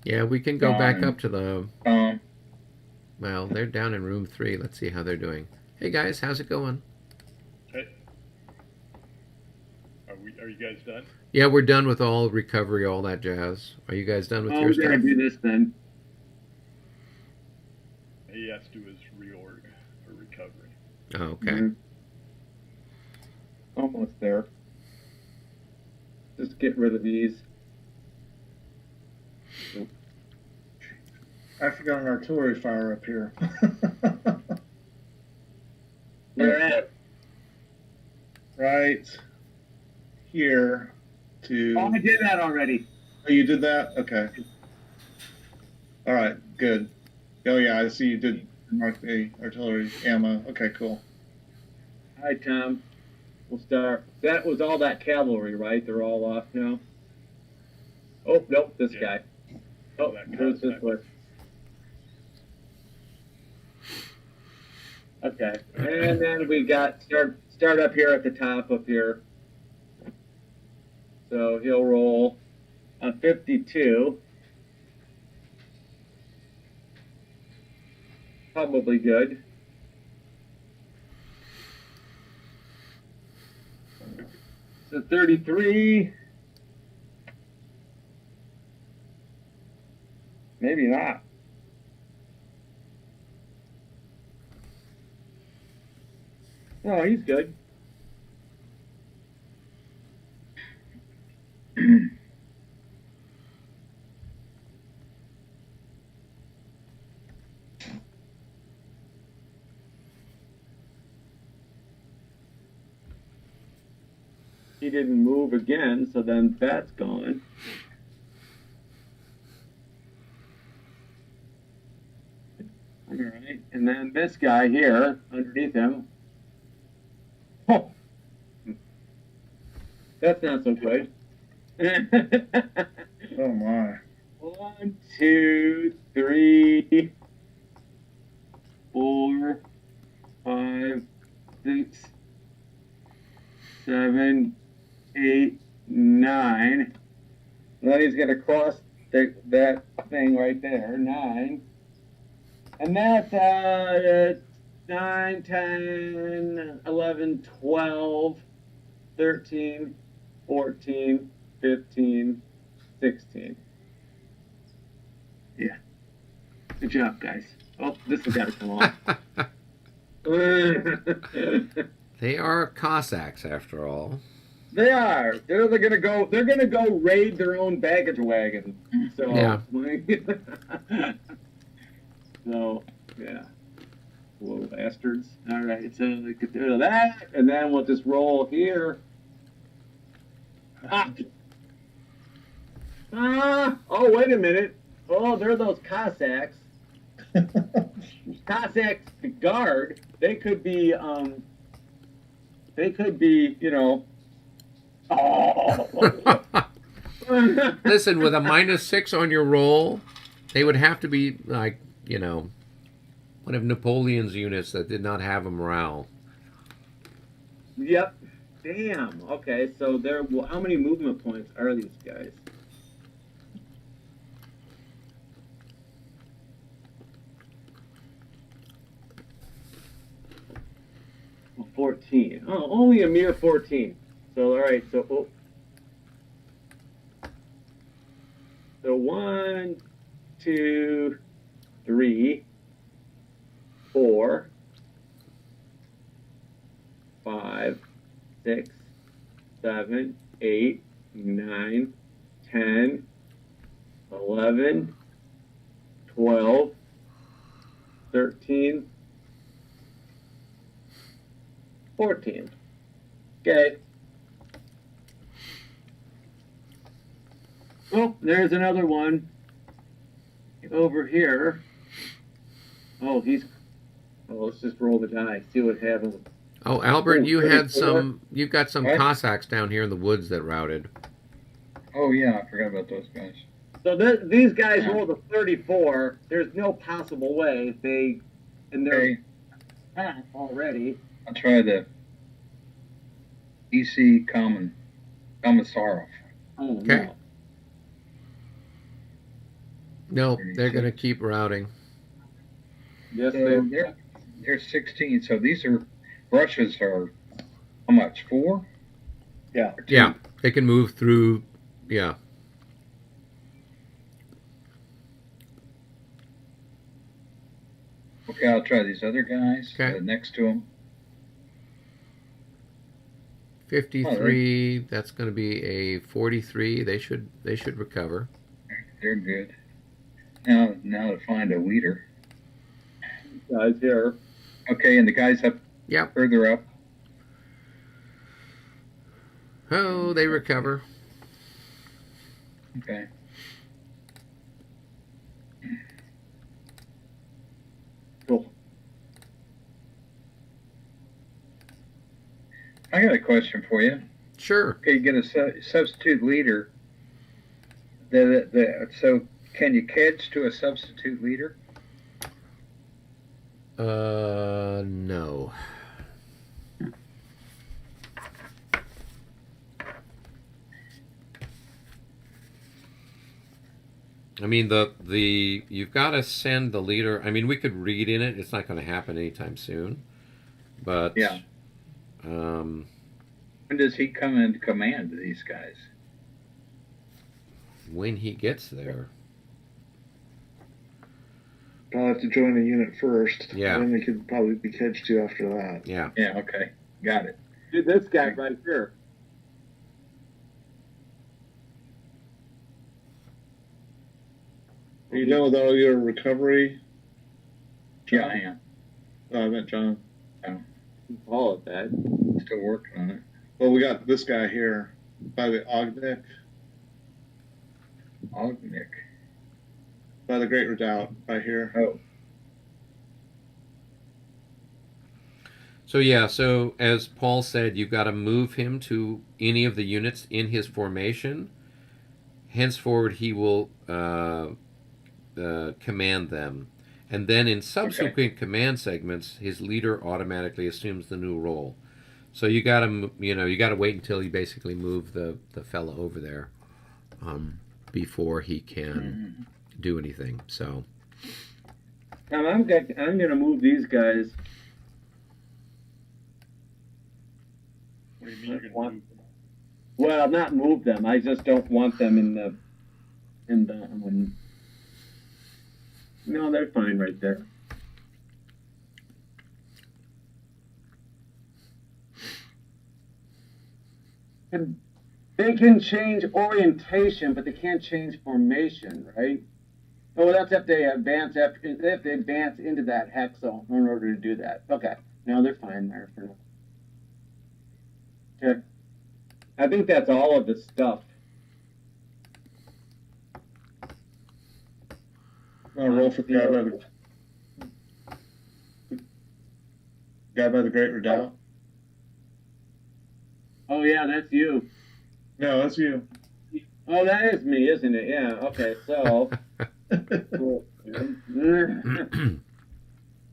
Yeah, we can go back up to the... Well, they're down in room 3. Let's see how they're doing. Hey guys, how's it going?
Hey. Are you guys done?
Yeah, we're done with all recovery, all that jazz. Are you guys done with your stuff?
We're gonna do this then.
He has to do his reorg or recovery.
Oh, okay.
Mm-hmm. Almost there. Just get rid of these.
I forgot an artillery fire up here.
Where at?
Right here to...
Oh, I did that already.
Oh, you did that? Okay. All right, good. Oh, yeah, I see you did mark the artillery ammo. Okay, cool.
All right, Tom. We'll start. That was all that cavalry, right? They're all off now? Oh, nope, this guy. Oh, there's this one. Okay, and then we got start up here at the top up here. So he'll roll a 52. Probably good. So 33. Maybe not. Oh, he's good. He didn't move again, so then that's gone. All right, and then this guy here, underneath him. Oh, that's not so good.
Oh, my.
1, 2, 3, 4, 5, 6, 7, 8, 9. And then he's going to cross that thing right there, 9. And that's 9, 10, 11, 12, 13, 14, 15, 16. Yeah. Good job, guys. Oh, this has got to come off.
They are Cossacks, after all.
They are. They're gonna go. They're gonna go raid their own baggage wagon. So
Yeah.
So yeah. Little bastards. All right. So we could do that, and then we'll just roll here. Oh, wait a minute. Oh, they're those Cossacks. Cossacks the guard. They could be. They could be. You know. Oh.
Listen, with a -6 on your roll, they would have to be like, you know, one of Napoleon's units that did not have a morale.
Yep. Damn. Okay. So there. Well, how many movement points are these guys? 14. Oh, only a mere 14. So, all right. So, so 1, 2, 3, 4, 5, 6, 7, 8, 9, 10, 11, 12, 13, 14. Okay. Oh, there's another one over here. Oh, let's just roll the die, see what happens.
Oh, Albert, you've got
34.
some
What?
Cossacks down here in the woods that routed.
Oh yeah, I forgot about those guys.
So these guys rolled a 34. There's no possible way they're
Okay,
already.
I'll try the EC Commissarov.
Oh,
Okay.
no.
No, they're going to keep routing.
Yes,
So they're 16. So these are Russia's are how much? 4?
Yeah.
Or 2?
Yeah, they can move through. Yeah.
Okay, I'll try these other guys
Okay.
next to them.
53. That's going to be a 43. They should recover.
They're good. Now to find a leader.
guys here.
Okay, and the guys up
Yep.
further up.
Oh, they recover.
Okay.
Cool.
I got a question for you.
Sure.
Okay, you get a substitute leader. So can you catch to a substitute leader?
No. I mean, you've got to send the leader. I mean, we could read in it. It's not going to happen anytime soon. But
Yeah. When does he come in command of these guys?
when he gets there,
I'll have to join a unit first.
Yeah.
Then they could probably be catched to after that.
yeah.
Yeah, okay. Got it.
Dude, this guy right here.
Are you done with all your recovery?
Yeah, I am.
Oh, I meant John.
All of that.
Still working on it.
Well, we got this guy here by the Ognik,
Nick.
by the Great Redoubt, right here.
Oh,
So as Paul said, you've got to move him to any of the units in his formation. Henceforward, he will command them. And then in subsequent command segments, his leader automatically assumes the new role. So you got to wait until you basically move the fella over there before he can do anything. So
Now, I'm gonna move these guys.
What do you mean you're gonna move them?
Well, not move them. I just don't want them in the No, they're fine right there. And they can change orientation, but they can't change formation, right? Oh, that's if they advance into that hex zone in order to do that. Okay, no, they're fine there for now. Okay, I think that's all of the stuff.
I'll roll for the guy by the Great Redoubt.
Oh yeah, that's you.
No, that's you.
Oh, that is me, isn't it? Yeah. Okay, so.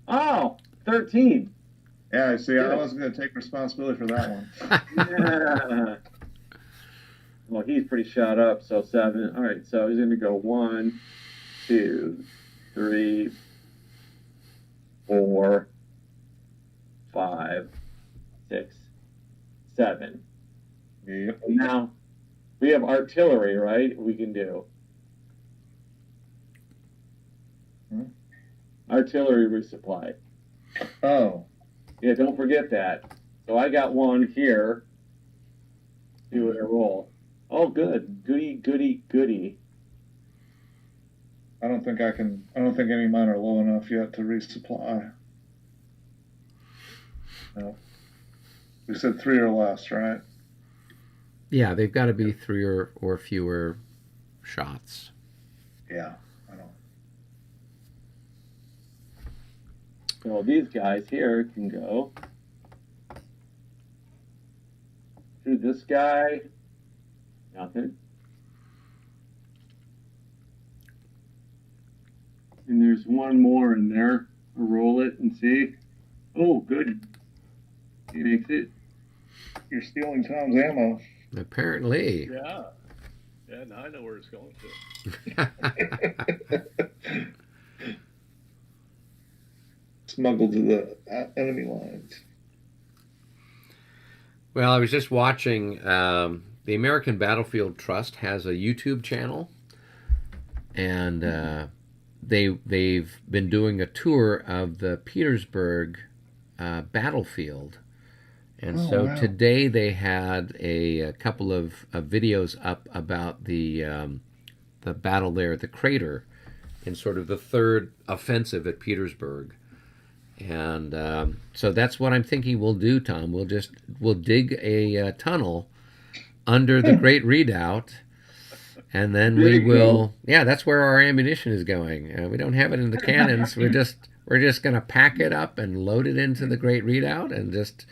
Oh, 13.
Yeah, see, I wasn't going to take responsibility for that one.
Yeah. Well, he's pretty shot up, so 7. All right, so he's going to go 1, 2, 3, 4, 5, 6, 7.
Yep.
Now, we have artillery, right? We can do. Artillery resupply.
Oh.
Yeah, don't forget that. So I got one here. See what I roll. Oh, good. Goody, goody, goody.
I don't think any of mine are low enough yet to resupply. No. We said 3 or less, right?
Yeah, they've got to be 3 or fewer shots.
Yeah, I don't.
So these guys here can go through this guy. Nothing. And there's one more in there. I'll roll it and see. Oh, good. He makes it.
You're stealing Tom's ammo.
Apparently.
Yeah. Yeah, now I know where it's going to.
Smuggled to the enemy lines.
Well, I was just watching. The American Battlefield Trust has a YouTube channel, and they've been doing a tour of the Petersburg battlefield. And so today they had a couple of videos up about the battle there at the crater in sort of the third offensive at Petersburg. And so that's what I'm thinking we'll do, Tom. We'll dig a tunnel under the Great Redoubt, and then we will. Yeah, that's where our ammunition is going. We don't have it in the cannons. We're just going to pack it up and load it into the Great Redoubt and just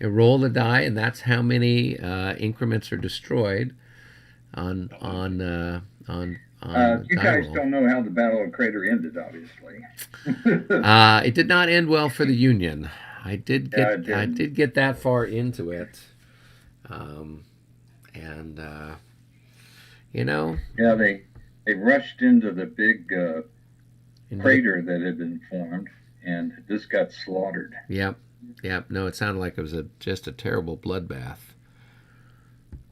roll the die, and that's how many increments are destroyed on
you guys don't know how the Battle of Crater ended, obviously.
It did not end well for the Union. I did get that far into it,
Yeah, they rushed into the big crater that had been formed, and this got slaughtered.
Yep. No, it sounded like it was just a terrible bloodbath.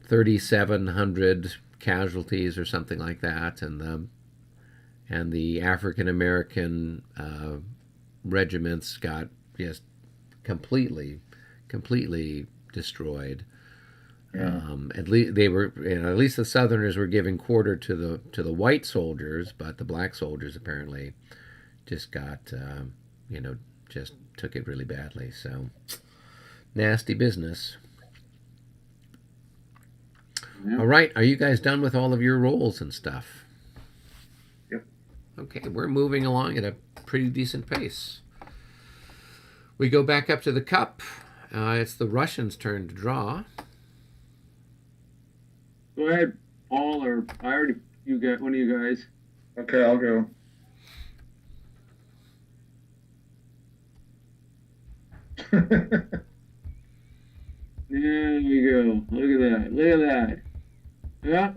3,700 casualties or something like that, and the African American regiments got just completely destroyed.
Yeah.
At least they were, at least the Southerners were giving quarter to the white soldiers, but the black soldiers apparently just got just took it really badly. So nasty business.
Yeah.
All right, are you guys done with all of your rolls and stuff?
Yep.
Okay, we're moving along at a pretty decent pace. We go back up to the cup. It's the Russians' turn to draw.
Go ahead, Paul, or you got one of you guys.
Okay, I'll go.
There we go. Look at that. Yeah.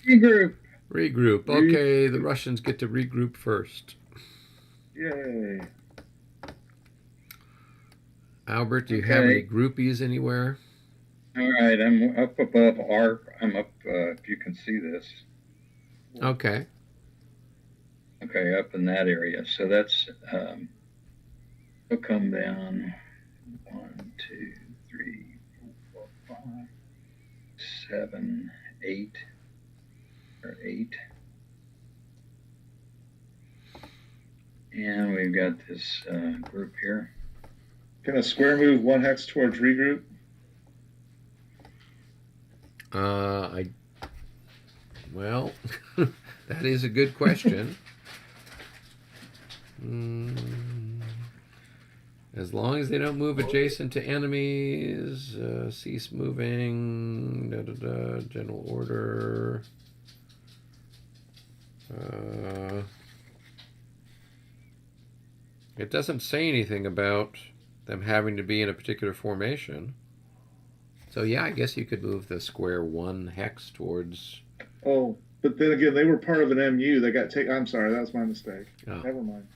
Regroup.
Regroup. Okay, the Russians get to regroup first.
Yay.
Albert, do you have any groupies anywhere?
All right, I'm up above ARP. I'm up, if you can see this.
Okay.
Okay, up in that area. So that's he'll come down 1, 2, 3, 4, 5, 7, 8, or 8. And we've got this group here.
Can a square move 1 hex towards regroup?
Well, that is a good question. As long as they don't move adjacent to enemies, cease moving, general order. It doesn't say anything about them having to be in a particular formation. So yeah, I guess you could move the square 1 hex towards...
Oh, but then again, they were part of an MU. They got taken. I'm sorry, that was my mistake.
Oh.
Never mind.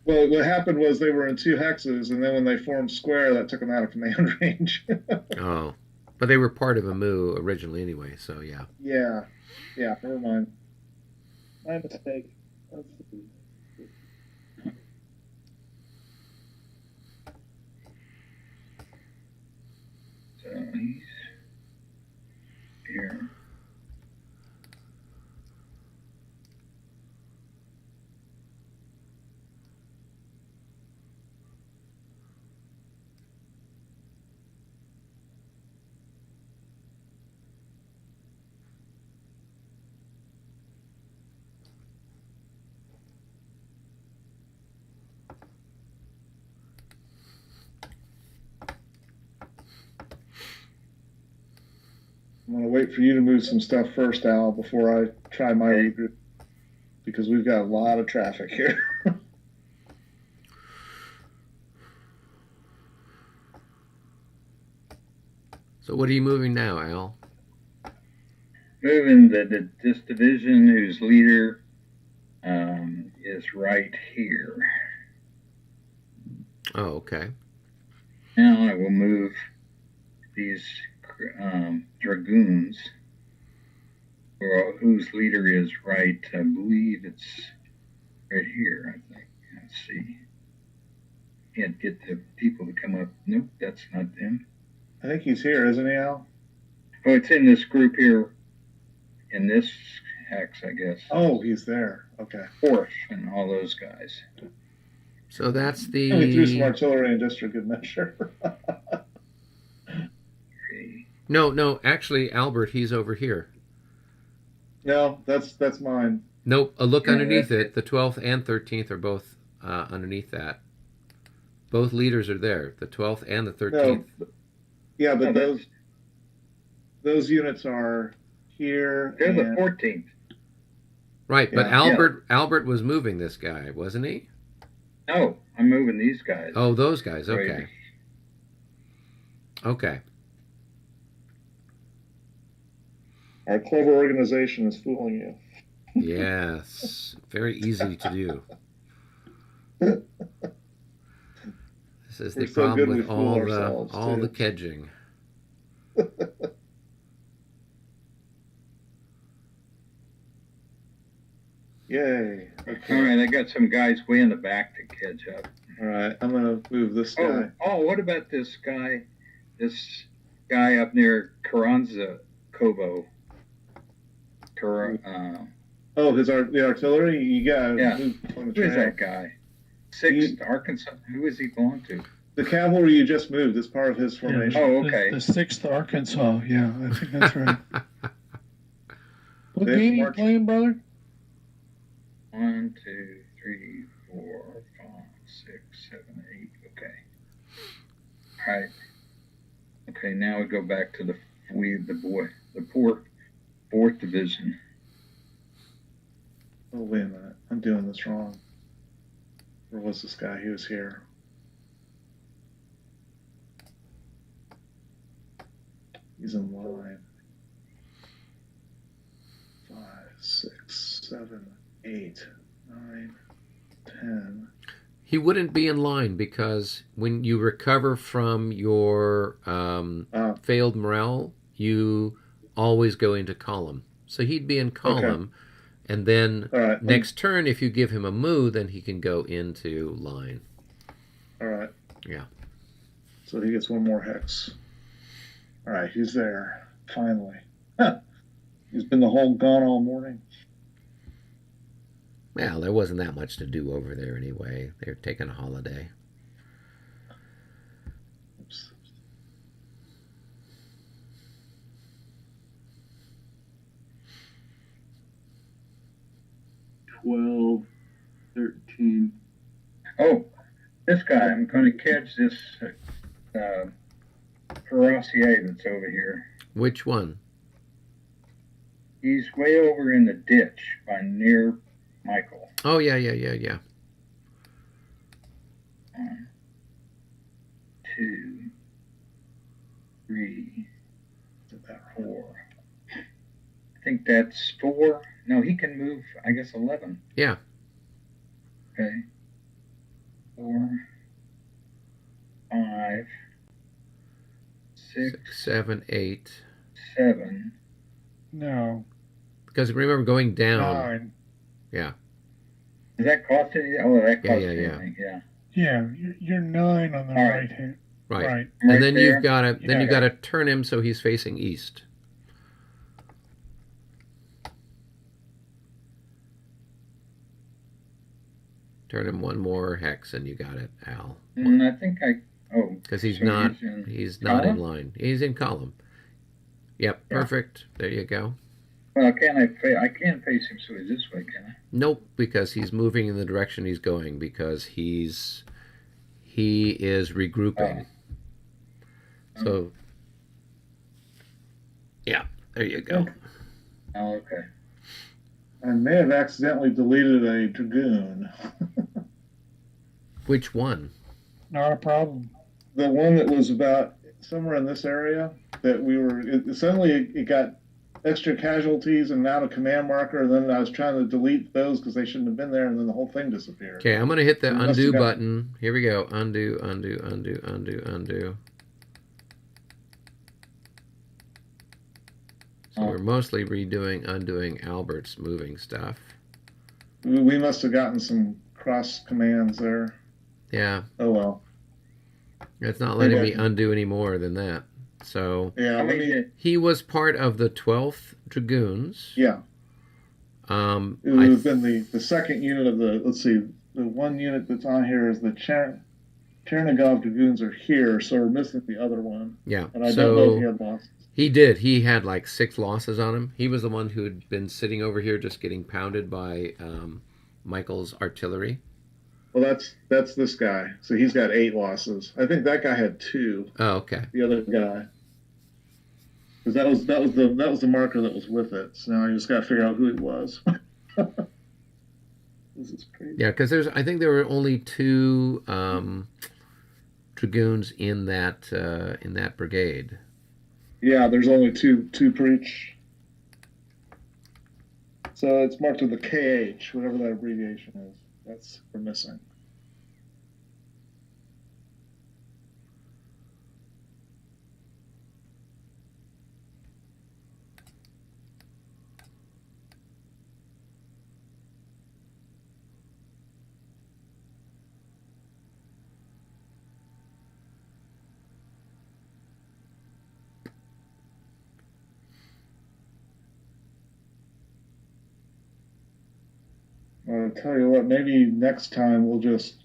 Well, what happened was they were in 2 hexes, and then when they formed square, that took them out of command range.
Oh, but they were part of a MU originally anyway, so yeah.
Yeah, never mind. My mistake. Let's see.
So he's here.
I'm going to wait for you to move some stuff first, Al, before I try my regroup, because we've got a lot of traffic here.
So what are you moving now, Al?
Moving this division whose leader is right here.
Oh, okay.
Now I will move these dragoons, whose leader is right, I believe it's right here, I think. Let's see. Can't get the people to come up. Nope, that's not them.
I think he's here, isn't he, Al?
Oh, it's in this group here, in this hex, I guess.
Oh, he's there. Okay.
Fourth and all those guys.
So that's the...
We threw some artillery in just for good measure.
No, actually, Albert, he's over here.
No, that's mine.
Nope, look underneath it. The 12th and 13th are both underneath that. Both leaders are there, the 12th and the 13th.
No, yeah, but those units are here.
They're the 14th.
Right, but
Yeah.
Albert was moving this guy, wasn't he?
No, I'm moving these guys.
Oh, those guys, okay.
Right.
Okay.
Our clever organization is fooling you.
Yes, very easy to do. This is the
We're so
problem
good we
with
fool
all
ourselves, too.
the kedging.
Yay. Okay.
All right, I got some guys way in the back to catch up.
All right, I'm going to move this guy.
Oh, what about this guy? This guy up near Carranza Kobo.
Oh, the artillery? You got
Yeah.
move on the
Who is
trail.
that guy? 6th Arkansas. Who is he belong to?
The cavalry you just moved is part of his formation.
Oh, okay.
The 6th Arkansas. Yeah, I think that's right. What
They've
game are you
marched-
playing, brother?
1, 2, 3, 4, 5, 6, 7, 8. Okay. All right. Okay, now we go back to the poor 4th Division.
Oh, wait a minute. I'm doing this wrong. Where was this guy? He was here. He's in line. 5, 6, 7, 8, 9, 10.
He wouldn't be in line because when you recover from your failed morale, you always go into column. So he'd be in column, And then
All right.
next turn, if you give him a moo, then he can go into line.
All right.
Yeah.
So he gets one more hex. All right, he's there. Finally. Huh. He's been the whole gone all morning.
Well, there wasn't that much to do over there anyway. They're taking a holiday.
Oops.
$12, $13.
Oh, this guy, I'm going to catch this Cuirassier that's over here.
Which one?
He's way over in the ditch by near Michael.
Oh, yeah.
1, 2, 3, 4. I think that's 4. No, he can move, I guess, 11.
Yeah.
Okay. 4, 5, 6,
6, 7, 8.
7.
No.
Because remember, going down.
9.
Yeah.
Does that cost anything? Oh, that costs
Yeah.
anything. Yeah.
Yeah, you're 9 on the
All right.
right hand.
Right.
Right.
And
Right
then
there?
you've got to
Yeah.
you've got to turn him so he's facing east. Turn him one more hex and you got it, Al.
I think
Because he's
so
not
in
he's not in
column?
line. He's in column. Yep,
Yeah.
perfect. There you go.
Well, I can't face him so he's this way, can I?
Nope, because he's moving in the direction he's going because he is regrouping. So yeah, there you go.
Oh, okay.
I may have accidentally deleted a dragoon.
Which one?
Not a problem.
The one that was about somewhere in this area that we were. Suddenly it got extra casualties and out of command marker, and then I was trying to delete those because they shouldn't have been there, and then the whole thing disappeared.
Okay, I'm going to hit the
You must
undo
have got-
button. Here we go. Undo, undo, undo, undo, undo. So we're mostly undoing Albert's moving stuff.
We must have gotten some cross commands there.
Yeah,
Oh well.
it's not letting me
Okay.
undo any more than that. So
Yeah.
How
Let
many
me,
did-
he was part of the 12th Dragoons.
yeah. It
I
would have been the second unit of the. Let's see. The one unit that's on here is the Chernigov dragoons are here, so we're missing the other one.
yeah.
And I don't know if he
So
had losses.
he did. He had like 6 losses on him. He was the one who had been sitting over here just getting pounded by Michael's artillery.
Well, that's this guy. So he's got 8 losses. I think that guy had 2.
Oh, okay.
The other guy, because that was the marker that was with it. So now I just got to figure out who it was. This is crazy.
Yeah, because I think there were only 2 dragoons in that brigade.
Yeah, there's only two per each. So it's marked with the KH, whatever that abbreviation is. That's we're missing. I'll tell you what, maybe next time we'll just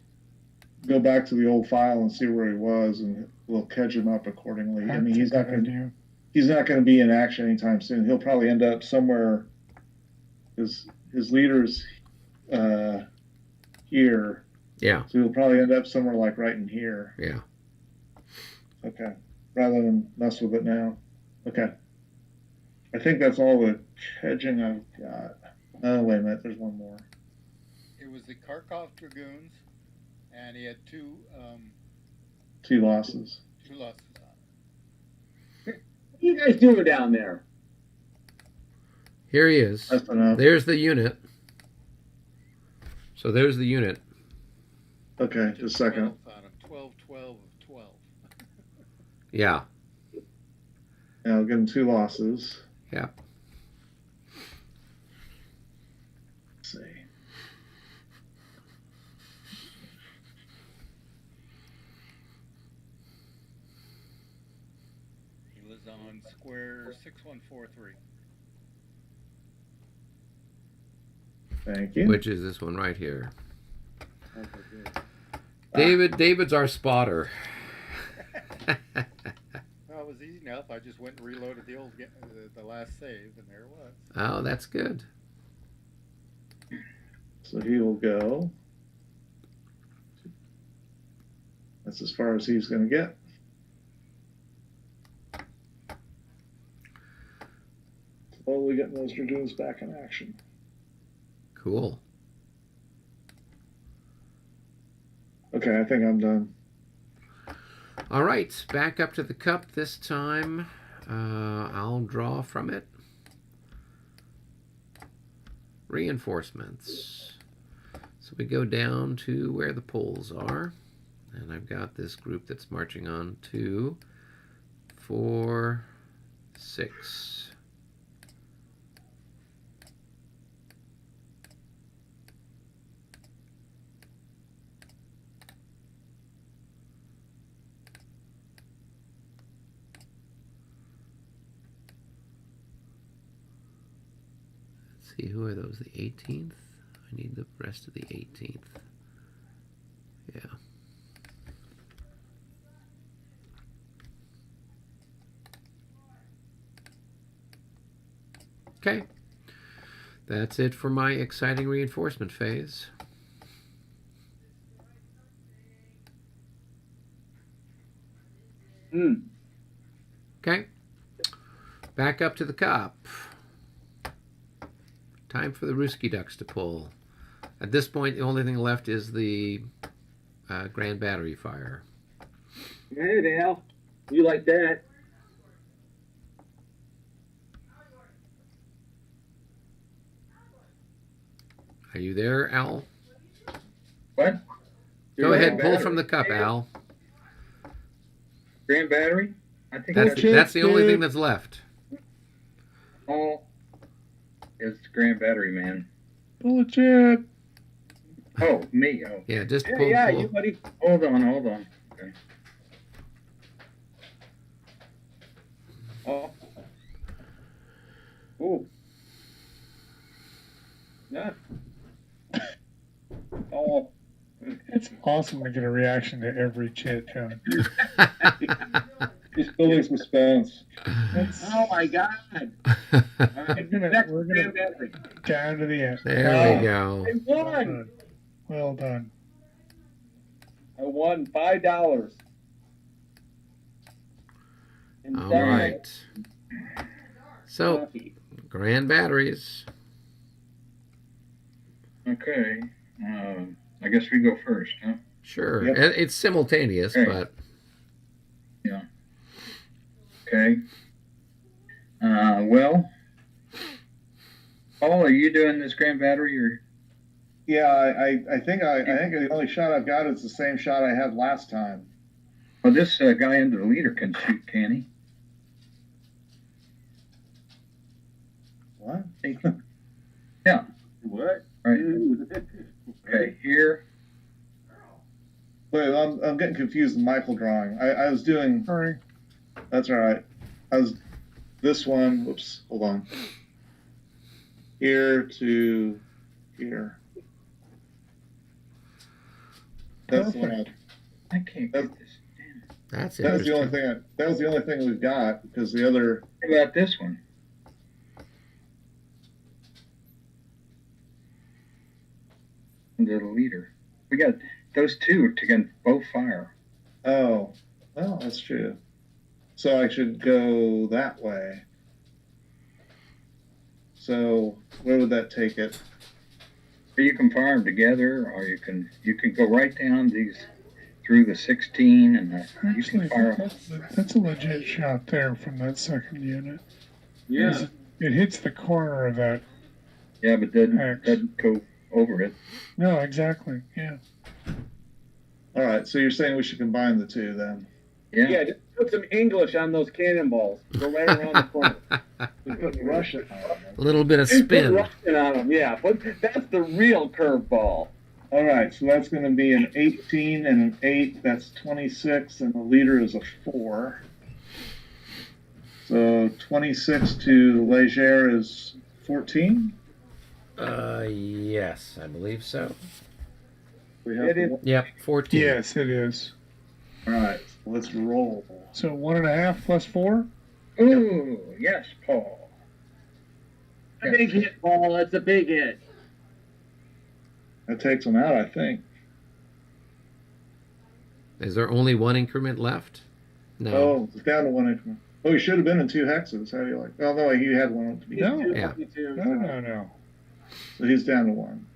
go back to the old file and see where he was, and we'll catch him up accordingly. I mean, he's not going to be in action anytime soon. He'll probably end up somewhere. His leader's here,
Yeah,
so he'll probably end up somewhere like right in here.
yeah.
Okay, rather than mess with it now. Okay, I think that's all the hedging I've got. Oh, wait a minute, there's one more.
It was the Kharkov Dragoons, and he had 2
2 losses.
losses on it.
What are you guys doing down there?
Here he is.
That's enough.
There's the unit. So there's the unit.
Okay, just a second.
12 on him. 12, 12 of 12.
Yeah,
Yeah, I'll give him 2 losses.
yeah.
on square 6143.
Thank you.
Which is this one right here.
Okay, good.
David's our spotter.
Well, it was easy enough. I just went and reloaded the last save, and there it was.
Oh, that's good.
So he will go. That's as far as he's going to get. Slowly getting those dragoons back in action.
Cool.
Okay, I think I'm done.
All right, back up to the cup this time. I'll draw from it. Reinforcements. So we go down to where the poles are. And I've got this group that's marching on 2, 4, 6. Let's see, who are those? The 18th? I need the rest of the 18th. Yeah. Okay. That's it for my exciting reinforcement phase. Okay. Back up to the cup. Time for the Ruski Ducks to pull. At this point, the only thing left is the Grand Battery fire.
Hey, Dale. You like that?
Are you there, Al?
What?
Go ahead, pull from the cup, Al.
Grand Battery? I think
That's the only thing that's left.
Oh, it's Grand Battery, man.
Pull a chip.
Oh, me. Oh,
Yeah, just
Yeah,
pull.
yeah,
pull.
you buddy.
hold on. Okay.
Oh. Ooh. Yeah. Oh.
It's awesome to get a reaction to every chit, John.
He's building suspense.
Oh my God.
We're gonna
Grand Battery.
down to the end.
There we go.
I
Well
won.
done. Well done.
I won $5.
All right. So, Grand Batteries.
Okay. I guess we go first, huh?
Sure.
Yep.
It's simultaneous,
Okay.
but
Yeah. Okay. Well, Paul, are you doing this Grand Battery or?
Yeah, I think the only shot I've got is the same shot I had last time.
Well, this guy under the leader can shoot, can he?
What?
Yeah.
What?
Right. Okay. Here.
Wait, I'm getting confused with Michael drawing. I was doing.
Sorry.
That's all right. I was this one. Whoops. Hold on. Here to here. That's the one.
I can't get this.
that's
That was the only
interesting.
thing. That was the only thing we've got because the other.
What about this one? Under the leader. We got those two to get both fire.
Oh, well, that's true. So I should go that way. So where would that take it?
Or you can fire them together, or you can go right down these through the 16, and you
Actually,
can fire.
that's a legit shot there from that second unit.
Yeah.
It hits the corner of that.
Yeah, but doesn't go over it.
No, exactly. Yeah.
All right. So you're saying we should combine the two then?
Yeah.
Yeah, just put some English on those cannonballs. Go right around the corner.
We put Russian on them.
A little bit of
Put
spin.
Russian on them, yeah. But that's the real curveball.
All right. So that's going to be an 18 and an 8. That's 26, and the leader is a 4. So 26 to Leger is 14.
Yes, I believe so.
We have
It is.
Yep, 14.
Yes, it is.
All right, let's roll.
So 1.5 plus 4.
Ooh, yes, Paul.
A big hit, Paul. That's a big hit.
That takes them out, I think.
Is there only one increment left? No.
Oh, it's down to one increment. Oh, he should have been in 2 hexes. How do you like? Oh no, he had one to be.
No.
Yeah.
No.
So he's down to 1.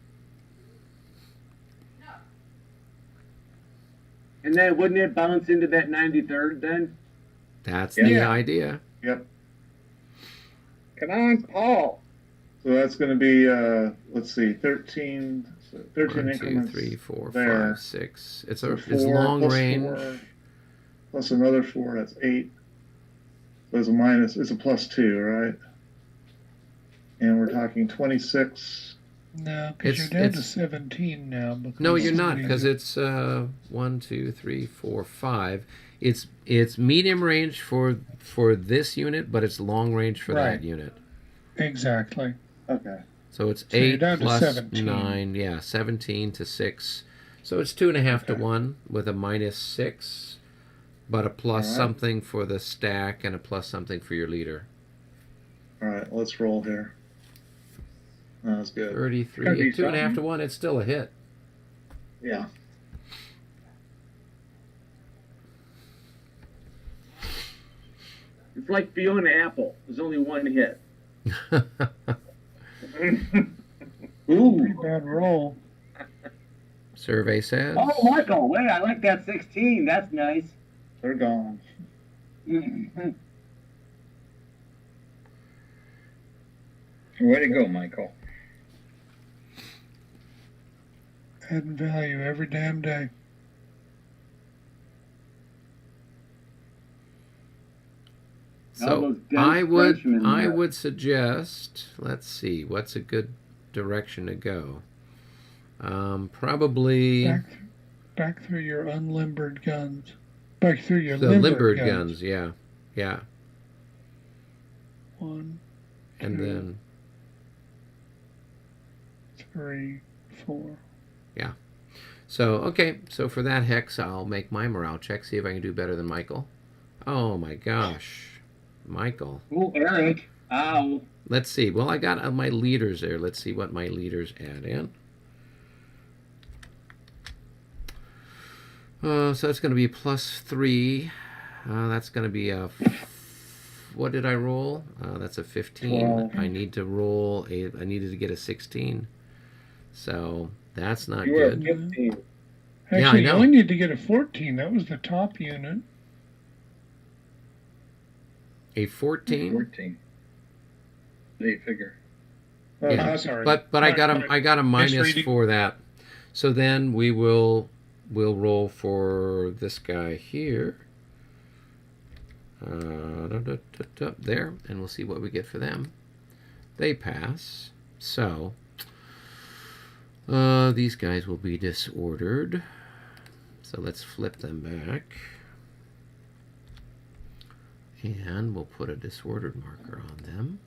And then wouldn't it bounce into that 93rd then?
That's the
Yeah.
idea.
Yep.
Come on, Paul.
So that's going to be let's see, 13. So 13
1, 2,
increments.
3, 4,
there.
5, 6. It's
So
it's
4
long
plus
range.
4, plus another 4. That's 8. So it's a minus. It's a +2, right? And we're talking 26.
No, because you're down to 17 now.
No, you're not,
somebody-
because it's 1, 2, 3, 4, 5. It's medium range for this unit, but it's long range for
Right.
that unit.
Exactly.
Okay.
So it's
So you're
8
down to
plus
17.
9, yeah, 17 to 6. So it's 2.5 to 1 with a -6, but a plus
All right.
something for the stack and a plus something for your leader.
All right, let's roll here. That's good.
33
Gotta be
at 2.5
something.
to 1. It's still a hit.
Yeah.
It's like Fiona Apple. There's only one hit.
Ooh.
Bad roll.
Survey says.
Oh, Michael, wait, I like that 16. That's nice.
They're gone.
Way to go, Michael.
Adding value every damn day.
All
So
those dense
I
Frenchmen there.
would suggest, let's see, what's a good direction to go? Probably
Back through your unlimbered guns. Back through your
the limbered guns, yeah.
1,
And
2,
then
3, 4.
so okay, so for that hex I'll make my morale check, see if I can do better than Michael. Oh my gosh. Michael.
Oh, Eric. Ow.
Let's see. Well, I got my leaders there. Let's see what my leaders add in. So it's going to be +3. That's going to be a... What did I roll? That's a 15.
12.
I need to roll I needed to get a 16. So that's not
You were
good.
15.
Actually,
Yeah, I
you
know.
only need to get a 14. That was the top unit.
A 14.
14. They figure.
Oh,
Yeah.
Sorry.
But I got a minus
Misreading.
for that. So then we'll roll for this guy here. There, and we'll see what we get for them. They pass. So these guys will be disordered. So let's flip them back. And we'll put a disordered marker on them.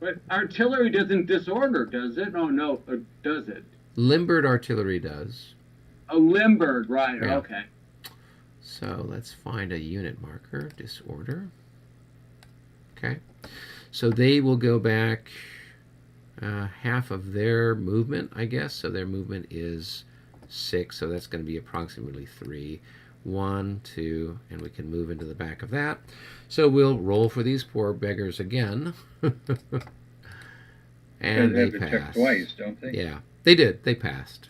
But artillery doesn't disorder, does it? Oh, no. Does it?
Limbered artillery does.
A limbered, right.
Yeah.
Okay.
So let's find a unit marker, disorder. Okay. So they will go back half of their movement, I guess. So their movement is 6, so that's going to be approximately 3. 1, 2, and we can move into the back of that. So we'll roll for these poor beggars again. And
They
they
have to check
pass.
twice, don't they?
Yeah, they did. They passed.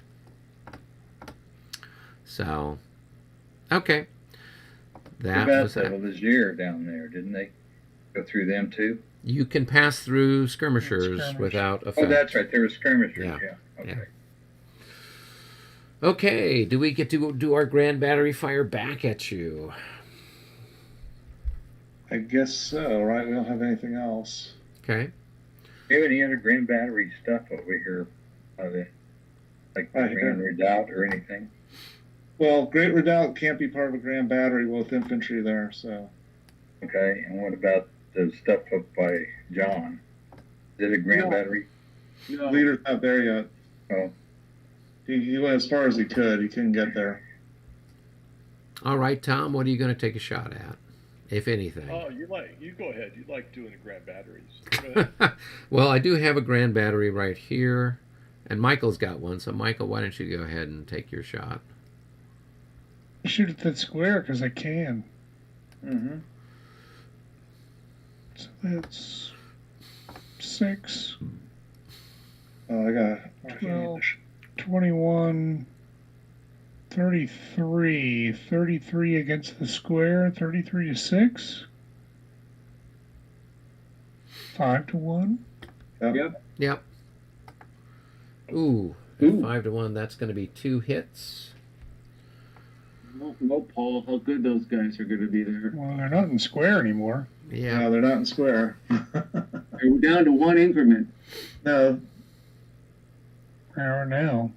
So, okay. That
What
was
about
that.
the Leger down there? Didn't they go through them too?
You can pass through skirmishers
Skirmish.
without effect.
Oh, that's right. There were skirmishers.
Yeah.
Yeah. Okay.
Yeah. Okay, do we get to do our grand battery fire back at you?
I guess so, right? We don't have anything else.
Okay.
Do you have any other Grand Battery stuff over here? Like the
Right here.
Grand Redoubt or anything?
Well, Great Redoubt can't be part of a grand battery with infantry there, so
Okay, and what about the stuff up by John? Is it a grand
No.
battery?
No.
Leader's not there yet.
Oh,
He went as far as he could. He couldn't get there.
All right, Tom, what are you going to take a shot at, if anything?
Oh, you go ahead. You like doing the grand batteries. Go ahead.
Well, I do have a grand battery right here, and Michael's got one. So, Michael, why don't you go ahead and take your shot?
Shoot at that square because I can.
Mm-hmm.
So that's 6,
Oh, I got
12, 21, 33. 33 against the square, 33 to 6. 5 to 1.
Yep.
Yep. Ooh,
Ooh.
5 to 1. That's going to be 2 hits.
No, Paul, how good those guys are going to be there.
Well, they're not in square anymore.
Yeah.
No, they're not in square.
They're down to 1 increment.
No,
They are now.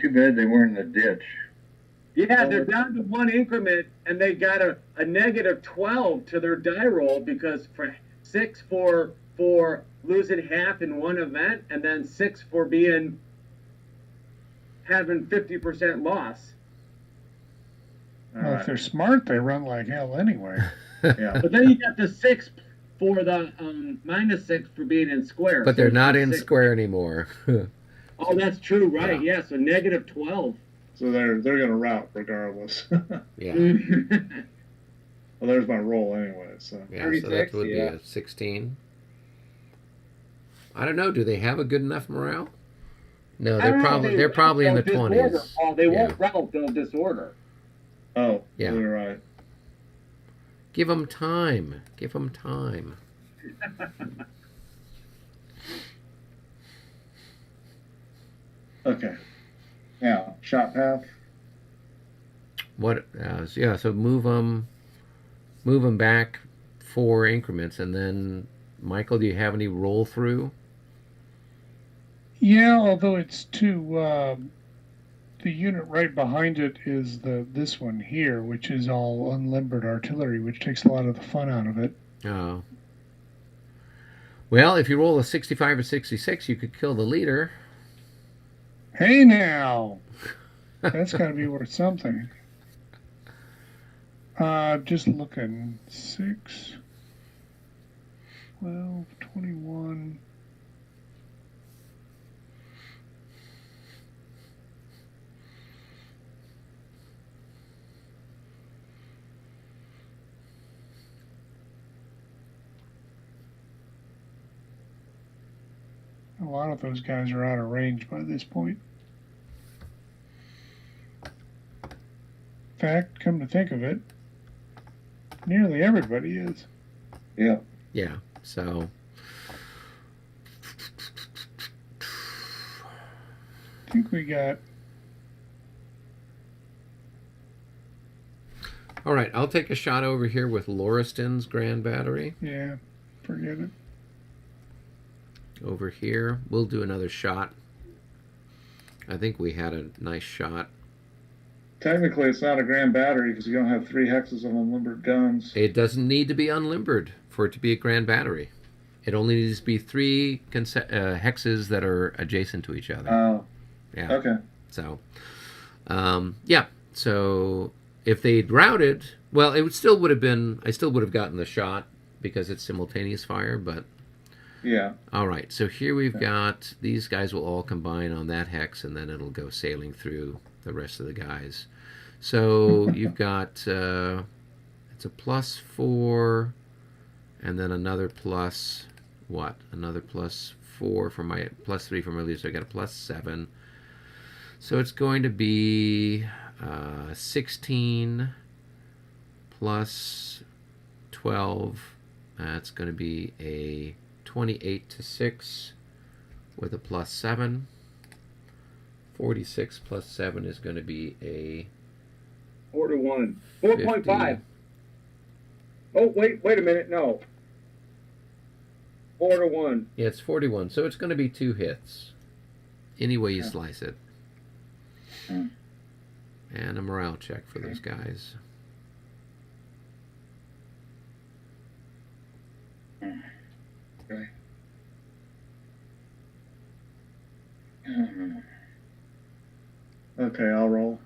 too bad they weren't in the ditch.
Yeah, they're down to 1 increment, and they got a negative 12 to their die roll because for 6 for losing half in one event, and then 6 for having 50% loss.
all
Well, if
right.
they're smart, they run like hell anyway.
Yeah.
But then you got the 6 for the -6 for being in square.
But they're
So
not
it's
in
6.
square anymore.
Oh, that's true, right? Yeah, so negative 12.
So they're going to route regardless.
Yeah.
Well, there's my roll anyway. So
Yeah, so that
36,
would be
yeah.
a 16. I don't know. Do they have a good enough morale? No,
I don't know,
they're probably in the
they'll disorder.
20s.
Oh, they
Yeah.
won't route, they'll disorder.
oh,
Yeah.
you're right.
Give them time. Give them time.
Okay. Now shot path.
What? Yeah. So move them back 4 increments, and then Michael, do you have any roll through?
Yeah, although it's to the unit right behind it is this one here, which is all unlimbered artillery, which takes a lot of the fun out of it.
Oh. Well, if you roll a 65 or 66, you could kill the leader.
Hey now, that's got to be worth something. Just looking. 6, 12, 21. A lot of those guys are out of range by this point. In fact, come to think of it, nearly everybody is.
Yeah.
Yeah. So
I think we got.
all right, I'll take a shot over here with Lauriston's Grand Battery.
Yeah, forget it.
Over here, we'll do another shot. I think we had a nice shot.
Technically, it's not a grand battery because you don't have 3 hexes of unlimbered guns.
It doesn't need to be unlimbered for it to be a Grand Battery. It only needs to be 3 hexes that are adjacent to each other.
Oh.
Yeah.
Okay.
So, yeah. So if they'd routed, well, it still would have been. I still would have gotten the shot because it's simultaneous fire. But
Yeah.
all right. So here we've got these guys will all combine on that hex, and then it'll go sailing through the rest of the guys. So you've got it's a +4, and then another plus what? Another +4 for my +3 for my leader. So I got a +7. So it's going to be 16 plus 12. That's going to be a 28 to 6 with a +7. 46 plus 7 is going to be a
4 to 1. 4.5.
50.
Oh, wait a minute. No. 4 to 1.
Yeah, it's 41. So it's going to be 2 hits. Any way you slice it.
Hmm.
And a morale check for those guys.
Okay.
Okay, I'll roll.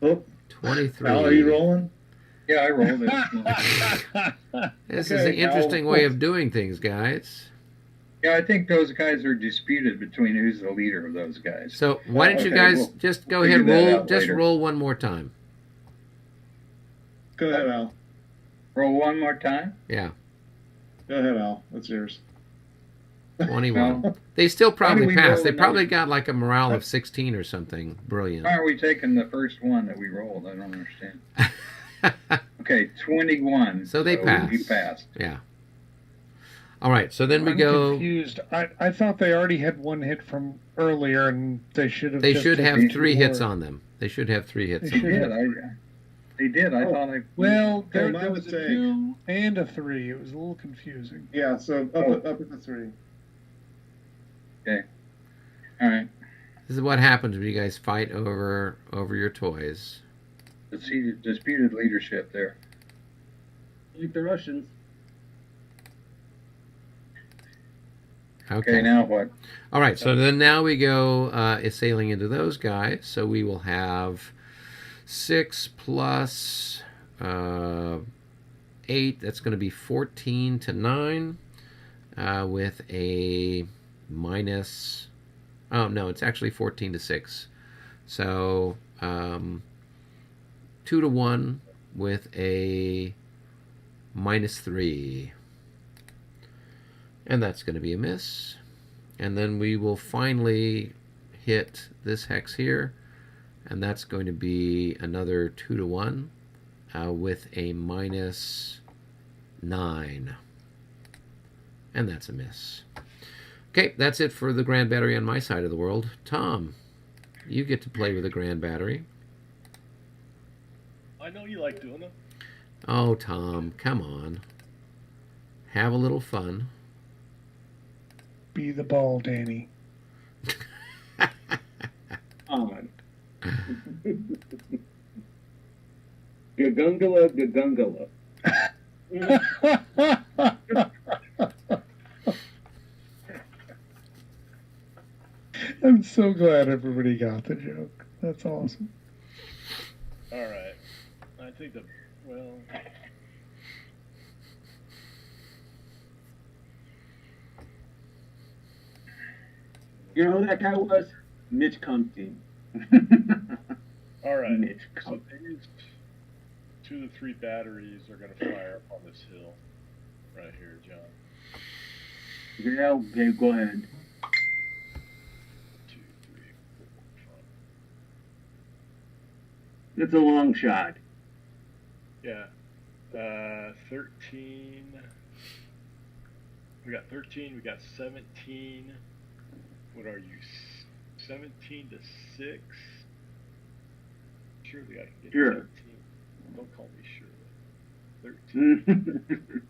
Oh,
23.
Al, are you rolling?
Yeah, I rolled it.
This is
Okay,
an interesting
Al.
way of doing things, guys.
Yeah, I think those guys are disputed between who's the leader of those guys.
So why don't you
Okay,
guys
we'll
just go
figure
ahead,
that
roll,
out
just
later.
roll one more time.
Go ahead, Al.
Roll one more time.
Yeah,
Go ahead, Al. That's yours.
21.
No.
They still
Why
probably
don't we
passed.
roll
They probably
another-
got like a morale of 16 or something. Brilliant.
Why are we taking the first one that we rolled? I don't understand. Okay, 21.
So they
We
passed.
passed.
Yeah. All right, so then we
I'm
go.
confused. I thought they already had one hit from earlier, and they should have.
They
just
should have
taken
3
two
hits
more.
on them. They should have 3 hits.
They
on
should
them.
have.
They did. I
Oh,
thought I.
Well, there
my
was a
mistake.
2 and a 3. It was a little confusing.
Yeah, so up at the 3.
All right.
This is what happens when you guys fight over your toys.
Disputed leadership there.
Like the Russians.
Okay, now what?
All right, so then now we go sailing into those guys. So we will have 6 plus 8. That's going to be 14 to 9 with a minus. Oh, no, it's actually 14 to 6. So 2 to 1 with a minus 3. And that's going to be a miss. And then we will finally hit this hex here. And that's going to be another 2 to 1 with a minus 9. And that's a miss. Okay, that's it for the Grand Battery on my side of the world. Tom, you get to play with the Grand Battery.
I know you like doing them.
Oh, Tom, come on. Have a little fun.
Be the ball, Danny.
On. Gagungala, gagungala.
I'm so glad everybody got the joke. That's awesome.
All right. I think the well.
You know who that guy was? Mitch Constein.
All right.
Mitch
So
Constein.
these 2 to 3 batteries are going to fire up on this hill right here, John.
Yeah, okay, go ahead.
2, 3, 4, 5.
It's a long shot.
Yeah. 13. We got 13. We got 17. What are you? 17 to 6. Surely I can get
Sure.
13. Don't call me Shirley. 13.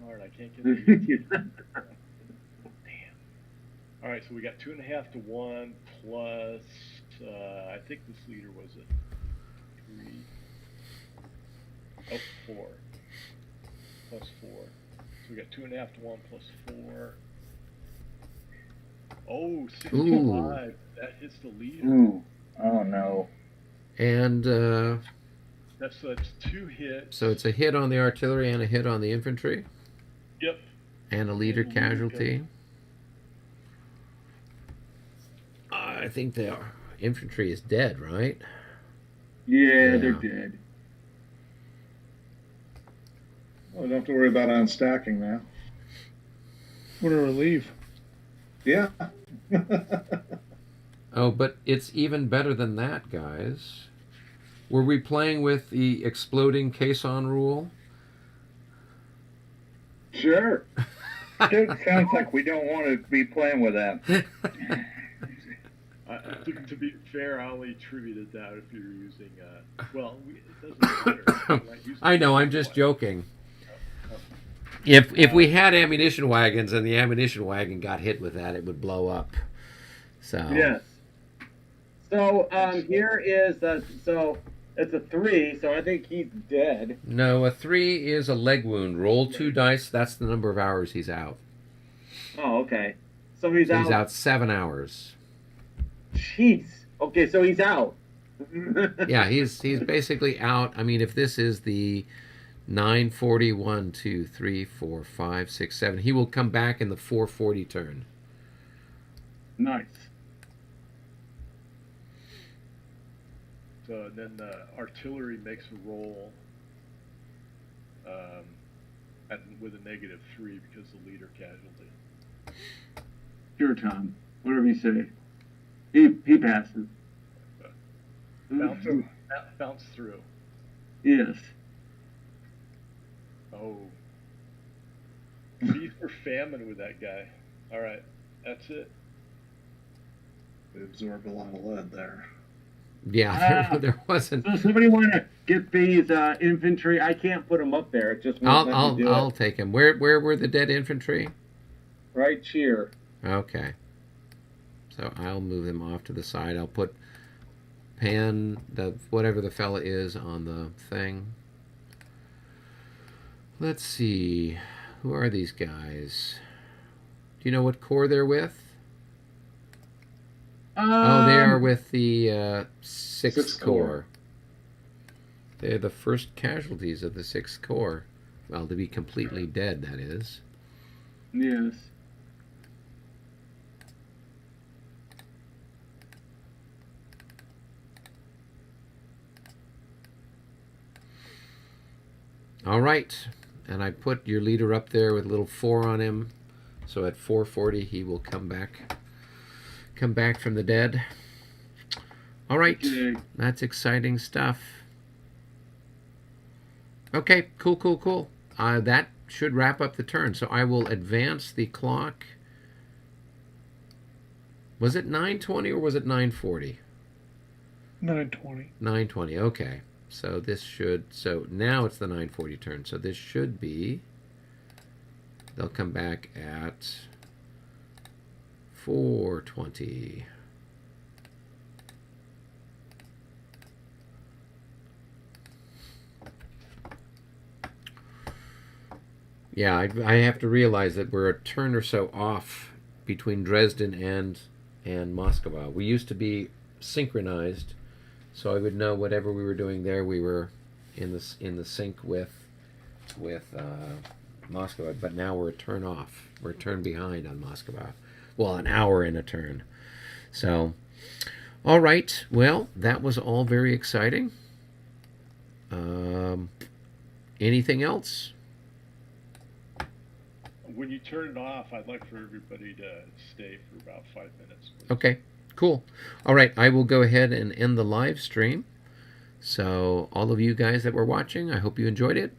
Alright, I can't get the Damn. Alright, so we got 2.5 to 1 plus I think this leader was a 3. Oh, 4. Plus 4. So we got 2.5 to 1 plus 4. Oh, 65.
Ooh.
That hits the leader.
Ooh. Oh no.
And
That's 2 hits.
so it's a hit on the artillery and a hit on the infantry.
Yep.
And a leader
And a leader
casualty. I think the infantry is dead, right?
Yeah, they're
Yeah.
dead.
Well, don't have to worry about unstacking now.
What a relief.
Yeah.
Oh, but it's even better than that, guys. Were we playing with the exploding caisson rule?
Sure.
It sounds like we don't want to be playing with that.
To be fair, I only attributed that if you're using. It doesn't matter. We're not using
I know, I'm just joking. If we had ammunition wagons and the ammunition wagon got hit with that, it would blow up. So
Yes. So here is so It's a 3, so I think he's dead.
No, a 3 is a leg wound. Roll 2 dice. That's the number of hours he's out.
Oh, okay. So he's
So
out.
he's out 7 hours.
Jeez. Okay, so he's out.
Yeah, he's basically out. I mean, if this is the 9:40, 1, 2, 3, 4, 5, 6, 7, he will come back in the 4:40 turn.
Nice.
So then artillery makes a roll with a -3 because the leader casualty.
Sure, Tom. Whatever you say. He passes.
Bounce through.
Yes.
Oh. Feast or famine with that guy. All right, that's it.
We absorbed a lot of lead there.
Yeah, there wasn't.
So somebody want to get these infantry? I can't put them up there. It just won't let me do
I'll
it.
take him. Where were the dead infantry?
Right here.
Okay. So I'll move them off to the side. I'll put Pan, whatever the fella is, on the thing. Let's see. Who are these guys? Do you know what corps they're with? Oh, they are with the 6th Corps. They're the first casualties of the 6th Corps. Well, to be completely dead, that is.
Yes.
All right. And I put your leader up there with a little 4 on him. So at 4:40 he will come back from the dead. All right.
Okay.
That's exciting stuff. Okay, cool. That should wrap up the turn. So I will advance the clock. Was it 9:20 or was it 9:40?
9:20.
9:20. Okay. So this should. So now it's the 9:40 turn. So this should be. They'll come back at 4:20. Yeah, I have to realize that we're a turn or so off between Dresden and Moscow. We used to be synchronized, so I would know whatever we were doing there, we were in the sync with Moscow. But now we're a turn off. We're a turn behind on Moscow. Well, an hour in a turn. So, all right. Well, that was all very exciting. Anything else?
When you turn it off, I'd like for everybody to stay for about 5 minutes.
Okay, cool. All right, I will go ahead and end the live stream. So all of you guys that were watching, I hope you enjoyed it.